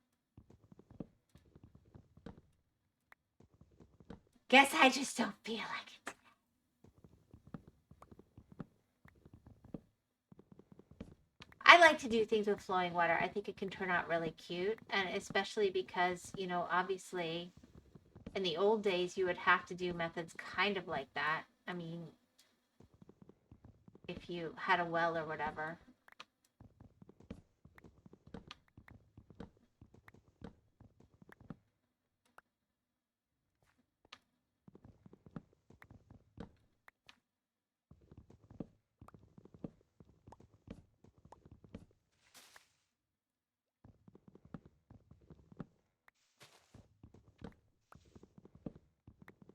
Guess I just don't feel like it. I like to do things with flowing water. I think it can turn out really cute. And especially because, you know, obviously in the old days, you would have to do methods kind of like that. I mean, if you had a well or whatever.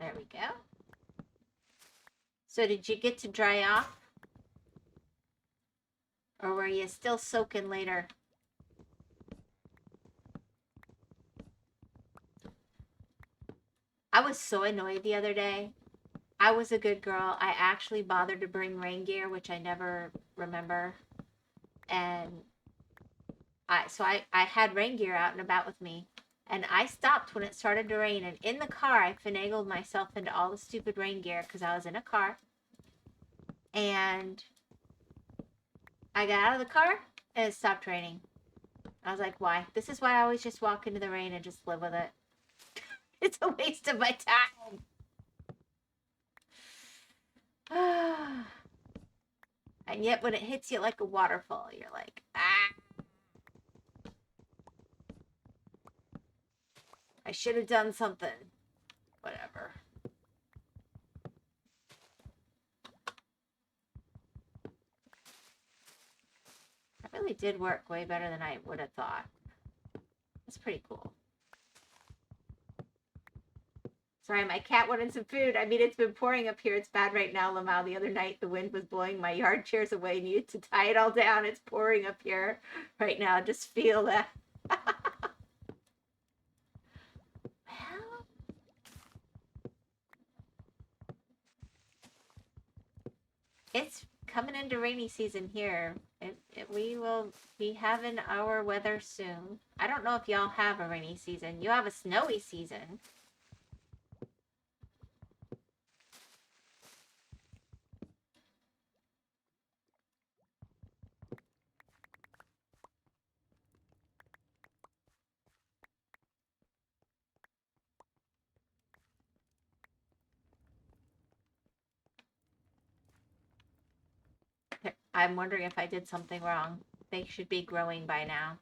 There we go. So did you get to dry off? Or were you still soaking later? I was so annoyed the other day. I was a good girl. I actually bothered to bring rain gear, which I never remember. And I had rain gear out and about with me. And I stopped when it started to rain. And in the car, I finagled myself into all the stupid rain gear because I was in a car. And I got out of the car and it stopped raining. I was like, why? This is why I always just walk into the rain and just live with it. It's a waste of my time. And yet when it hits you like a waterfall, you're like, ah, I should have done something. Whatever. That really did work way better than I would have thought. That's pretty cool. Sorry, my cat wanted some food. I mean, it's been pouring up here. It's bad right now, Lamau. The other night, the wind was blowing my yard chairs away. Needed to tie it all down. It's pouring up here right now. Just feel that. Well, it's coming into rainy season here. We will be having our weather soon. I don't know if y'all have a rainy season. You have a snowy season. I'm wondering if I did something wrong. They should be growing by now.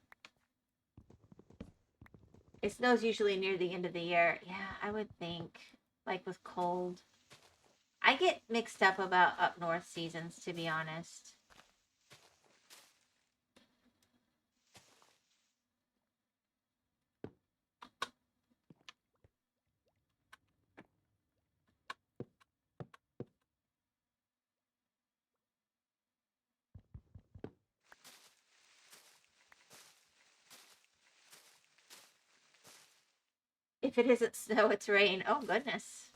It snows usually near the end of the year. Yeah, I would think. Like with cold. I get mixed up about up north seasons, to be honest. If it isn't snow, it's rain. Oh, goodness.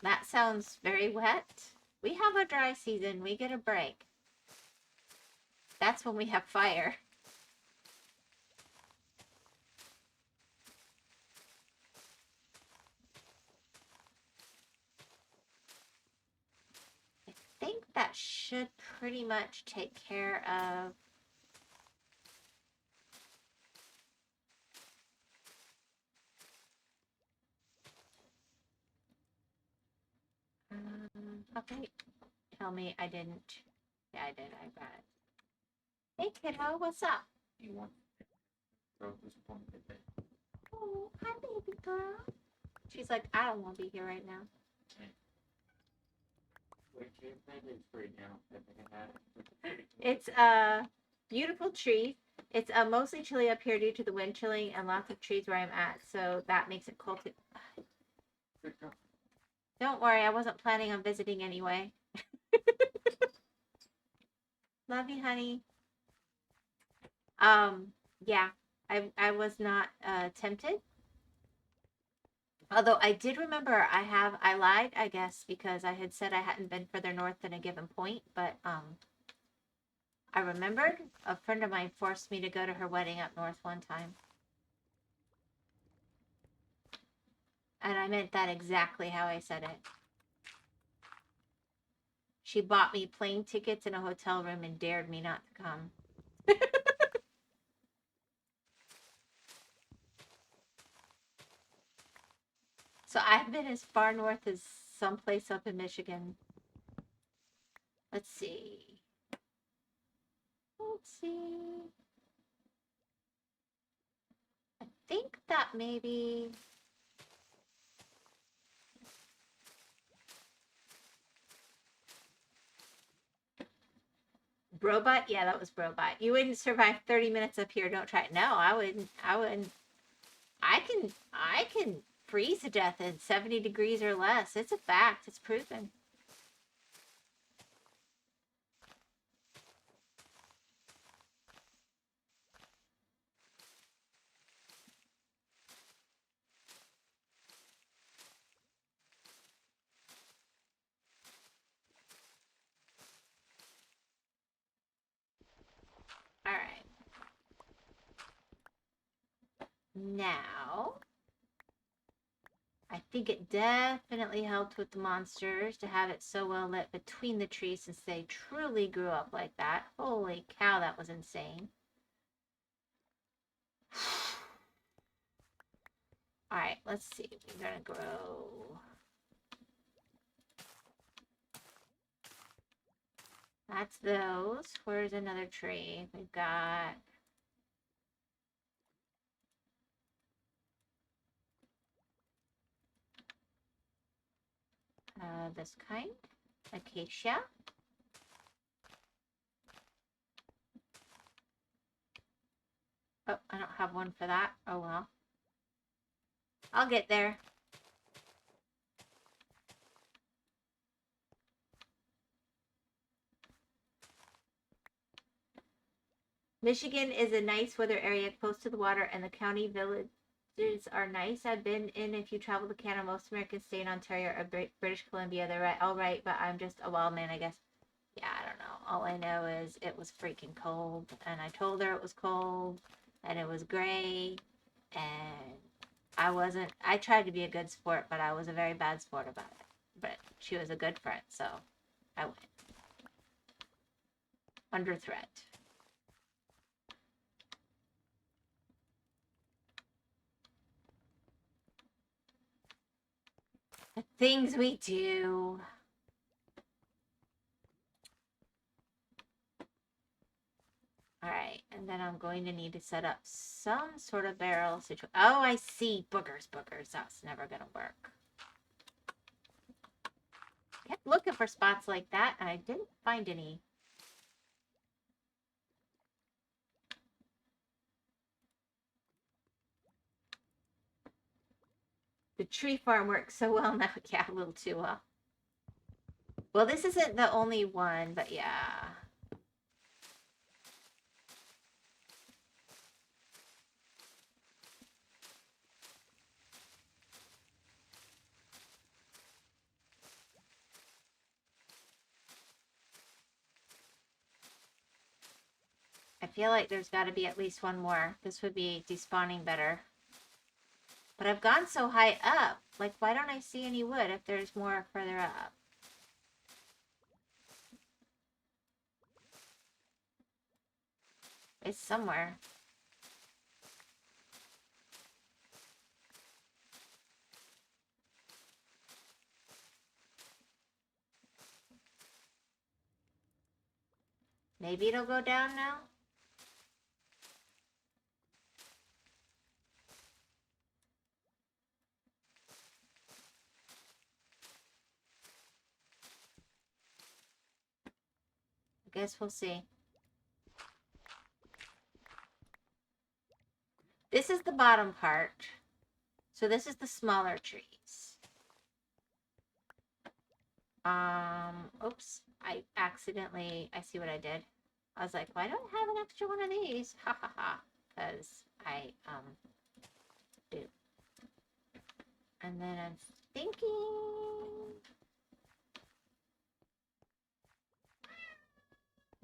That sounds very wet. We have a dry season. We get a break. That's when we have fire. I think that should pretty much take care of... okay. Tell me I didn't. Yeah, I did. I got it. Hey, kiddo. What's up? You want to throw this one today? Oh, hi, baby girl. She's like, I don't want to be here right now. It's a beautiful tree. It's mostly chilly up here due to the wind chilling and lots of trees where I'm at, so that makes it cold. Don't worry, I wasn't planning on visiting anyway. Love you, honey. Yeah, I was not tempted. Although I did remember I lied, I guess, because I had said I hadn't been further north than a given point, but I remembered a friend of mine forced me to go to her wedding up north one time. And I meant that exactly how I said it. She bought me plane tickets and a hotel room and dared me not to come. So I've been as far north as someplace up in Michigan. Let's see. Let's see. I think that maybe... Brobot? Yeah, that was Brobot. You wouldn't survive 30 minutes up here. Don't try it. No, I wouldn't. I can freeze to death at 70 degrees or less. It's a fact. It's proven. Now, I think it definitely helped with the monsters to have it so well lit between the trees since they truly grew up like that. Holy cow, that was insane. Alright, let's see. We're gonna grow. That's those. Where's another tree? We've got this kind. Acacia. Oh, I don't have one for that. Oh well. I'll get there. Michigan is a nice weather area close to the water, and the county villages are nice. I've been in if you travel to Canada. Most Americans stay in Ontario or British Columbia. They're right, all right, but I'm just a wild man, I guess. Yeah, I don't know. All I know is it was freaking cold, and I told her it was cold, and it was gray, and I tried to be a good sport, but I was a very bad sport about it. But she was a good friend, so I went. Under threat. The things we do. Alright, and then I'm going to need to set up some sort of barrel situation. Oh, I see. Boogers. That's never going to work. Kept looking for spots like that, and I didn't find any. The tree farm works so well now. Yeah, a little too well. Well, this isn't the only one, but yeah. I feel like there's got to be at least one more. This would be despawning better. But I've gone so high up. Like, why don't I see any wood if there's more further up? It's somewhere. Maybe it'll go down now? I guess we'll see. This is the bottom part. So this is the smaller trees. Oops. I see what I did. I was like, why don't I have an extra one of these? Ha ha ha. Because I, do. And then I'm thinking...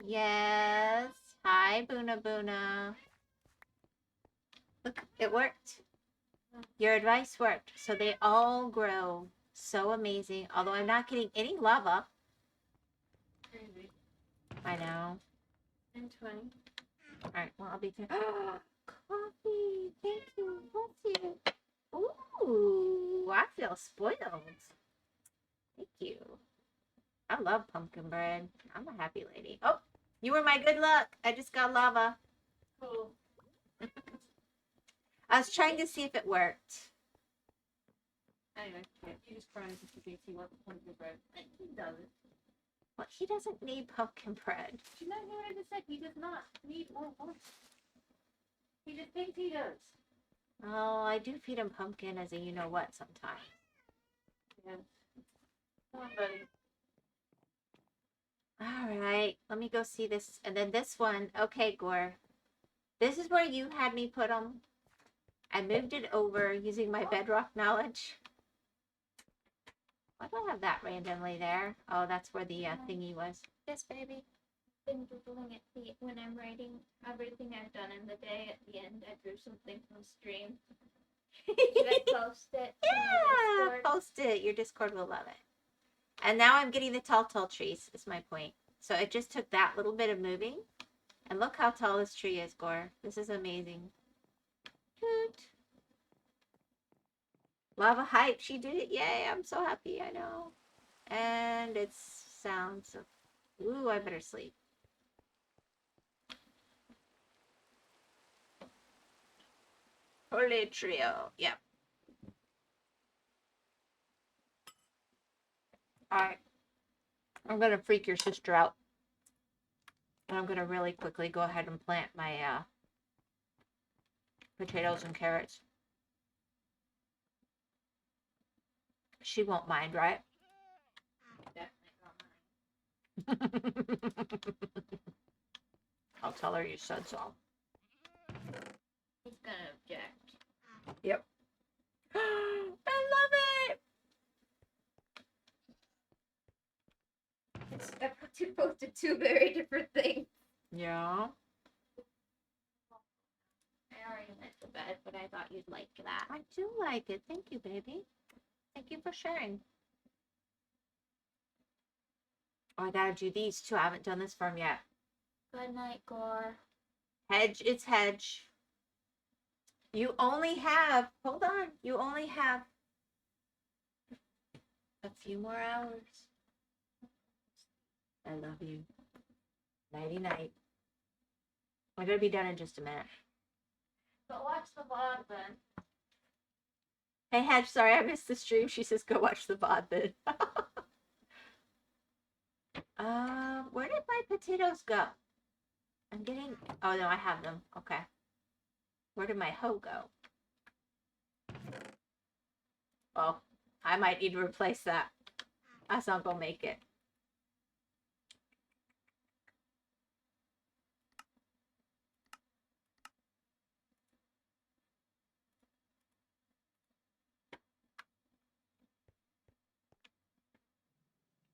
Yes. Hi, Boona Boona. Look, it worked. Your advice worked. So they all grow so amazing. Although I'm not getting any lava. Crazy. I know. And 20. Alright, well, I'll be there. Coffee. Thank you. Bless you. Ooh, I feel spoiled. Thank you. I love pumpkin bread. I'm a happy lady. Oh, you were my good luck. I just got lava. Cool. I was trying to see if it worked. Anyway, yeah, he just cries if you see what pumpkin bread. He doesn't. Well, he doesn't need pumpkin bread. Did you not hear what I just said? He does not need more pumpkin. He just thinks he does. Oh, I do feed him pumpkin as a you-know-what sometimes. Yeah. Come on, buddy. Alright, let me go see this. And then this one. Okay, Gore. This is where you had me put them. I moved it over using my bedrock knowledge. Why do I have that randomly there? Oh, that's where the thingy was. Yes, baby. been doodling at the when I'm writing everything I've done in the day. At the end, I drew something from stream. Should I post it? Yeah, post it. Your Discord will love it. And now I'm getting the tall trees. Is my point. So it just took that little bit of moving, and look how tall this tree is, Gore. This is amazing. Toot. Lava hype. She did it. Yay! I'm so happy. I know. And it sounds. Ooh, I better sleep. Holy trio. Yep. Alright. I'm going to freak your sister out. And I'm going to really quickly go ahead and plant my potatoes and carrots. She won't mind, right? Definitely won't mind. I'll tell her you said so. He's going to object. Yep. I love it! You posted two very different things. Yeah. I already went to bed, but I thought you'd like that. I do like it. Thank you, baby. Thank you for sharing. Oh, I gotta do these too. I haven't done this for him yet. Good night, Gore. Hedge, it's hedge. You only have, hold on, you only have a few more hours. I love you. Nighty night. I'm gonna be done in just a minute. But watch the VOD then. Hey Hedge, sorry I missed the stream. She says go watch the VOD then. Where did my potatoes go? I'm getting, oh no, I have them. Okay. Where did my hoe go? Oh, I might need to replace that. That's not gonna make it.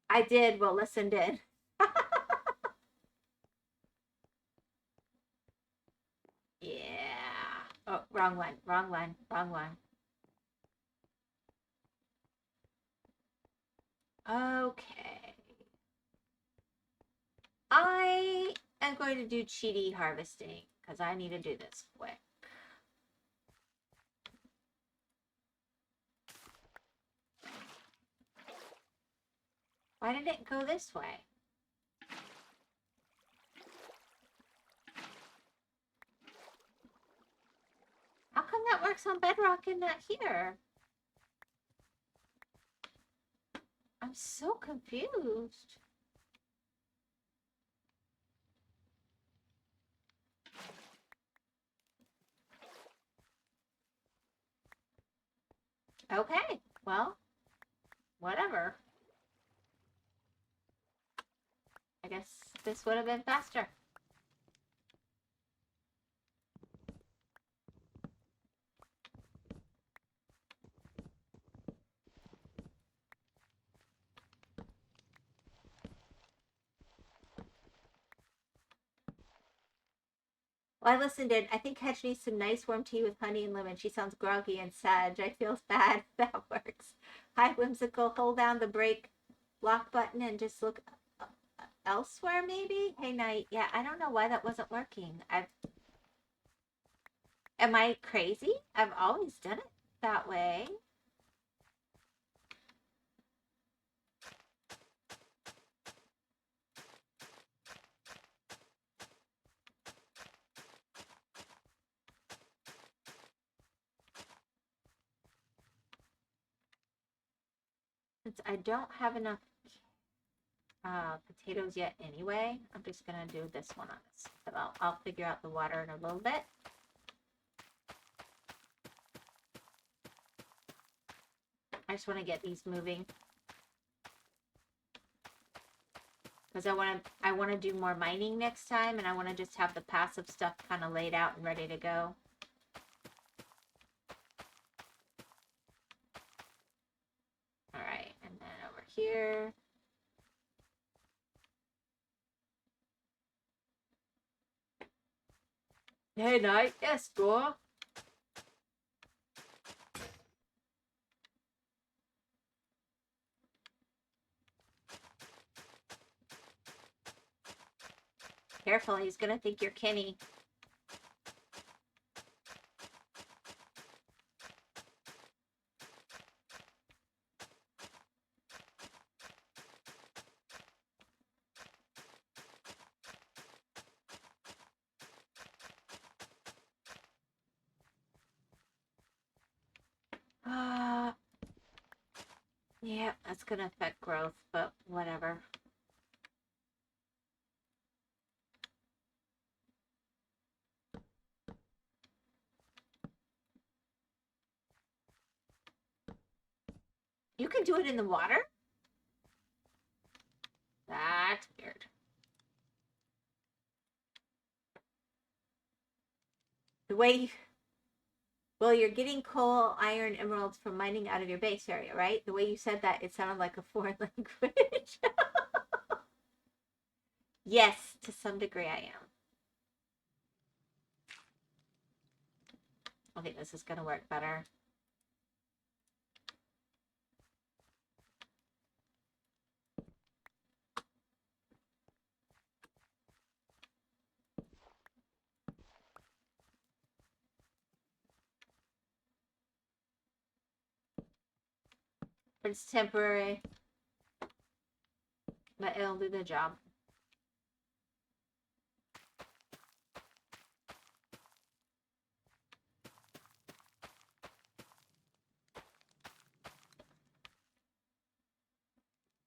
I did. Well, listened in. Yeah. Oh, wrong one. Wrong one. Wrong one. Okay. I am going to do cheaty harvesting because I need to do this quick. Why did it go this way? How come that works on bedrock and not here? I'm so confused. Okay, well, whatever. I guess this would have been faster. Well, I listened in. I think Hedge needs some nice warm tea with honey and lemon. She sounds groggy and sad. I feel bad. That works. Hi, Whimsical. Hold down the break block button and just look elsewhere, maybe? Hey, Night. Yeah, I don't know why that wasn't working. Am I crazy? I've always done it that way. Since I don't have enough potatoes yet anyway, I'm just going to do this one on this. But I'll figure out the water in a little bit. I just want to get these moving. Because I want to do more mining next time, and I want to just have the passive stuff kind of laid out and ready to go. All right, and then over here. Hey, night. Yes, go. Careful, he's gonna think you're Kenny. Yeah, that's gonna affect growth, but whatever. You can do it in the water? That's weird. The way well, you're getting coal, iron, emeralds from mining out of your base area, right? The way you said that, it sounded like a foreign language. Yes, to some degree I am. I think this is gonna work better. It's temporary, but it'll do the job.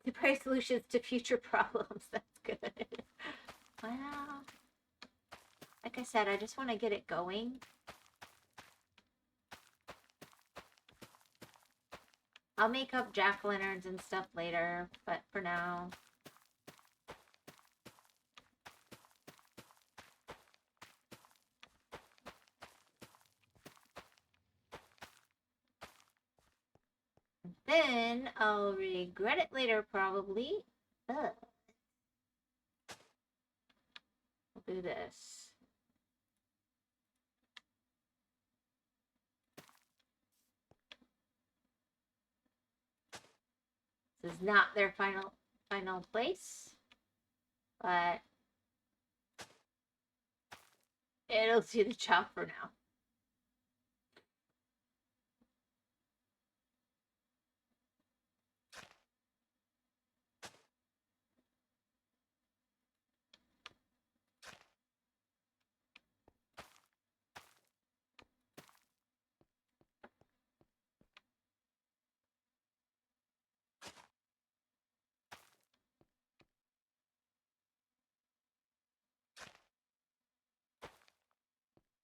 Temporary solutions to future problems. That's good. Well, like I said, I just want to get it going. I'll make up jack-o'-lanterns and stuff later, but for now. Then I'll regret it later, probably. Ugh. I'll do this. This is not their final place, but it'll do the job for now.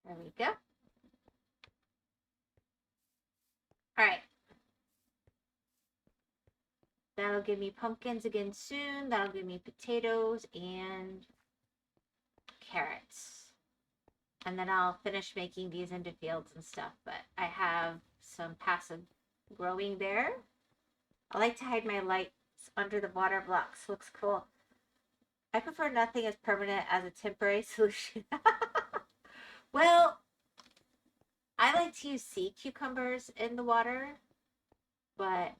There we go. All right. That'll give me pumpkins again soon. That'll give me potatoes and carrots. And then I'll finish making these into fields and stuff. But I have some passive growing there. I like to hide my lights under the water blocks. Looks cool. I prefer nothing as permanent as a temporary solution. Well, I like to use sea cucumbers in the water. But,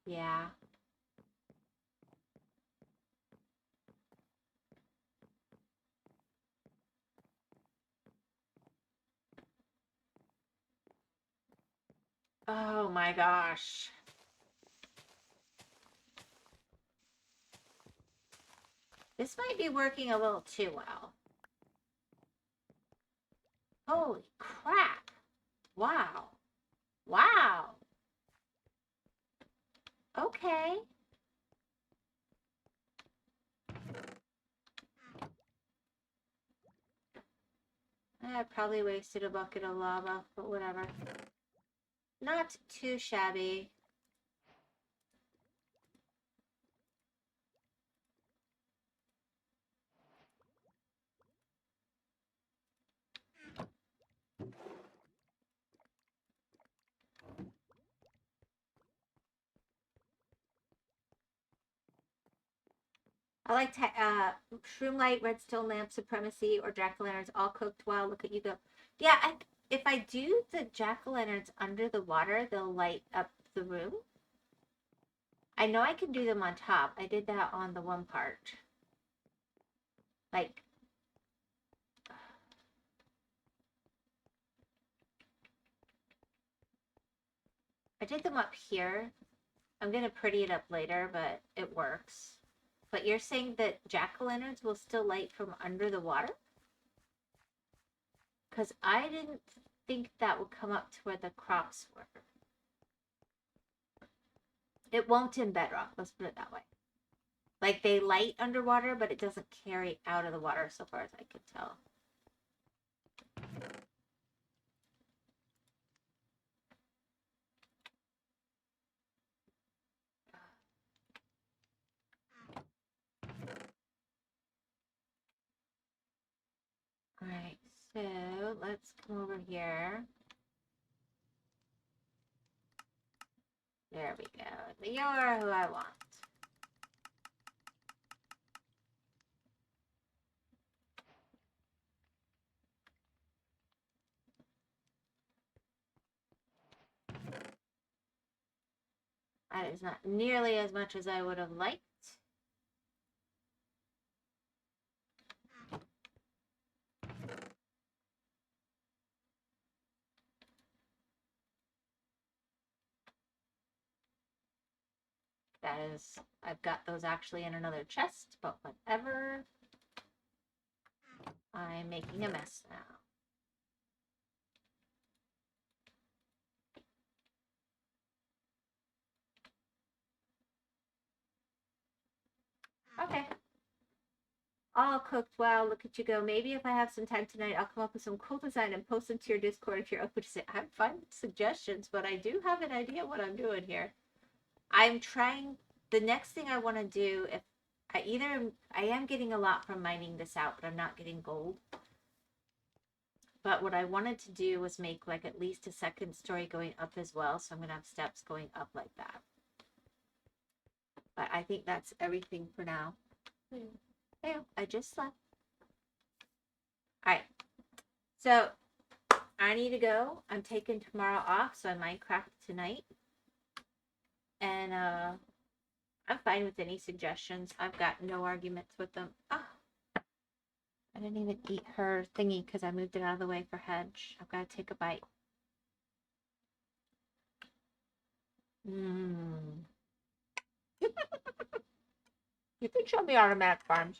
yeah. Oh my gosh. This might be working a little too well. Holy crap. Wow. Wow. Okay. I probably wasted a bucket of lava, but whatever. Not too shabby. I like shroom light, redstone lamp, supremacy, or jack-o'-lanterns all cooked while. Look at you go. Yeah, if I do the jack-o'-lanterns under the water, they'll light up the room. I know I can do them on top. I did that on the one part. Like, I did them up here. I'm going to pretty it up later, but it works. But you're saying that jack-o'-lanterns will still light from under the water? Because I didn't think that would come up to where the crops were. It won't in bedrock, let's put it that way. Like, they light underwater, but it doesn't carry out of the water so far as I can tell. Alright, so let's come over here. There we go. You're who I want. That is not nearly as much as I would have liked. That is, I've got those actually in another chest, but whatever. I'm making a mess now. Okay. All cooked. Wow, look at you go. Maybe if I have some time tonight, I'll come up with some cool design and post them to your Discord if you're open to say. I'm fine with suggestions, but I do have an idea what I'm doing here. I'm trying, the next thing I want to do, if I am getting a lot from mining this out, but I'm not getting gold. But what I wanted to do was make like at least a second story going up as well. So I'm going to have steps going up like that. But I think that's everything for now. Hey, I just slept. All right. So I need to go. I'm taking tomorrow off, so I Minecraft tonight. And I'm fine with any suggestions. I've got no arguments with them. Oh, I didn't even eat her thingy because I moved it out of the way for Hedge. I've got to take a bite. Mmm. You can show me automatic farms.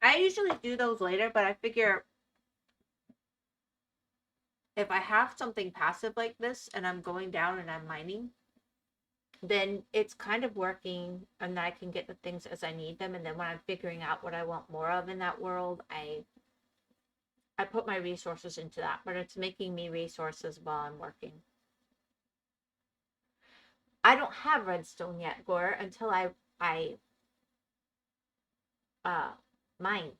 I usually do those later, but I figure if I have something passive like this and I'm going down and I'm mining, then it's kind of working and I can get the things as I need them. And then when I'm figuring out what I want more of in that world, I put my resources into that, but it's making me resources while I'm working. I don't have redstone yet, Gore, until I mine.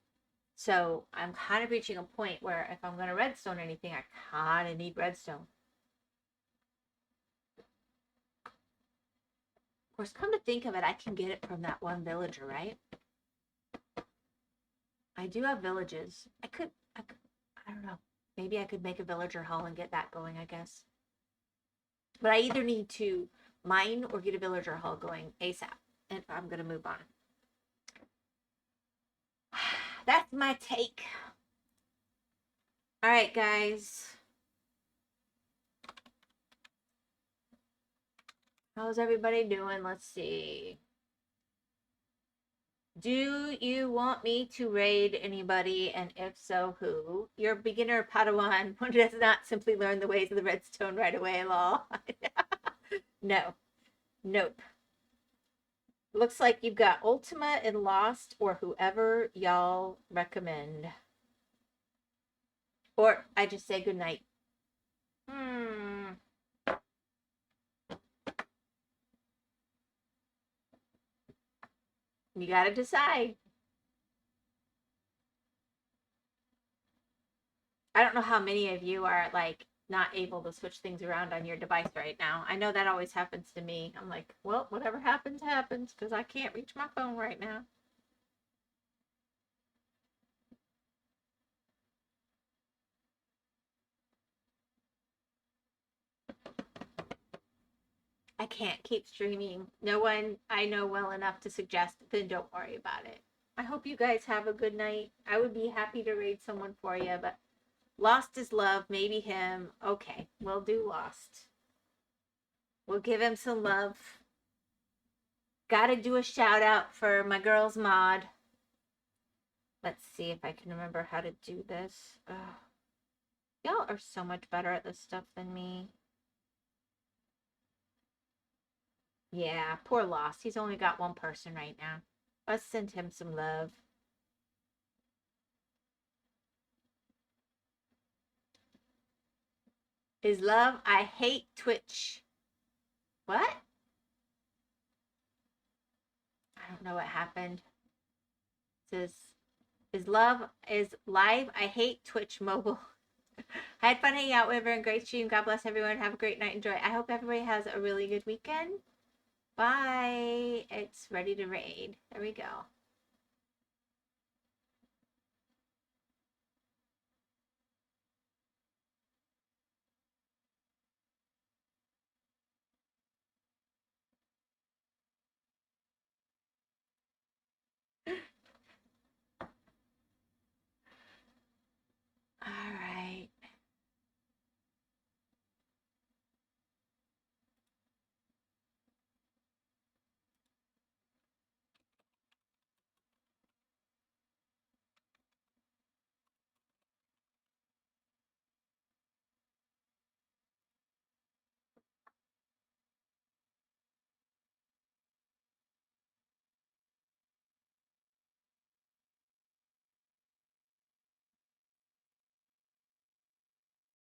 So I'm kind of reaching a point where if I'm going to redstone anything, I kind of need redstone. Of course, come to think of it, I can get it from that one villager, right? I do have villages. I don't know. Maybe I could make a villager hall and get that going, I guess. But I either need to mine or get a villager hall going ASAP. And I'm going to move on. That's my take. All right, guys. How's everybody doing? Let's see. Do you want me to raid anybody? And if so, who? Your beginner Padawan one does not simply learn the ways of the redstone right away, lol. No. Nope. Looks like you've got Ultima and Lost or whoever y'all recommend. Or I just say goodnight. You gotta decide. I don't know how many of you are like not able to switch things around on your device right now. I know that always happens to me. I'm like, well, whatever happens, happens, because I can't reach my phone right now. I can't keep streaming. No one I know well enough to suggest, then don't worry about it. I hope you guys have a good night. I would be happy to raid someone for you, but Lost is love, maybe him. Okay, we'll do Lost. We'll give him some love. Gotta do a shout out for my girl's mod. Let's see if I can remember how to do this. Ugh. Y'all are so much better at this stuff than me. Yeah, poor Lost. He's only got one person right now. Let's send him some love. Is love, I hate Twitch. What? I don't know what happened. It says, is love, is live, I hate Twitch mobile. I had fun hanging out with everyone. Great stream. God bless everyone. Have a great night. Enjoy. I hope everybody has a really good weekend. Bye. It's ready to raid. There we go.